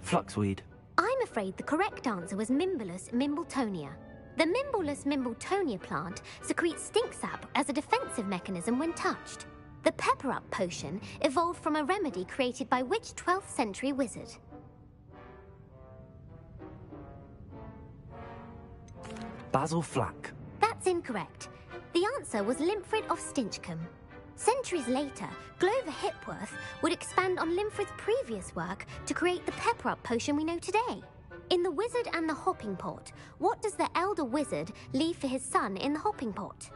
Speaker 2: Fluxweed.
Speaker 22: I'm afraid the correct answer was Mimbulus mimbletonia. The Mimbulus mimbletonia plant secretes stink sap as a defensive mechanism when touched. The pepper-up potion evolved from a remedy created by which 12th century wizard?
Speaker 2: Basil Flack.
Speaker 22: That's incorrect. The answer was Limfrid of Stinchcombe. Centuries later, Glover Hipworth would expand on Limfrid's previous work to create the pepper-up potion we know today. In The Wizard and the Hopping Pot, what does the elder wizard leave for his son in the hopping pot?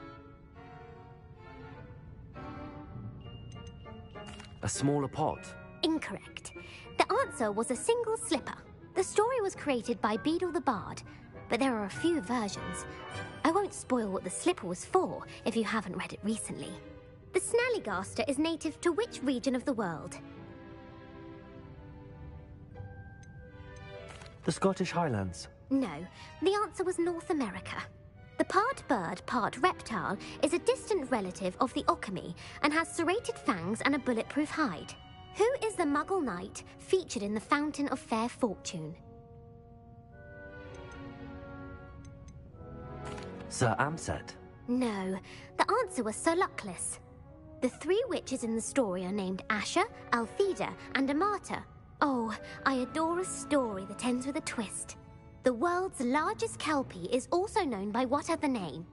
Speaker 2: A smaller pot.
Speaker 22: Incorrect. The answer was a single slipper. The story was created by Beadle the Bard, but there are a few versions. I won't spoil what the slipper was for if you haven't read it recently. The Snallygaster is native to which region of the world?
Speaker 2: The Scottish Highlands.
Speaker 22: No, the answer was North America. The part bird, part reptile is a distant relative of the Occamy and has serrated fangs and a bulletproof hide. Who is the Muggle knight featured in the Fountain of Fair Fortune?
Speaker 2: Sir Amset.
Speaker 22: No, the answer was Sir Luckless. The 3 witches in the story are named Asher, Altheda, and Amata. Oh, I adore a story that ends with a twist. The world's largest kelpie is also known by what other name?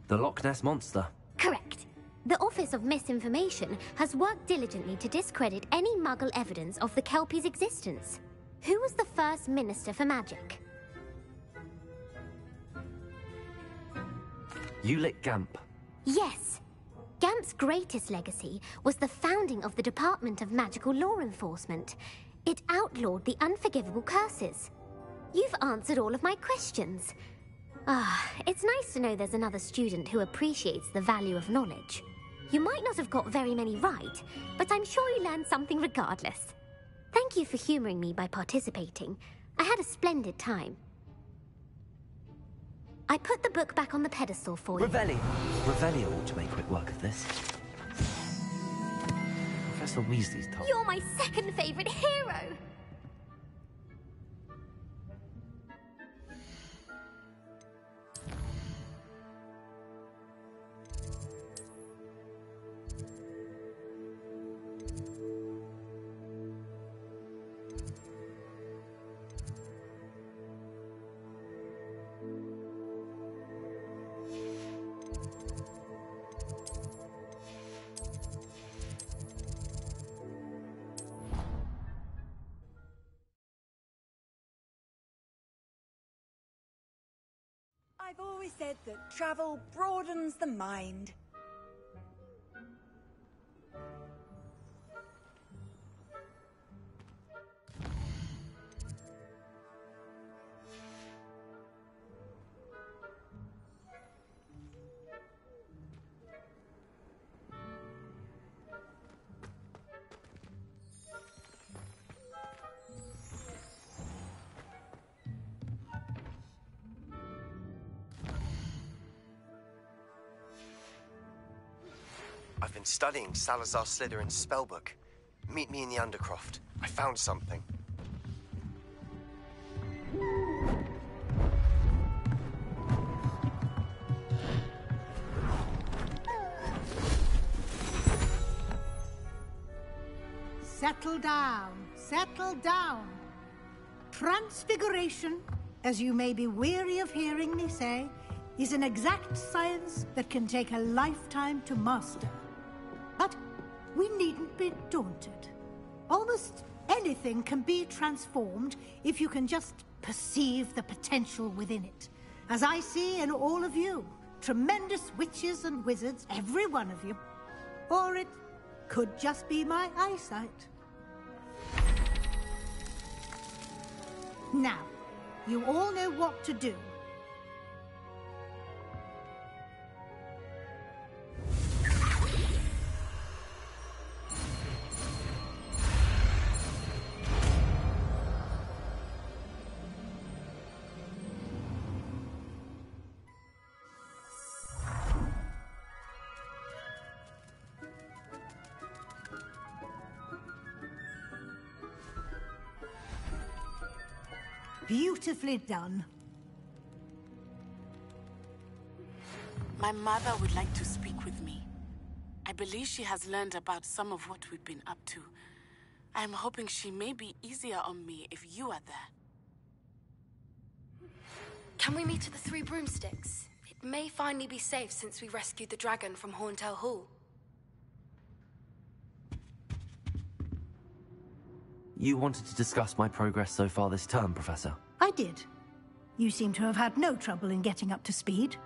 Speaker 2: The Loch Ness Monster.
Speaker 22: Correct. The Office of Misinformation has worked diligently to discredit any Muggle evidence of the kelpie's existence. Who was the first Minister for Magic?
Speaker 2: Ulick Gamp.
Speaker 22: Yes. Gamp's greatest legacy was the founding of the Department of Magical Law Enforcement. It outlawed the unforgivable curses. You've answered all of my questions. It's nice to know there's another student who appreciates the value of knowledge. You might not have got very many right, but I'm sure you learned something regardless. Thank you for humoring me by participating. I had a splendid time. I put the book back on the pedestal for you.
Speaker 2: Revelio ought to make quick work of this. Professor Weasley's told.
Speaker 22: You're my second favourite hero!
Speaker 7: I've always said that travel broadens the mind.
Speaker 1: I've been studying Salazar Slytherin's spellbook. Meet me in the Undercroft. I found something.
Speaker 21: Settle down. Settle down. Transfiguration, as you may be weary of hearing me say, is an exact science that can take a lifetime to master. But we needn't be daunted. Almost anything can be transformed if you can just perceive the potential within it. As I see in all of you, tremendous witches and wizards, every one of you. Or it could just be my eyesight. Now, you all know what to do. Beautifully done.
Speaker 14: My mother would like to speak with me. I believe she has learned about some of what we've been up to. I'm hoping she may be easier on me if you are there.
Speaker 17: Can we meet at the Three Broomsticks? It may finally be safe since we rescued the dragon from Horntail Hall.
Speaker 2: You wanted to discuss my progress so far this term, Professor?
Speaker 21: I did. You seem to have had no trouble in getting up to speed.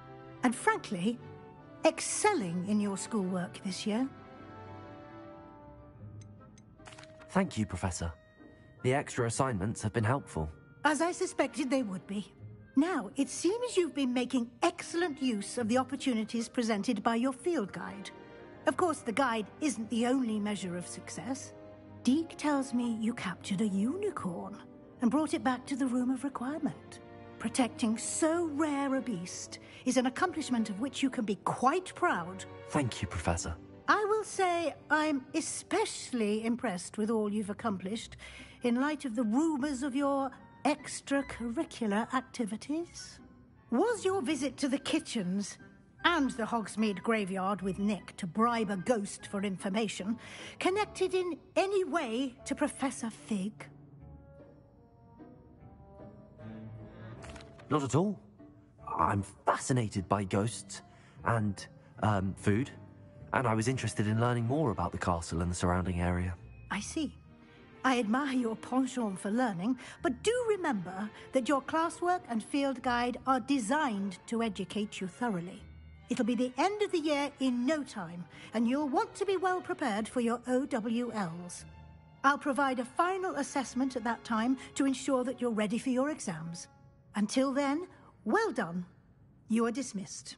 Speaker 21: And frankly, excelling in your schoolwork this year.
Speaker 2: Thank you, Professor. The extra assignments have been helpful.
Speaker 21: As I suspected they would be. Now, it seems you've been making excellent use of the opportunities presented by your field guide. Of course, the guide isn't the only measure of success. Deke tells me you captured a unicorn and brought it back to the Room of Requirement. Protecting so rare a beast is an accomplishment of which you can be quite proud.
Speaker 2: Thank you, Professor.
Speaker 21: I will say I'm especially impressed with all you've accomplished in light of the rumors of your extracurricular activities. Was your visit to the kitchens and the Hogsmeade graveyard with Nick to bribe a ghost for information connected in any way to Professor Fig?
Speaker 2: Not at all. I'm fascinated by ghosts and, food, and I was interested in learning more about the castle and the surrounding area.
Speaker 21: I see. I admire your penchant for learning, but do remember that your classwork and field guide are designed to educate you thoroughly. It'll be the end of the year in no time, and you'll want to be well prepared for your OWLs. I'll provide a final assessment at that time to ensure that you're ready for your exams. Until then, well done. You are dismissed.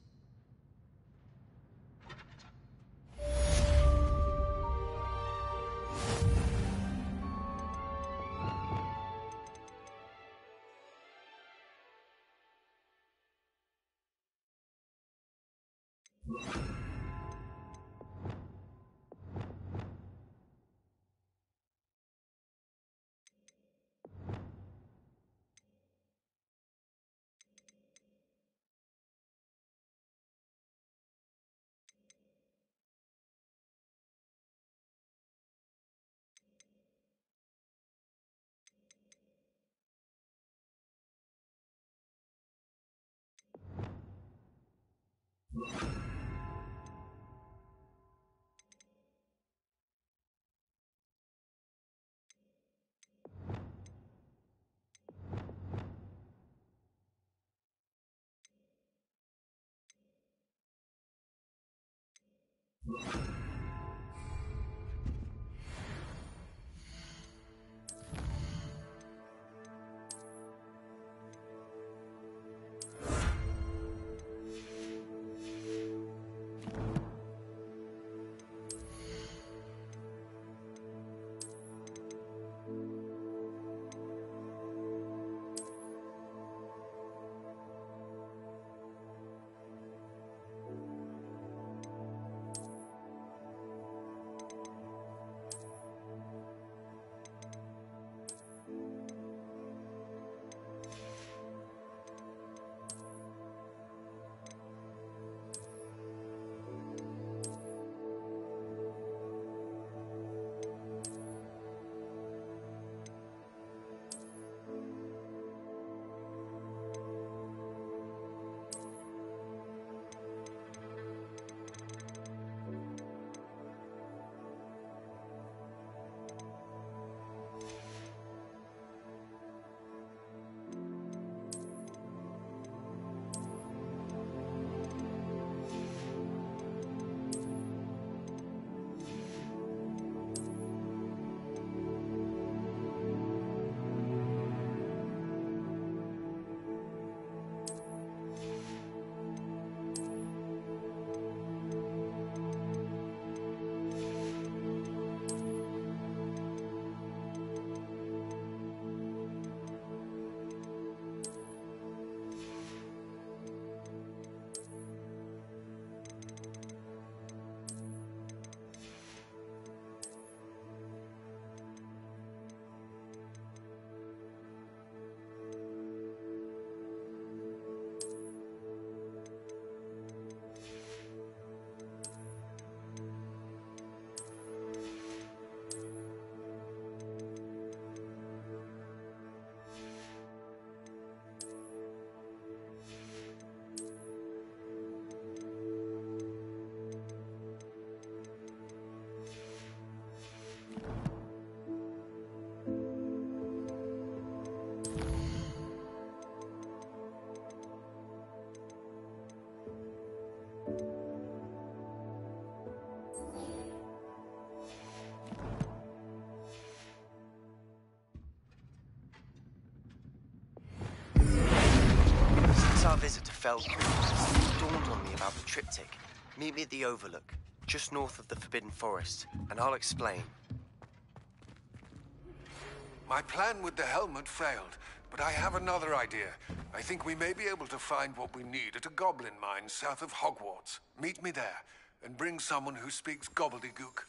Speaker 1: Since our visit to Feldcreek, it dawned on me about the triptych. Meet me at the Overlook, just north of the Forbidden Forest, and I'll explain.
Speaker 5: My plan with the helmet failed, but I have another idea. I think we may be able to find what we need at a goblin mine south of Hogwarts. Meet me there, and bring someone who speaks gobbledygook.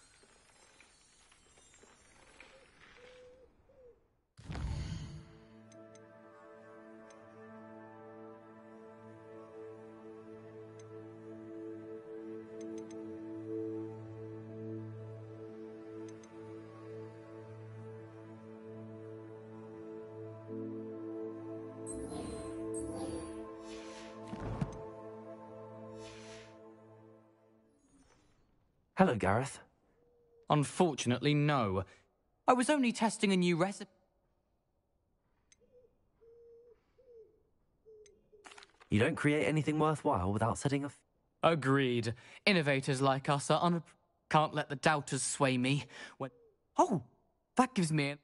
Speaker 2: Hello, Gareth.
Speaker 11: Unfortunately, no. I was only testing a new recipe.
Speaker 2: You don't create anything worthwhile without setting a...
Speaker 11: Agreed. Innovators like us are can't let the doubters sway me. When... Oh, that gives me an...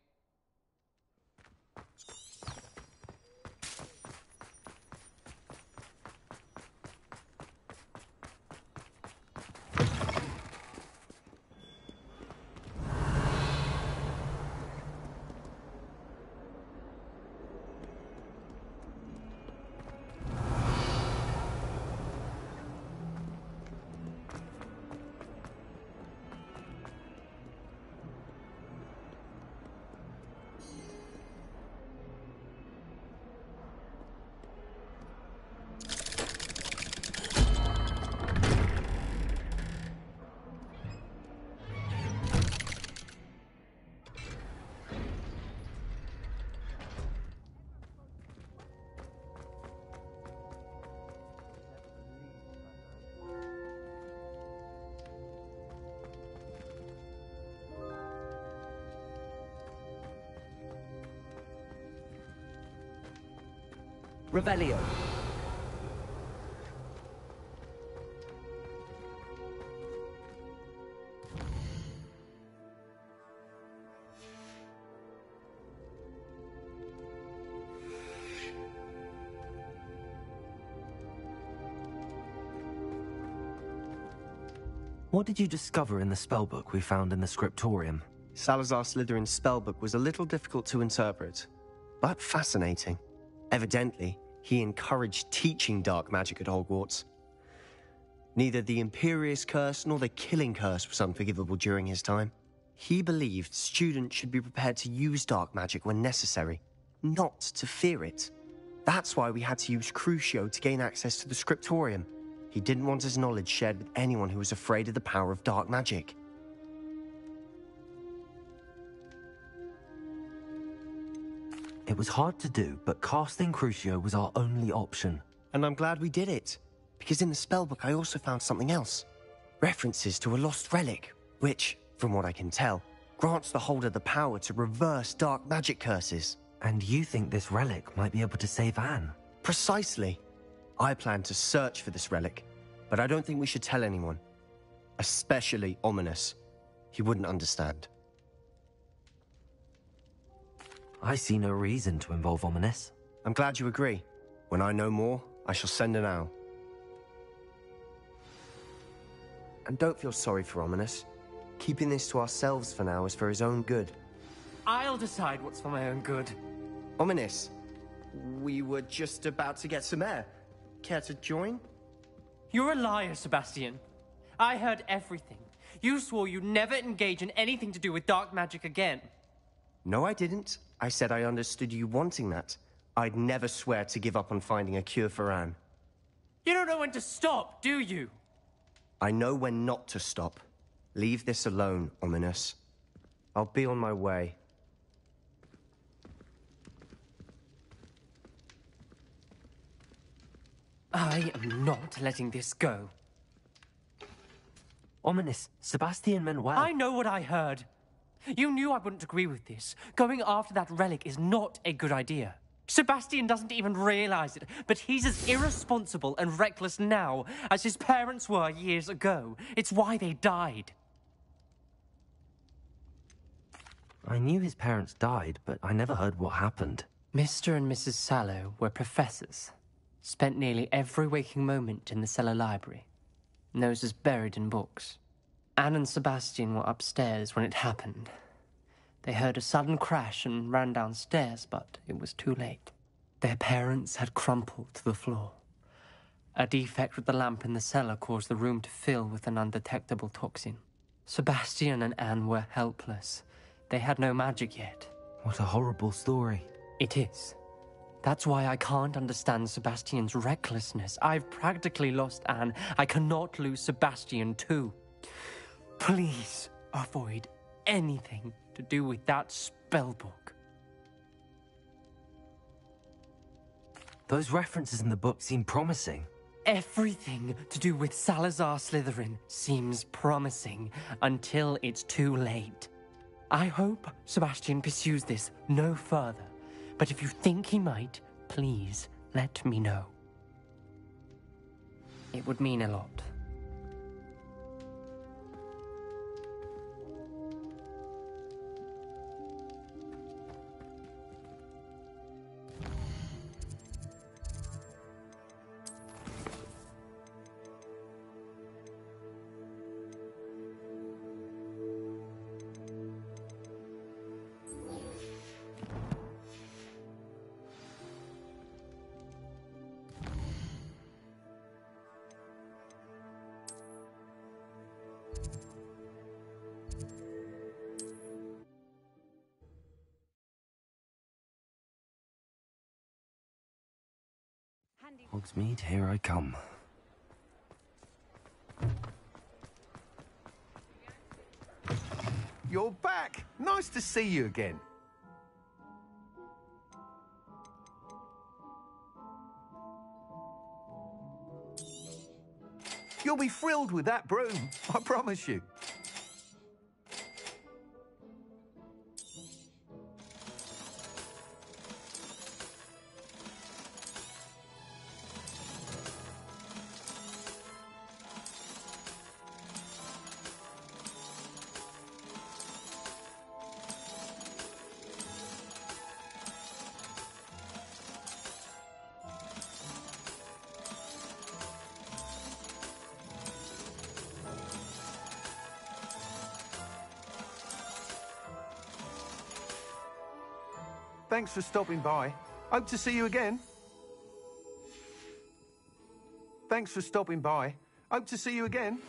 Speaker 2: Revelio. What did you discover in the spellbook we found in the scriptorium?
Speaker 1: Salazar Slytherin's spellbook was a little difficult to interpret, but fascinating. Evidently, he encouraged teaching dark magic at Hogwarts. Neither the Imperious Curse nor the Killing Curse was unforgivable during his time. He believed students should be prepared to use dark magic when necessary, not to fear it. That's why we had to use Crucio to gain access to the scriptorium. He didn't want his knowledge shared with anyone who was afraid of the power of dark magic.
Speaker 2: It was hard to do, but casting Crucio was our only option.
Speaker 1: And I'm glad we did it, because in the spellbook I also found something else. References to a lost relic, which, from what I can tell, grants the holder the power to reverse dark magic curses.
Speaker 2: And you think this relic might be able to save Anne?
Speaker 1: Precisely. I plan to search for this relic, but I don't think we should tell anyone. Especially Ominous. He wouldn't understand.
Speaker 2: I see no reason to involve Ominous.
Speaker 1: I'm glad you agree. When I know more, I shall send an owl. And don't feel sorry for Ominous. Keeping this to ourselves for now is for his own good.
Speaker 11: I'll decide what's for my own good.
Speaker 1: Ominous, we were just about to get some air. Care to join?
Speaker 11: You're a liar, Sebastian. I heard everything. You swore you'd never engage in anything to do with dark magic again.
Speaker 1: No, I didn't. I said I understood you wanting that. I'd never swear to give up on finding a cure for Anne.
Speaker 11: You don't know when to stop, do you?
Speaker 1: I know when not to stop. Leave this alone, Ominous. I'll be on my way.
Speaker 11: I am not letting this go.
Speaker 2: Ominous, Sebastian meant well.
Speaker 11: I know what I heard. You knew I wouldn't agree with this. Going after that relic is not a good idea. Sebastian doesn't even realize it, but he's as irresponsible and reckless now as his parents were years ago. It's why they died.
Speaker 2: I knew his parents died, but I never heard what happened.
Speaker 11: Mr. and Mrs. Sallow were professors. Spent nearly every waking moment in the cellar library. Noses buried in books. Anne and Sebastian were upstairs when it happened. They heard a sudden crash and ran downstairs, but it was too late. Their parents had crumpled to the floor. A defect with the lamp in the cellar caused the room to fill with an undetectable toxin. Sebastian and Anne were helpless. They had no magic yet.
Speaker 2: What a horrible story.
Speaker 11: It is. That's why I can't understand Sebastian's recklessness. I've practically lost Anne. I cannot lose Sebastian too. Please avoid anything to do with that spellbook.
Speaker 2: Those references in the book seem promising.
Speaker 11: Everything to do with Salazar Slytherin seems promising until it's too late. I hope Sebastian pursues this no further, but if you think he might, please let me know. It would mean a lot.
Speaker 2: Hogsmeade, here I come.
Speaker 8: You're back! Nice to see you again. You'll be thrilled with that broom, I promise you. Thanks for stopping by. Hope to see you again. Thanks for stopping by. Hope to see you again.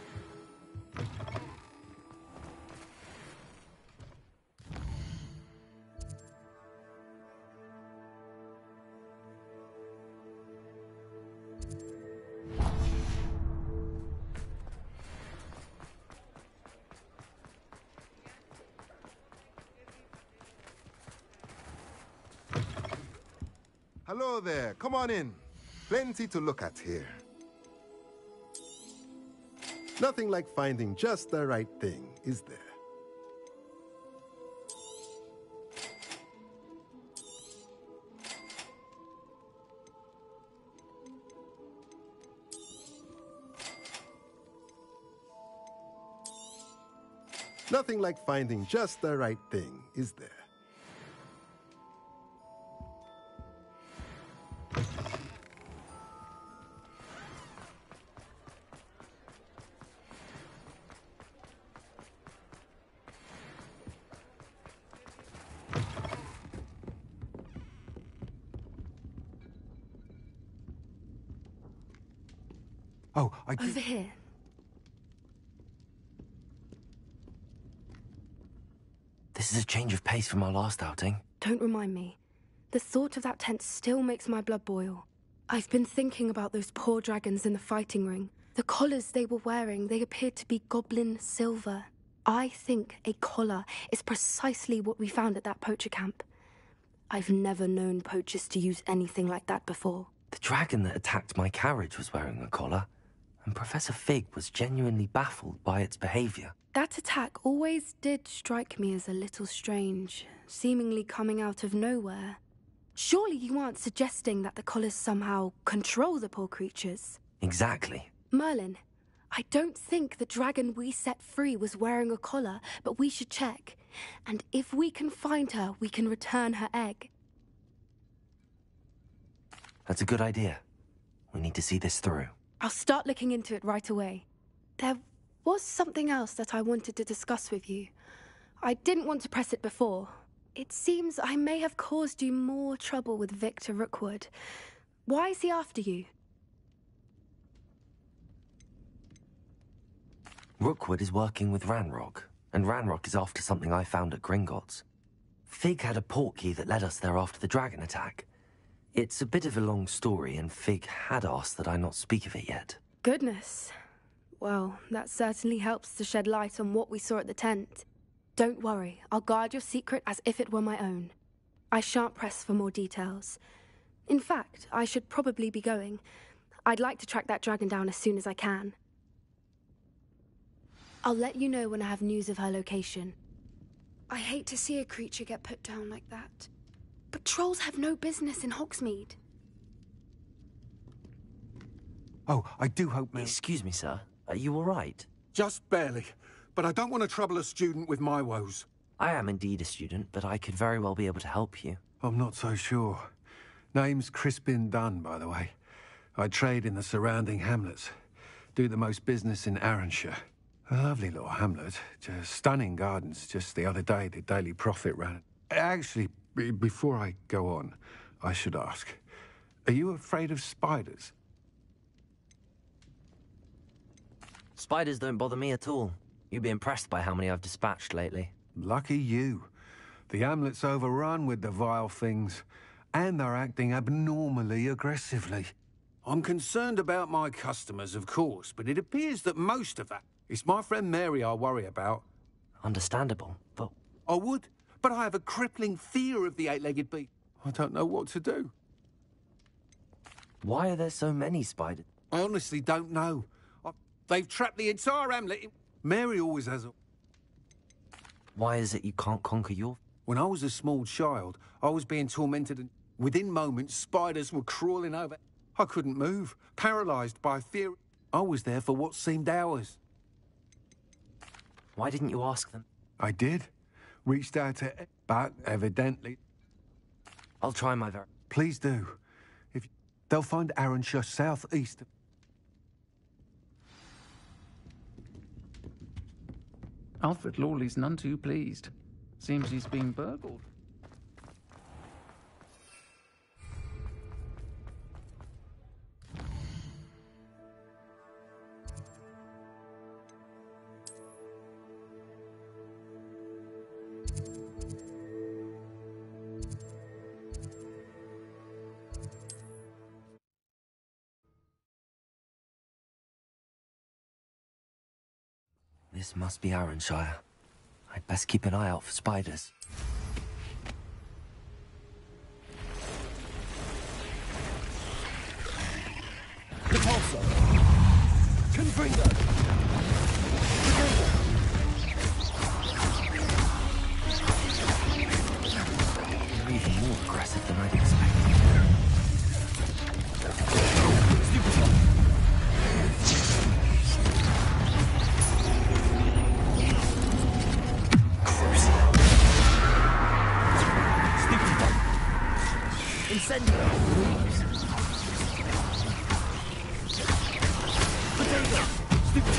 Speaker 6: Hello there. Come on in. Plenty to look at here. Nothing like finding just the right thing, is there? Nothing like finding just the right thing, is there?
Speaker 8: Oh,
Speaker 17: Over here.
Speaker 2: This is a change of pace from our last outing.
Speaker 17: Don't remind me. The thought of that tent still makes my blood boil. I've been thinking about those poor dragons in the fighting ring. The collars they were wearing, they appeared to be goblin silver. I think a collar is precisely what we found at that poacher camp. I've never known poachers to use anything like that before.
Speaker 2: The dragon that attacked my carriage was wearing a collar, and Professor Fig was genuinely baffled by its behavior.
Speaker 17: That attack always did strike me as a little strange, seemingly coming out of nowhere. Surely you aren't suggesting that the collars somehow control the poor creatures?
Speaker 2: Exactly.
Speaker 17: Merlin, I don't think the dragon we set free was wearing a collar, but we should check. And if we can find her, we can return her egg.
Speaker 2: That's a good idea. We need to see this through.
Speaker 17: I'll start looking into it right away. There was something else that I wanted to discuss with you. I didn't want to press it before. It seems I may have caused you more trouble with Victor Rookwood. Why is he after you?
Speaker 2: Rookwood is working with Ranrock, and Ranrock is after something I found at Gringotts. Fig had a portkey that led us there after the dragon attack. It's a bit of a long story, and Fig had asked that I not speak of it yet.
Speaker 17: Goodness. Well, that certainly helps to shed light on what we saw at the tent. Don't worry, I'll guard your secret as if it were my own. I shan't press for more details. In fact, I should probably be going. I'd like to track that dragon down as soon as I can. I'll let you know when I have news of her location. I hate to see a creature get put down like that. But trolls have no business in Hogsmeade.
Speaker 8: Oh, I do hope...
Speaker 2: Excuse me, sir. Are you all right?
Speaker 13: Just barely. But I don't want to trouble a student with my woes.
Speaker 2: I am indeed a student, but I could very well be able to help you.
Speaker 8: I'm not so sure. Name's Crispin Dunn, by the way. I trade in the surrounding hamlets. Do the most business in Arranshire. A lovely little hamlet. Just stunning gardens. Just the other day, the Daily Prophet ran. Actually, before I go on, I should ask, are you afraid of spiders?
Speaker 2: Spiders don't bother me at all. You'd be impressed by how many I've dispatched lately.
Speaker 8: Lucky you. The hamlet's overrun with the vile things, and they're acting abnormally aggressively. I'm concerned about my customers, of course, but it appears that most of that... It's my friend Mary I worry about.
Speaker 2: Understandable, but...
Speaker 8: I would, but I have a crippling fear of the eight-legged beast. I don't know what to do.
Speaker 2: Why are there so many spiders?
Speaker 8: I honestly don't know. They've trapped the entire hamlet. Mary always has a...
Speaker 2: Why is it you can't conquer your...
Speaker 8: When I was a small child, I was being tormented and within moments, spiders were crawling over. I couldn't move, paralysed by fear. I was there for what seemed hours.
Speaker 2: Why didn't you ask them?
Speaker 8: I did. Reached out to... But evidently...
Speaker 2: I'll try my very...
Speaker 8: Please do. If they'll find Arranshire southeast...
Speaker 23: Alfred Lawley's none too pleased. Seems he's been burgled.
Speaker 2: This must be Arranshire. I'd best keep an eye out for spiders.
Speaker 10: Repulsor! Confringo!
Speaker 2: They're even more aggressive than I'd expected.
Speaker 10: Incendio! Potato! Stupid!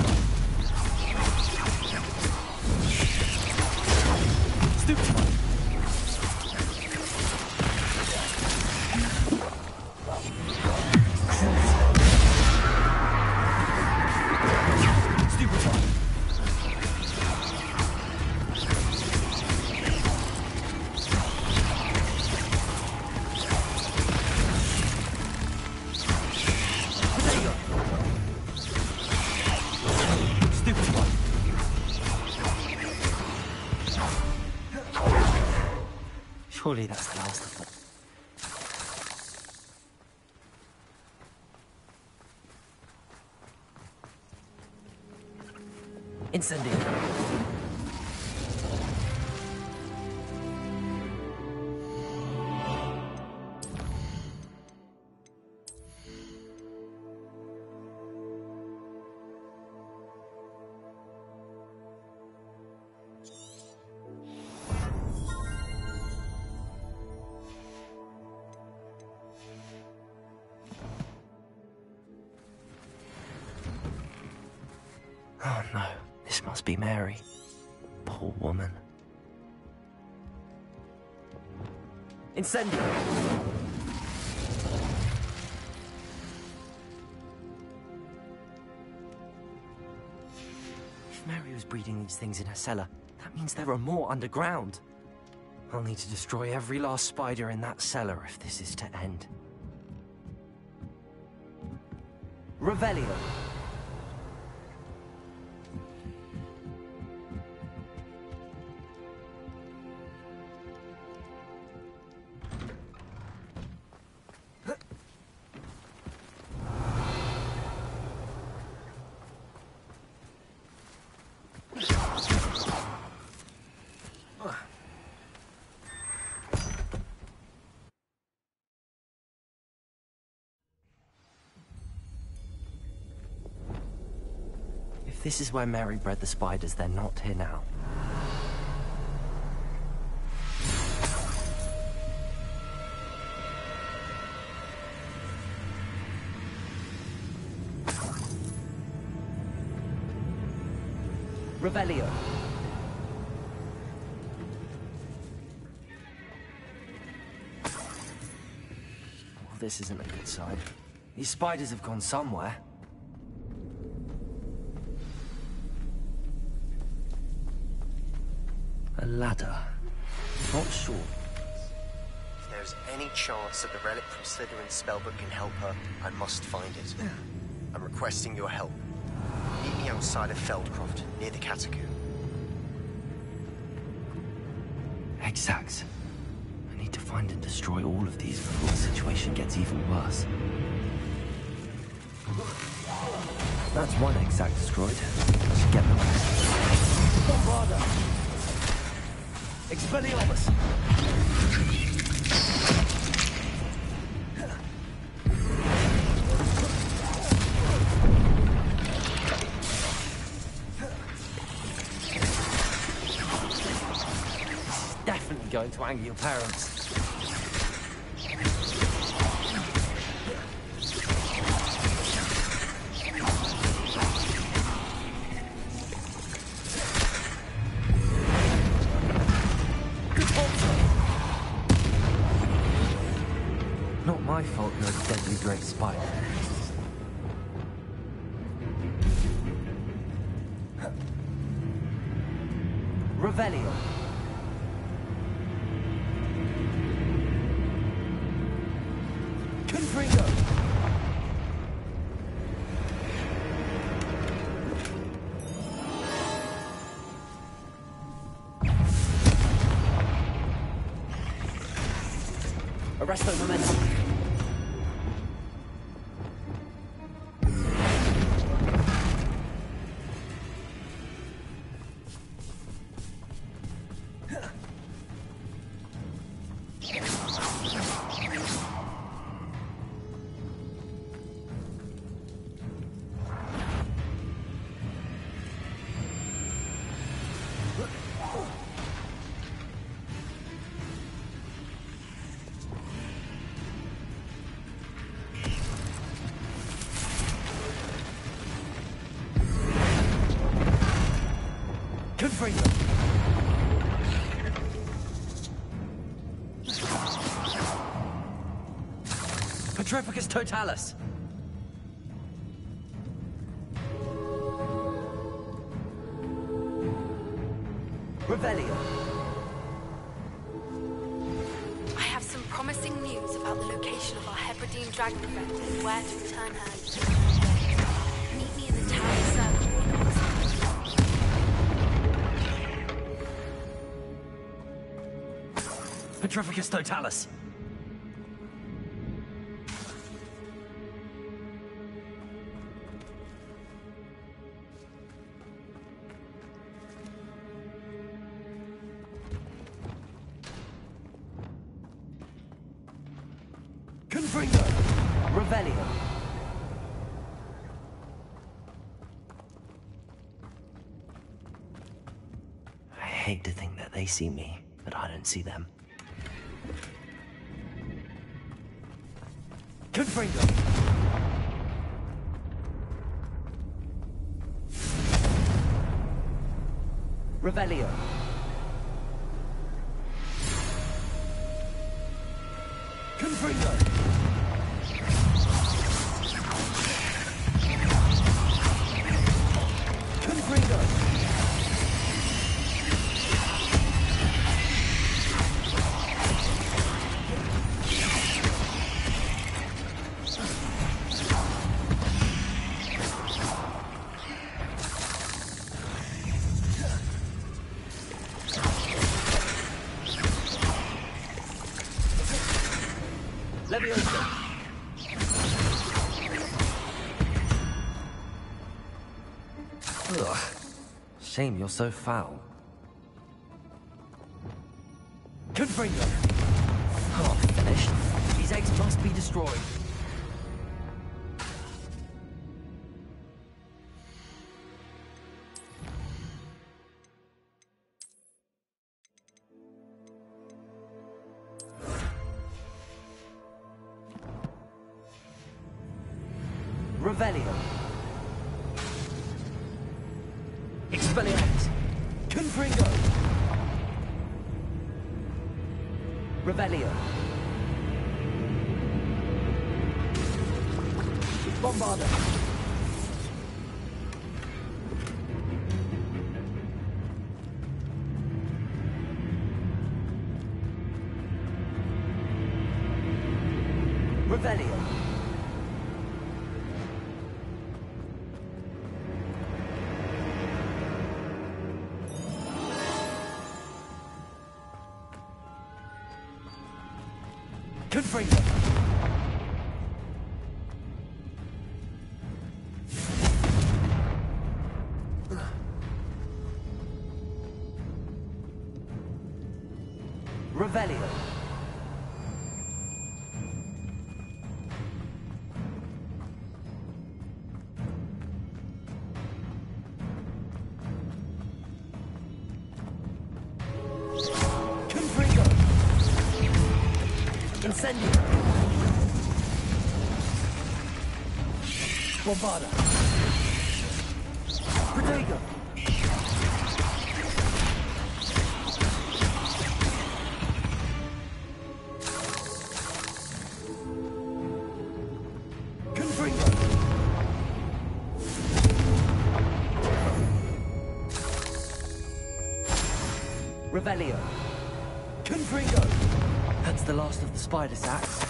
Speaker 10: Stupid!
Speaker 2: Surely that's the last of them.
Speaker 10: Incendio!
Speaker 2: Oh no, this must be Mary. Poor woman.
Speaker 10: Incendio!
Speaker 2: If Mary was breeding these things in her cellar, that means there are more underground. I'll need to destroy every last spider in that cellar if this is to end. Revelio. If this is where Mary bred the spiders, they're not here now.
Speaker 10: Revelio!
Speaker 2: Well, this isn't a good sign. These spiders have gone somewhere. A ladder. Not sure.
Speaker 1: If there's any chance that the relic from Slytherin's spellbook can help her, I must find it. I'm requesting your help. Meet me outside of Feldcroft, near the catacomb.
Speaker 2: Exact. I need to find and destroy all of these before the situation gets even worse. That's one exact destroyed. I should get the rest.
Speaker 10: Bombarda! Expelliarmus!
Speaker 2: Definitely going to anger your parents. Not my fault you're a deadly great spider.
Speaker 10: Revelio! Confringo!
Speaker 2: Arresto momentum. Petrificus totalis. Revelio.
Speaker 17: I have some promising news about the location of our Hebridean dragon friend and where to return her. Meet me in the tower circle in Oxford.
Speaker 2: Petrificus totalis. Revelio. I hate to think that they see me, but I don't see them. Confringo. Revelio. Confringo. Ugh. Shame you're so foul. Confringo. Oh, finished. These eggs must be destroyed. Revelio. Expelliarmus. Confringo. Revelio. Bombarda. Revelio. Confringo. Revelio. Confringo. Incendio. Bombarda. Protego. Confringo. Revelio. Confringo. That's the last of the spider sacks.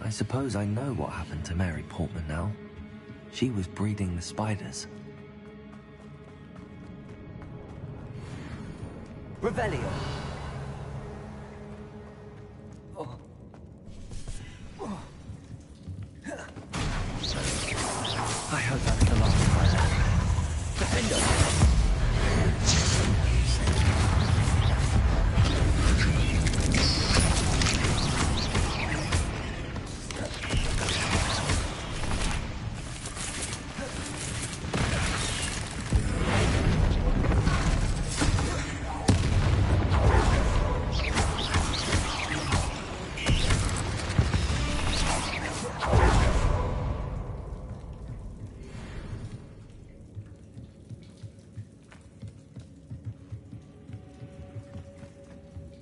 Speaker 2: I suppose I know what happened to Mary Portman now. She was breeding the spiders. Revelio.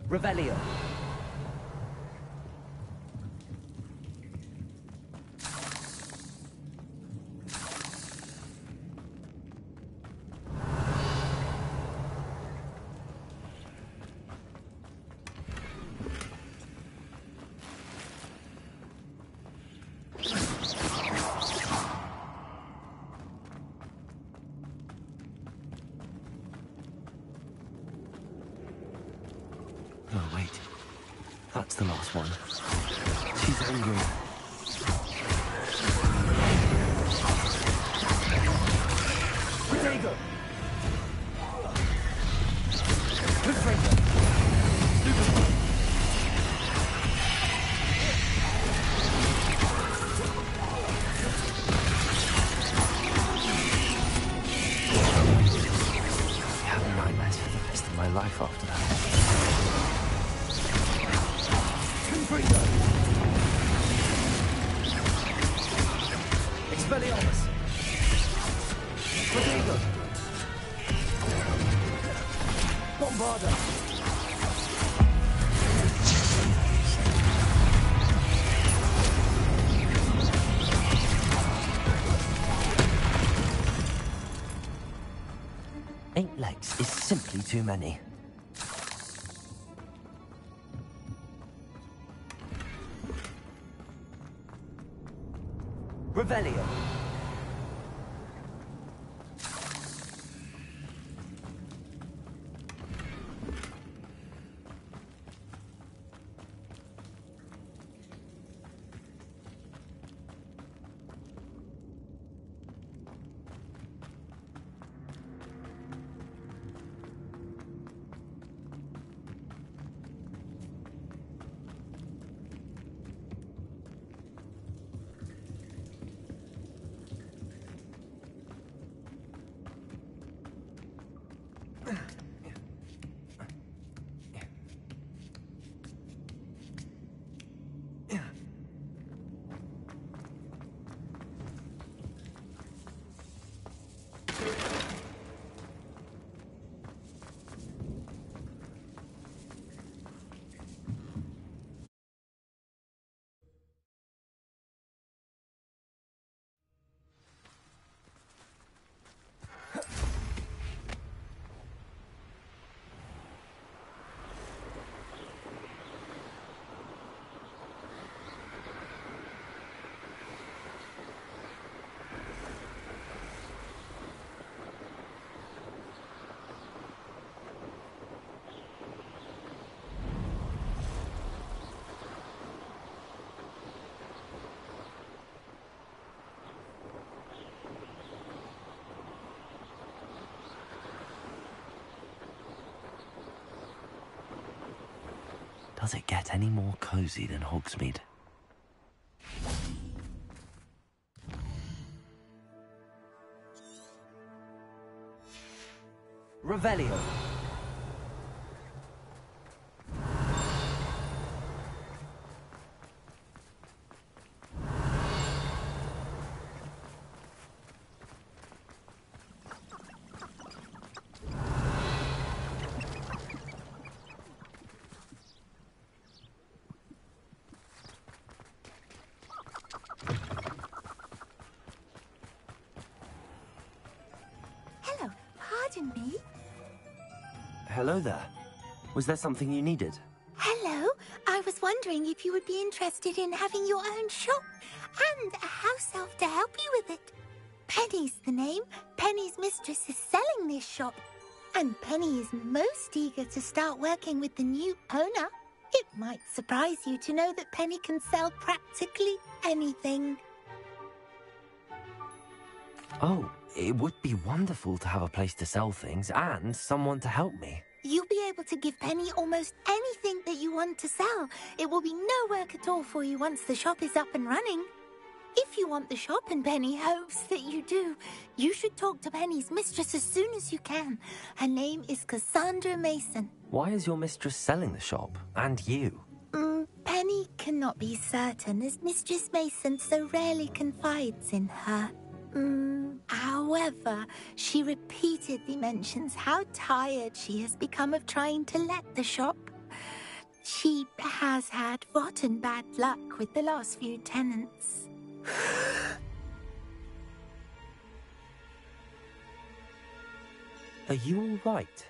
Speaker 2: Revelio. Oh, wait. That's the last one. She's angry. Protego! Confringo! Super! I have nightmares for the rest of my life after that. Expelliarmus! Protego! Bombarda! Eight legs is simply too many. Revelio. Does it get any more cozy than Hogsmeade? Revelio.
Speaker 4: Hello, pardon me.
Speaker 2: Hello there. Was there something you needed?
Speaker 4: Hello, I was wondering if you would be interested in having your own shop and a house elf to help you with it. Penny's the name. Penny's mistress is selling this shop. And Penny is most eager to start working with the new owner. It might surprise you to know that Penny can sell practically anything.
Speaker 2: Oh, it would be wonderful to have a place to sell things and someone to help me.
Speaker 4: You'll be able to give Penny almost anything that you want to sell. It will be no work at all for you once the shop is up and running. If you want the shop and Penny hopes that you do, you should talk to Penny's mistress as soon as you can. Her name is Cassandra Mason.
Speaker 2: Why is your mistress selling the shop? And you?
Speaker 4: Penny cannot be certain, as Mistress Mason so rarely confides in her. However, she repeatedly mentions how tired she has become of trying to let the shop. She has had rotten bad luck with the last few tenants.
Speaker 2: Are you all right?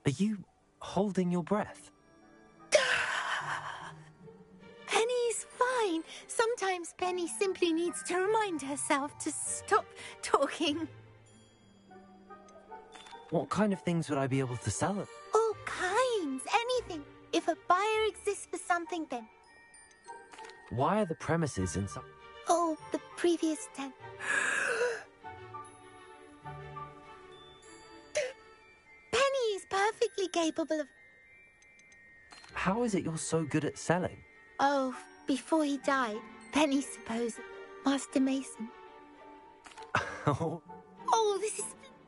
Speaker 2: Are you holding your breath?
Speaker 4: Penny's fine. Sometimes Penny simply needs to remind herself to stop talking.
Speaker 2: What kind of things would I be able to sell it?
Speaker 4: All kinds. Anything. If a buyer exists for something, then...
Speaker 2: Why are the premises in some...
Speaker 4: Oh, the previous tenant. Penny is perfectly capable of...
Speaker 2: How is it you're so good at selling?
Speaker 4: Oh, before he died, Penny supposed... Master Mason. Oh, this is...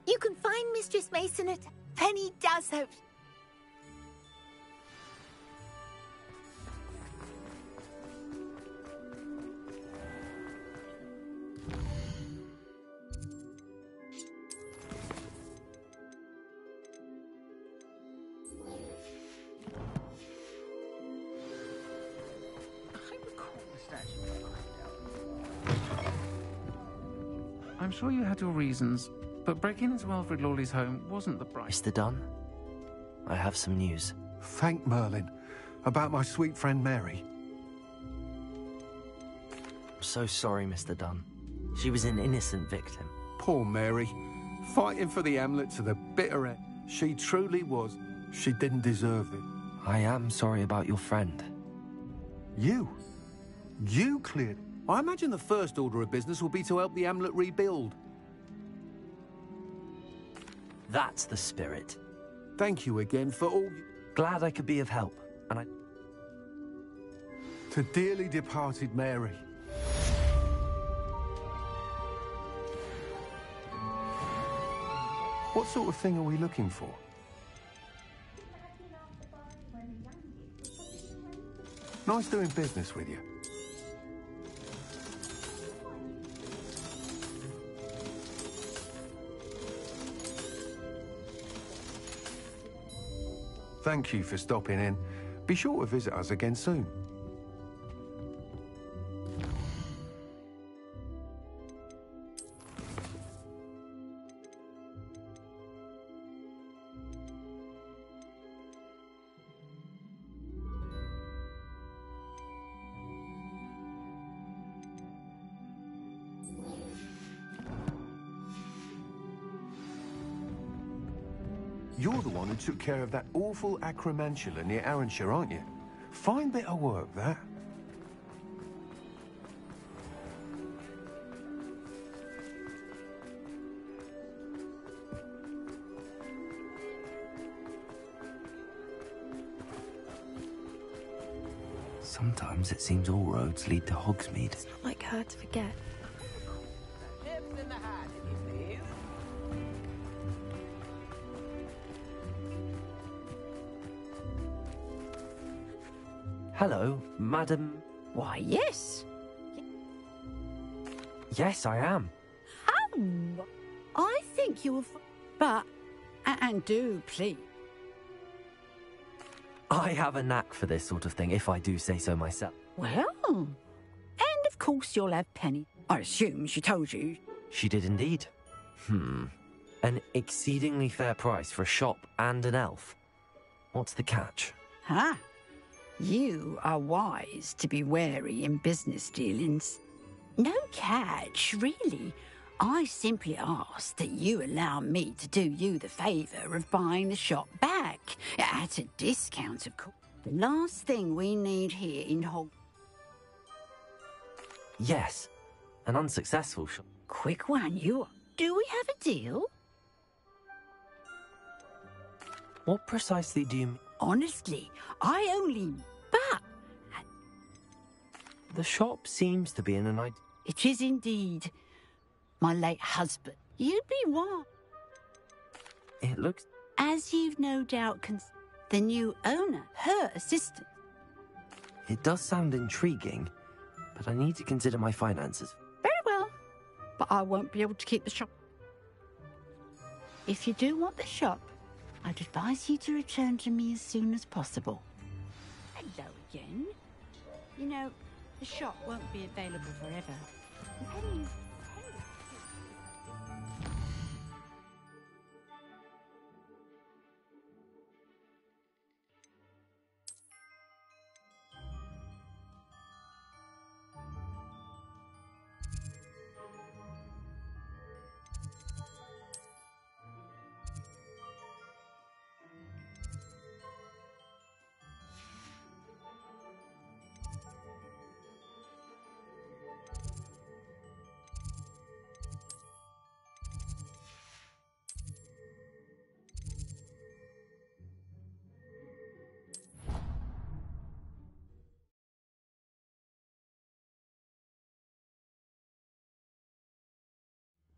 Speaker 4: You can find Mistress Mason at... Penny does hope...
Speaker 16: I'm sure you had your reasons, but breaking into Wilfred Lawley's home wasn't the bright...
Speaker 2: Mr. Dunn, I have some news.
Speaker 8: Thank Merlin. About my sweet friend Mary.
Speaker 2: I'm so sorry, Mr. Dunn. She was an innocent victim.
Speaker 8: Poor Mary. Fighting for the Hamlet to the bitter end. She truly was. She didn't deserve it.
Speaker 2: I am sorry about your friend.
Speaker 8: You? You cleared... I imagine the first order of business will be to help the Hamlet rebuild.
Speaker 2: That's the spirit.
Speaker 8: Thank you again for all...
Speaker 2: Glad I could be of help, and I...
Speaker 8: To dearly departed Mary. What sort of thing are we looking for? Nice doing business with you. Thank you for stopping in. Be sure to visit us again soon. You're the one who took care of that awful acromantula near Arranshire, aren't you? Fine bit of work, that.
Speaker 2: Sometimes it seems all roads lead to Hogsmeade.
Speaker 17: It's not like her to forget.
Speaker 10: Chips in the hat, if you please.
Speaker 2: Hello, madam.
Speaker 19: Why, yes.
Speaker 2: Yes, I am.
Speaker 19: Oh, I think you'll... But, and do, please.
Speaker 2: I have a knack for this sort of thing, if I do say so myself.
Speaker 19: Well, and of course you'll have Penny. I assume she told you.
Speaker 2: She did indeed. An exceedingly fair price for a shop and an elf. What's the catch?
Speaker 19: Huh? You are wise to be wary in business dealings. No catch, really. I simply ask that you allow me to do you the favour of buying the shop back, at a discount, of course. The last thing we need here in Hog...
Speaker 2: Yes, an unsuccessful shop.
Speaker 19: Quick one, you are. Do we have a deal?
Speaker 2: What precisely do you mean?
Speaker 19: Honestly, I only... But...
Speaker 2: The shop seems to be in an idea.
Speaker 19: It is indeed. My late husband. You'd be what?
Speaker 2: It looks...
Speaker 19: As you've no doubt the new owner, her assistant.
Speaker 2: It does sound intriguing, but I need to consider my finances.
Speaker 19: Very well. But I won't be able to keep the shop. If you do want the shop, I'd advise you to return to me as soon as possible. Hello again. You know, the shop won't be available forever. Penny's...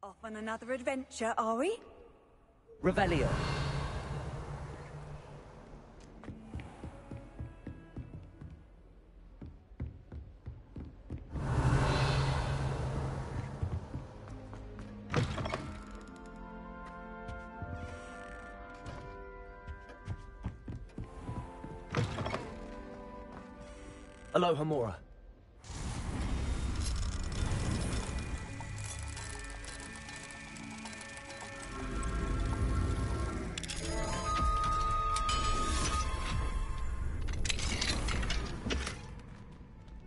Speaker 15: Off on another adventure, are we?
Speaker 10: Revelio. Aloha Mora.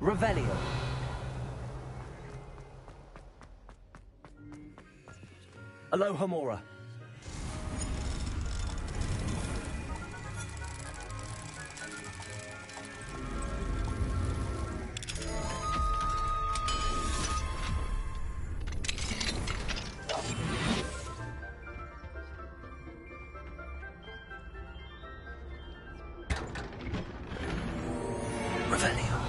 Speaker 10: Revelio. Aloha Mora. Revelio.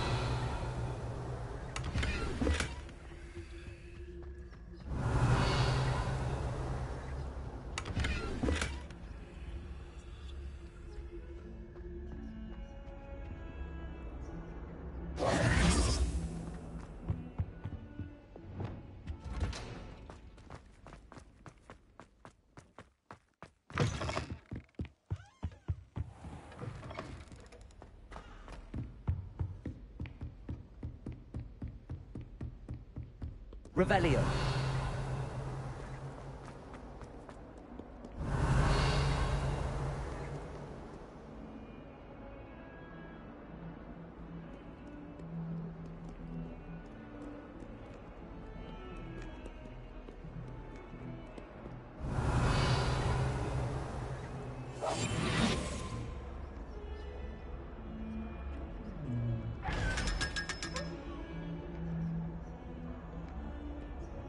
Speaker 10: Revelio.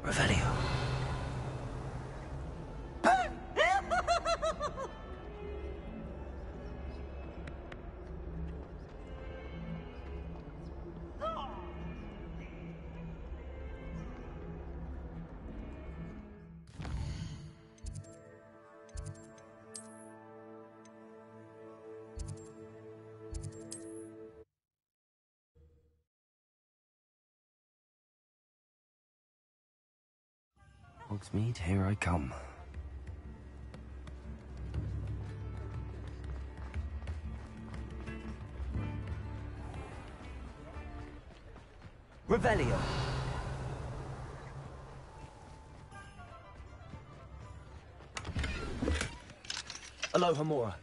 Speaker 10: Revelio.
Speaker 2: Hogsmeade, here I come.
Speaker 10: Revelio. Aloha Mora.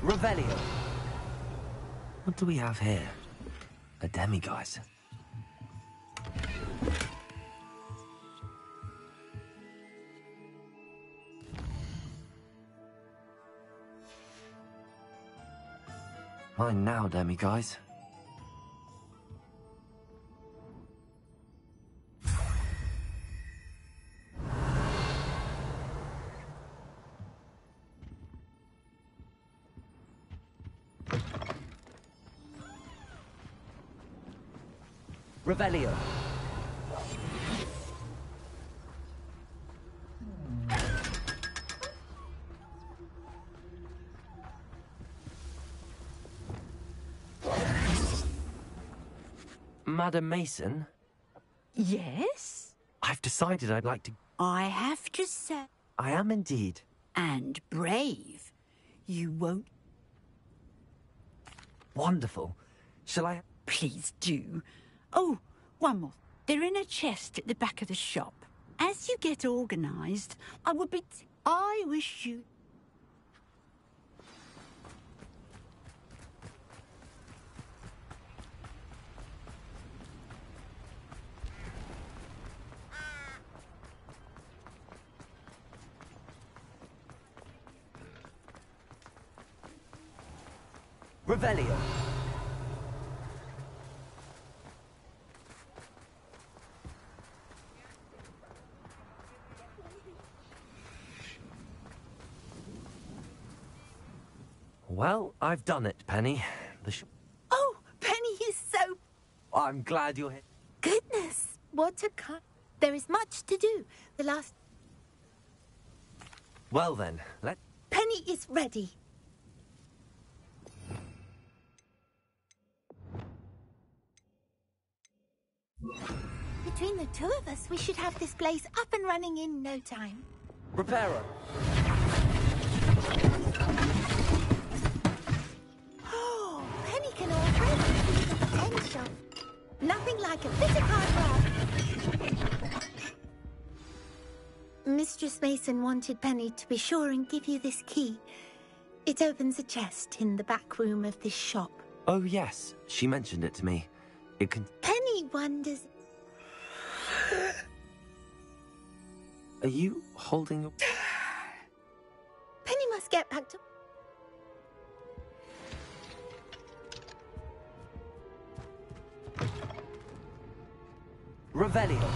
Speaker 10: Revelio.
Speaker 2: What do we have here? A demiguise. Mine now, demiguise.
Speaker 10: Revelio.
Speaker 2: Madam Mason?
Speaker 19: Yes?
Speaker 2: I've decided I'd like to...
Speaker 19: I have to say...
Speaker 2: I am indeed.
Speaker 19: And brave. You won't...
Speaker 2: Wonderful. Shall I...
Speaker 19: Please do. Oh, one more. They're in a chest at the back of the shop. As you get organised, I would be... I wish you...
Speaker 2: Revelio. Well, I've done it, Penny.
Speaker 4: Oh, Penny is so...
Speaker 2: I'm glad you're here.
Speaker 4: Goodness, what a cut. There is much to do. The last...
Speaker 2: Well then,
Speaker 4: Penny is ready. Between the two of us, we should have this place up and running in no time.
Speaker 2: Reparo.
Speaker 4: Oh, Penny can already see the potential. Nothing like a bit of hard work. Mistress Mason wanted Penny to be sure and give you this key. It opens a chest in the back room of this shop.
Speaker 2: Oh yes, she mentioned it to me. It can...
Speaker 4: Penny wonders...
Speaker 2: Are you holding your...
Speaker 4: Penny must get back to...
Speaker 2: Revelio.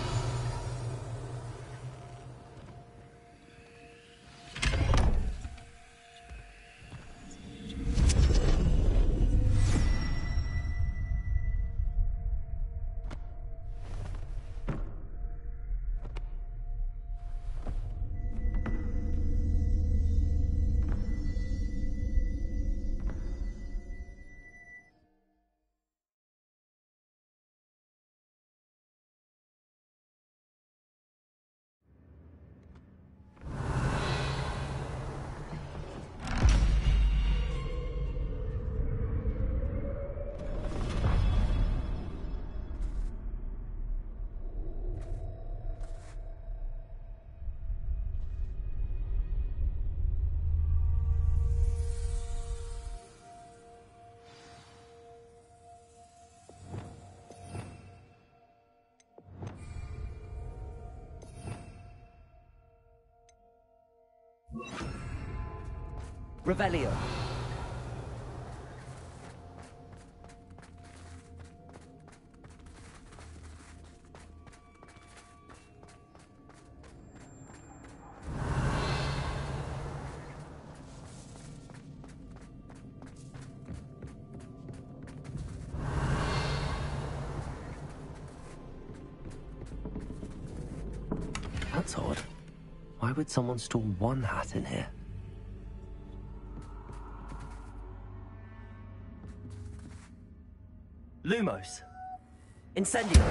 Speaker 2: Revelio. That's odd. Why would someone store one hat in here? Lumos. Incendio.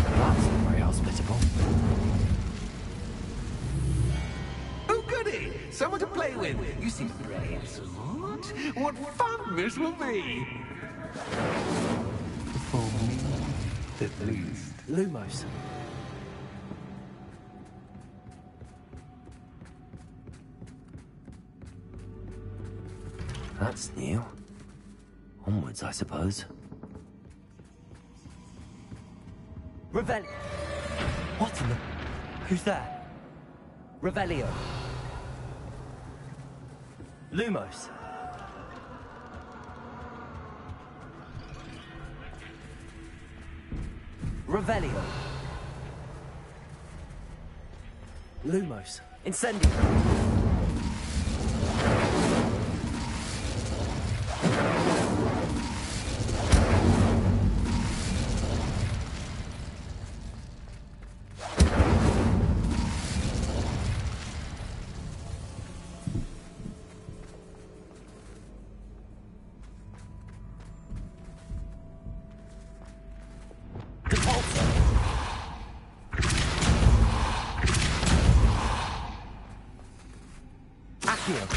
Speaker 2: That's not very hospitable.
Speaker 10: Oh, goody! Someone to play with. You seem brave, smart. What fun this will be! For me, at least.
Speaker 2: Lumos. That's new. Onwards, I suppose. Revel... What in the... Who's there? Revelio. Lumos. Revelio. Lumos. Incendio. Accio.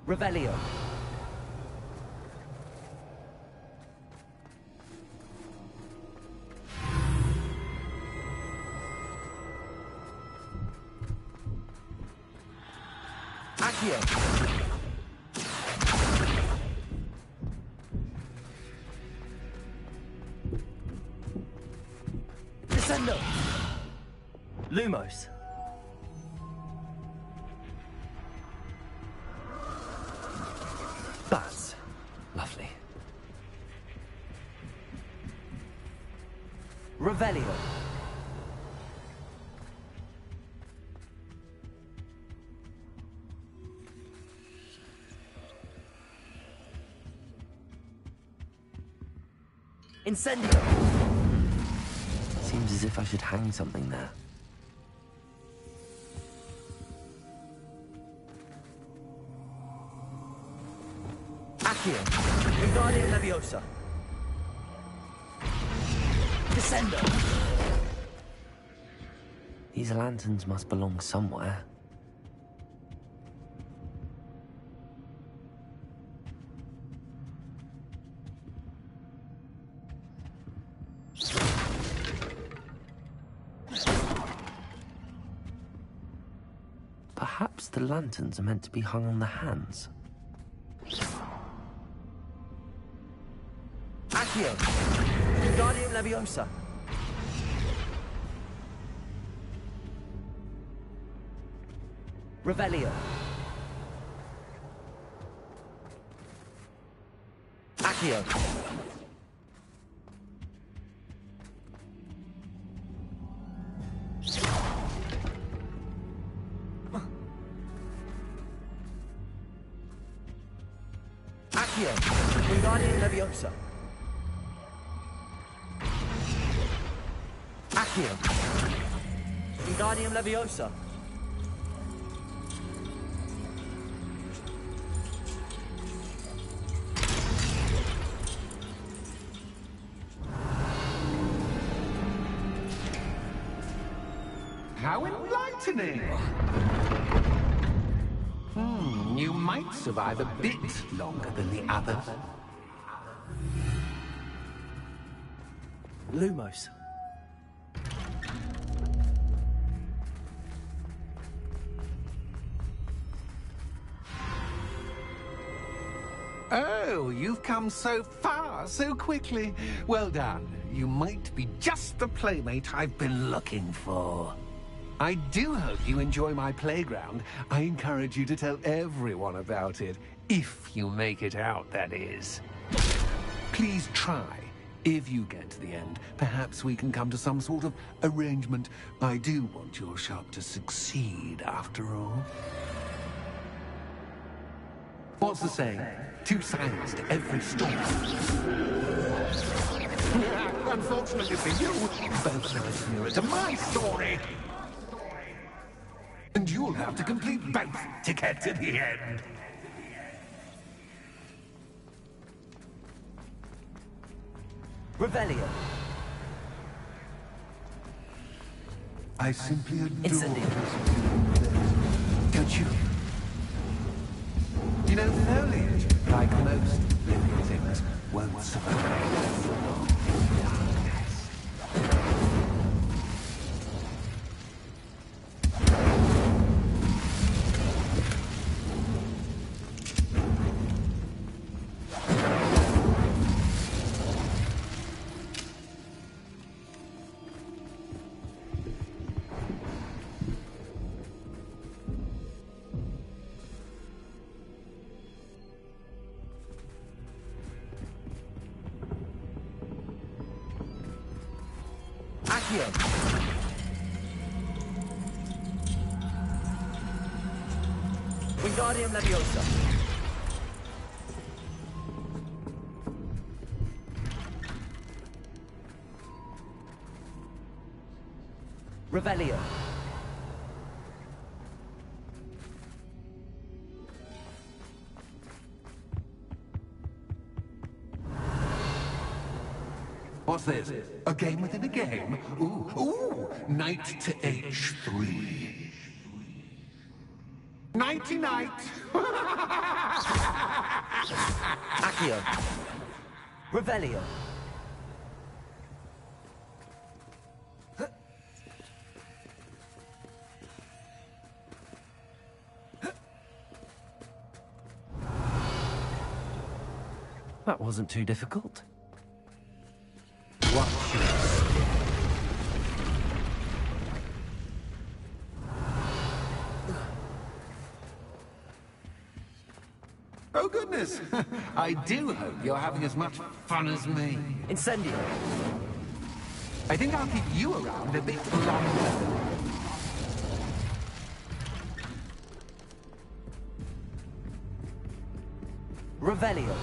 Speaker 2: Revelio. Accio. Descendo. Lumos. Bats. Lovely. Revelio. Incendio. Seems as if I should hang something there. Accio. Wingardium Leviosa. Descendo. These lanterns must belong somewhere. Perhaps the lanterns are meant to be hung on the hands. Accio. Wingardium Leviosa. Revelio. Accio. Accio. Wingardium Leviosa. Accio. Wingardium Leviosa.
Speaker 10: How enlightening! You might survive a bit longer than the others.
Speaker 2: Lumos.
Speaker 10: Oh, you've come so far, so quickly. Well done. You might be just the playmate I've been looking for. I do hope you enjoy my playground. I encourage you to tell everyone about it. If you make it out, that is. Please try. If you get to the end, perhaps we can come to some sort of arrangement. I do want your shop to succeed, after all. What's the saying? Two sides to every story. Unfortunately for you, both sides mirror to my story. And you'll have to complete both to get to the end.
Speaker 2: Revelio.
Speaker 10: I simply adore
Speaker 2: Incendio.
Speaker 10: Don't you? You know, foliage, like most living things, won't survive for long in darkness.
Speaker 2: Accio. Wingardium Leviosa. Revelio.
Speaker 10: What's this? A game within a game? Ooh, knight to h3. Nighty-night!
Speaker 2: Accio. Revelio. That wasn't too difficult.
Speaker 10: Watch your step. Oh goodness! I do hope you're having as much fun as me.
Speaker 2: Incendio.
Speaker 10: I think I'll keep you around a bit longer.
Speaker 2: Revelio.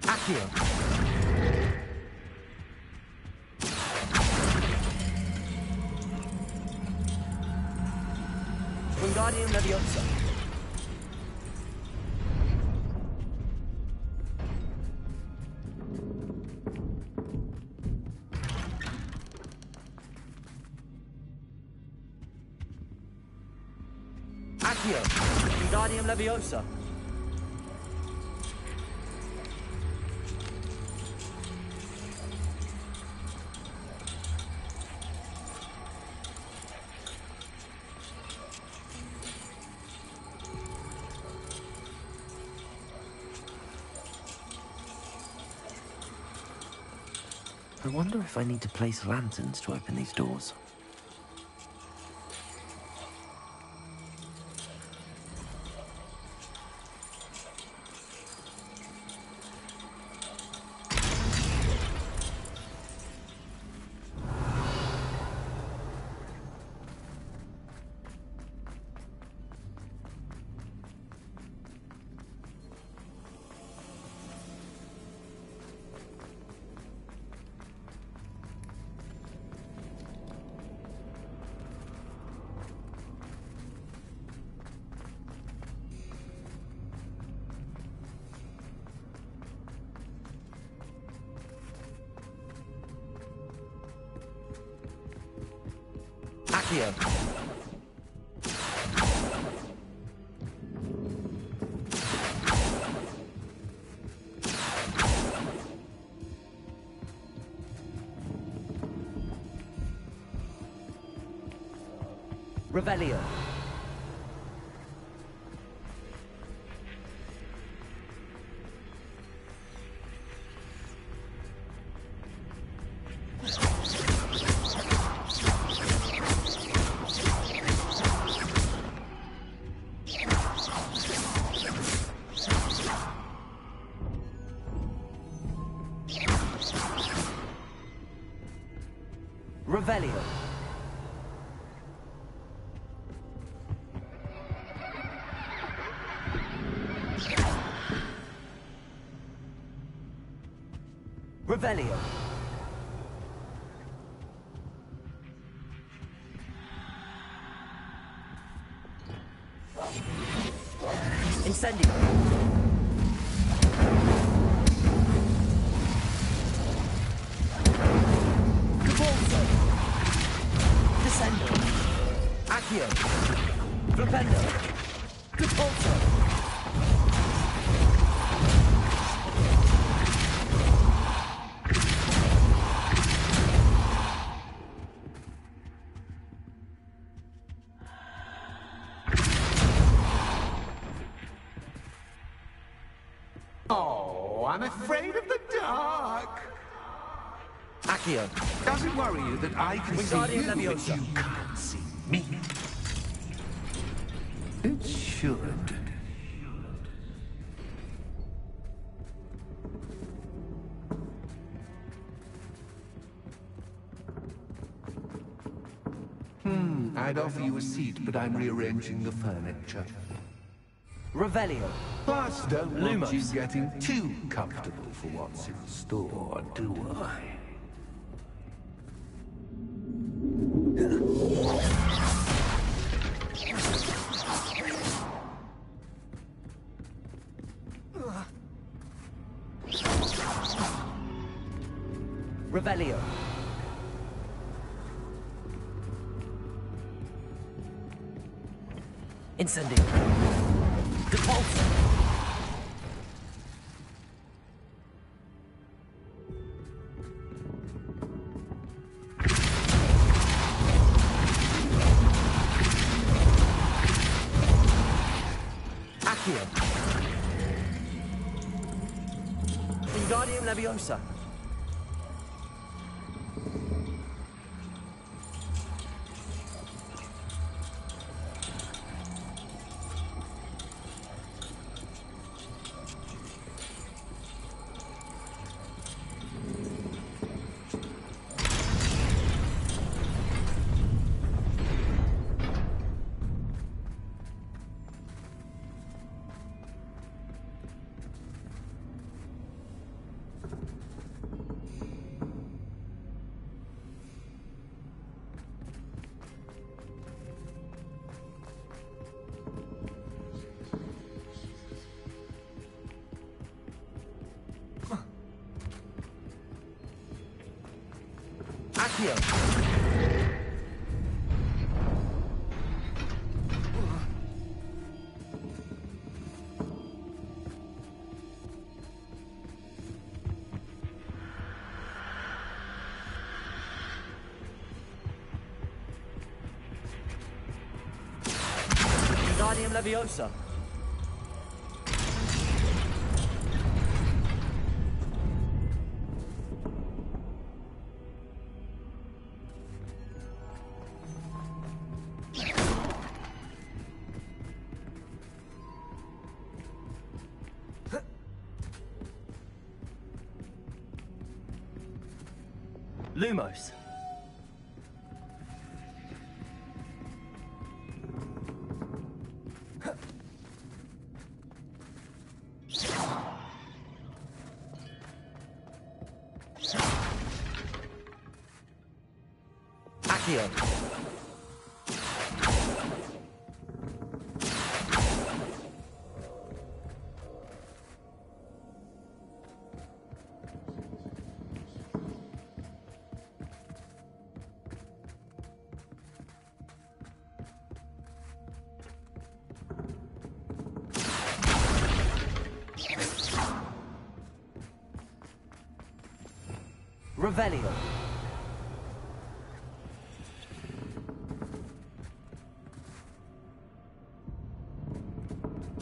Speaker 2: Accio. Wingardium Leviosa. Accio. Wingardium Leviosa. I wonder if I need to place lanterns to open these doors. Accio. Revelio. Revelio. Revelio. Incendio. Cabalzo. Descendo. Accio. Flipendo. Cabalzo.
Speaker 10: Oh, I'm afraid of the dark.
Speaker 2: Accio.
Speaker 10: Does it worry you that I can see
Speaker 2: Wingardium
Speaker 10: you, but
Speaker 2: Leviosa.
Speaker 10: you can't see me? It should. I'd offer you a seat, but I'm rearranging the furniture.
Speaker 2: Revelio.
Speaker 10: Plus, don't
Speaker 2: Lumos.
Speaker 10: want you getting too comfortable for what's in store, do I?
Speaker 11: Revelio. Incendio. Depulso. Accio. Wingardium Leviosa. Accio. Wingardium Leviosa. Lumos. Accio. Revelio.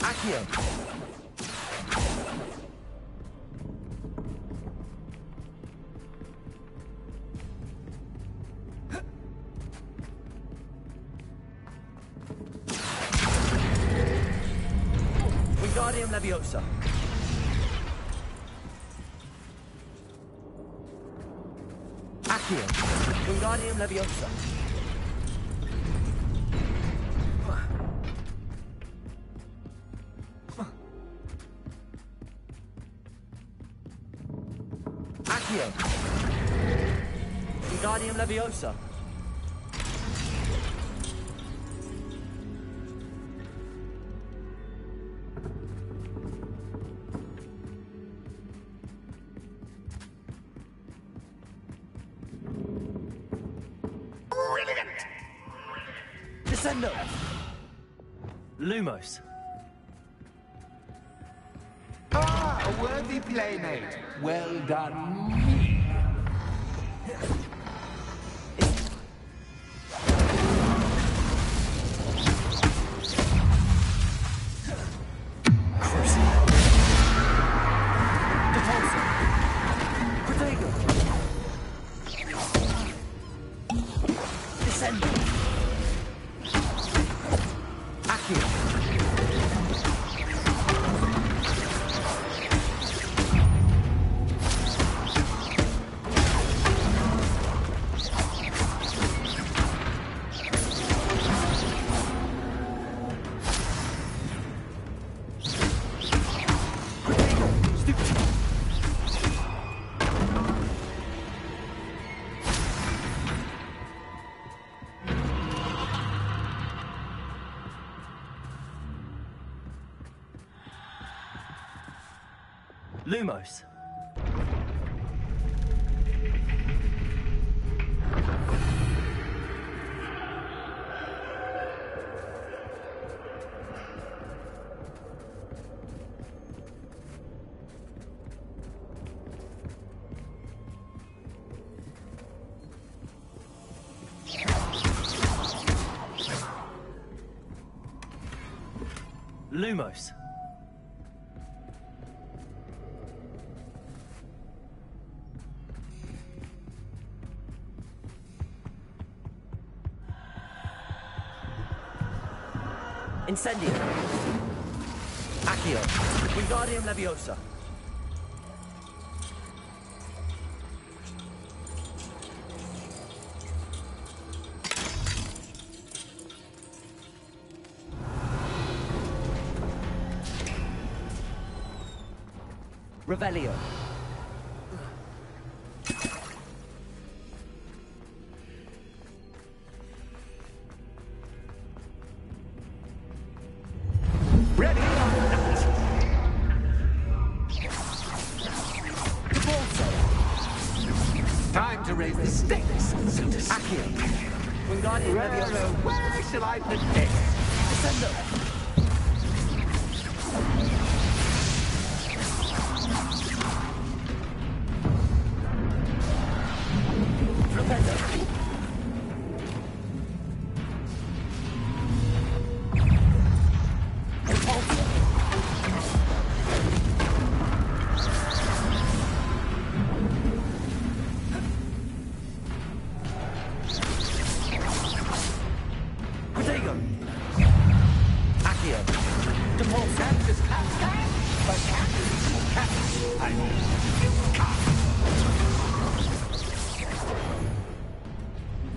Speaker 11: Accio. Wingardium Leviosa. Accio. Wingardium Leviosa. Accio. Wingardium Leviosa.
Speaker 20: Brilliant!
Speaker 11: Descendo. Lumos.
Speaker 10: Ah, a worthy playmate. Well done, me.
Speaker 11: Lumos.
Speaker 2: Lumos. Incendio. Accio. Wingardium Leviosa. Revelio.
Speaker 10: Ready or not? Time to raise the stakes, so to speak.
Speaker 2: Wingardium Leviosa.
Speaker 10: Where shall I put this?
Speaker 2: Descendo.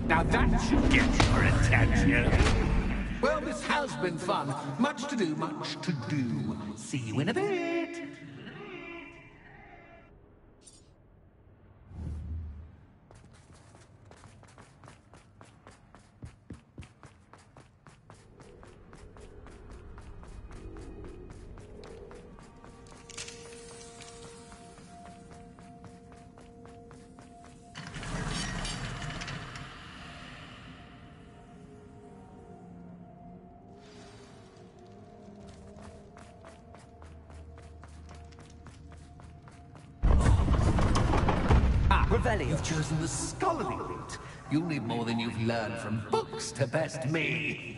Speaker 10: Now that should get your attention. Well, this has been fun. Much to do, much to do. See you in a bit.
Speaker 2: You've
Speaker 10: chosen the scholarly route. You'll need more than you've learned from books to best me.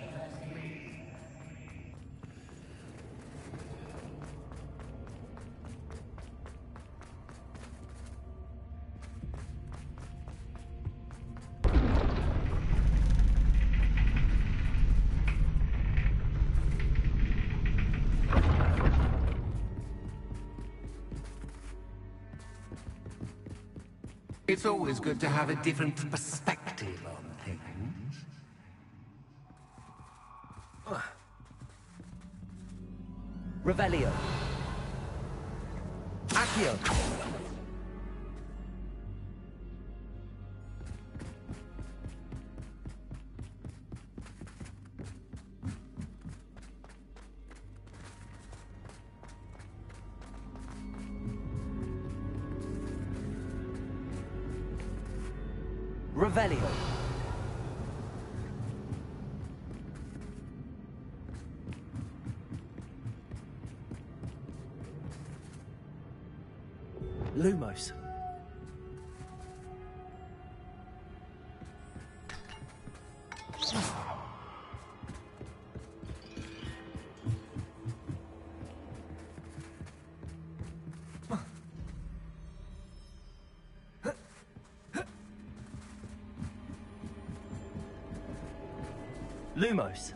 Speaker 10: It's always good to have a different perspective on things.
Speaker 2: Revelio. Accio. Revelio. Lumos. Lumos.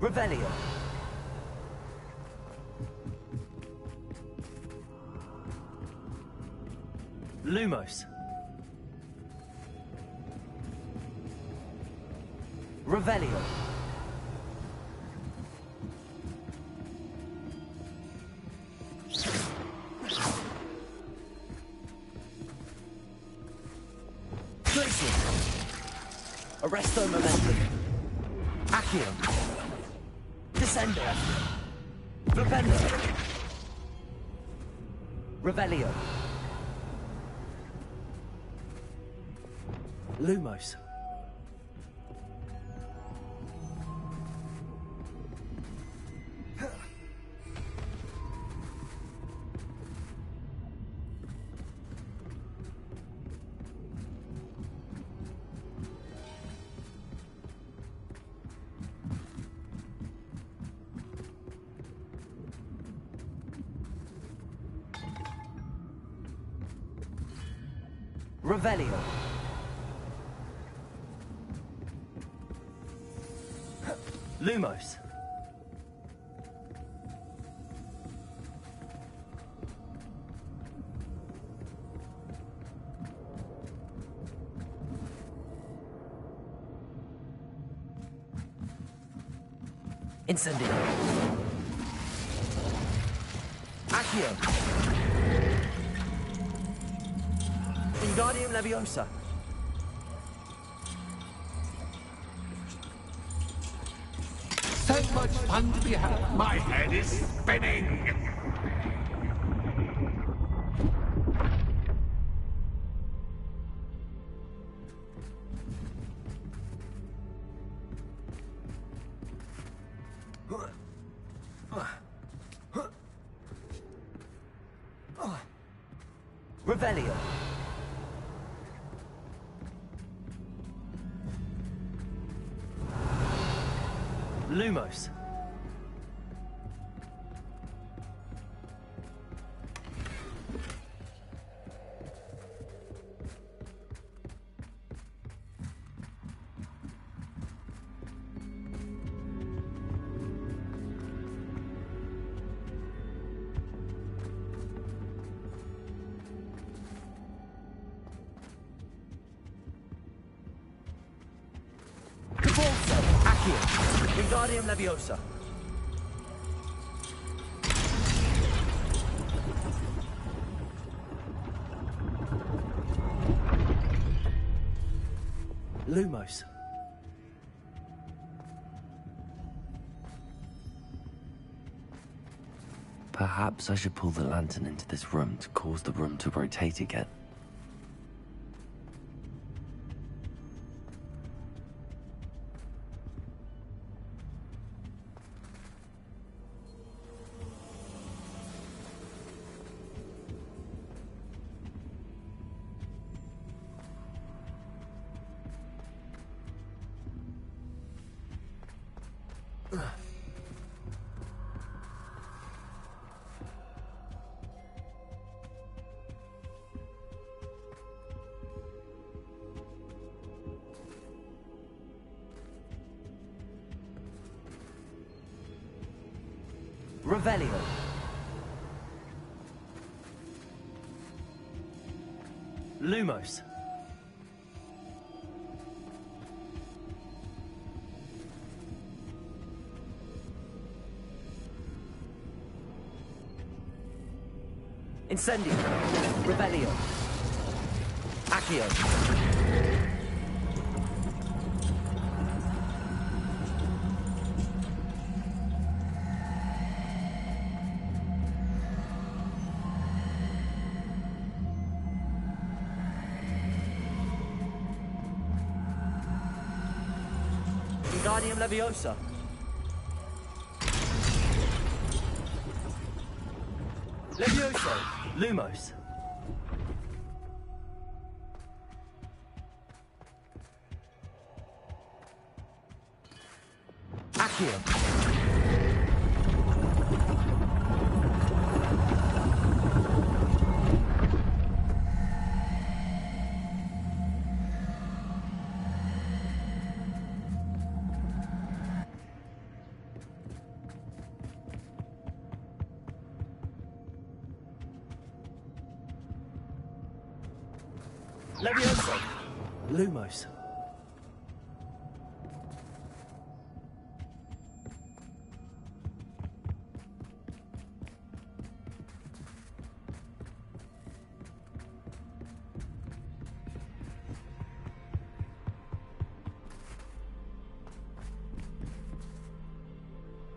Speaker 2: Revelio. Lumos. Revelio. Glacier. Arresto momentum. Accio. Descendo. Flipendo. Revelio. Lumos. Revelio. Lumos. Incendio. Accio. Wingardium Leviosa.
Speaker 10: So much fun to be had. My head is spinning.
Speaker 2: Revelio. Lumos. Wingardium Leviosa. Lumos. Perhaps I should pull the lantern into this room to cause the room to rotate again. Revelio. Lumos. Incendio. Revelio. Accio. Wingardium Leviosa. Levioso. Lumos. Accio. Levioso. Lumos.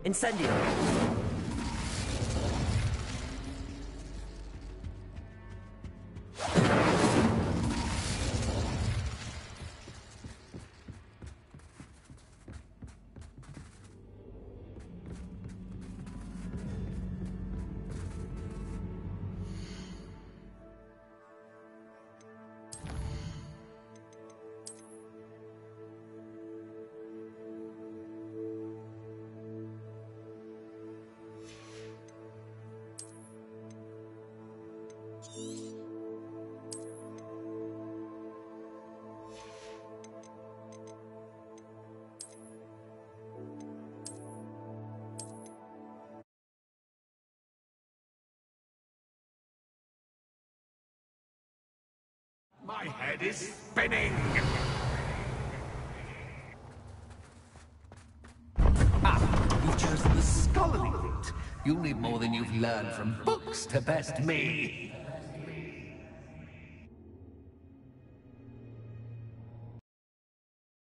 Speaker 2: Incendio.
Speaker 20: My head is spinning!
Speaker 10: You've chosen the scholarly route. You'll need more than you've learned from books to best me.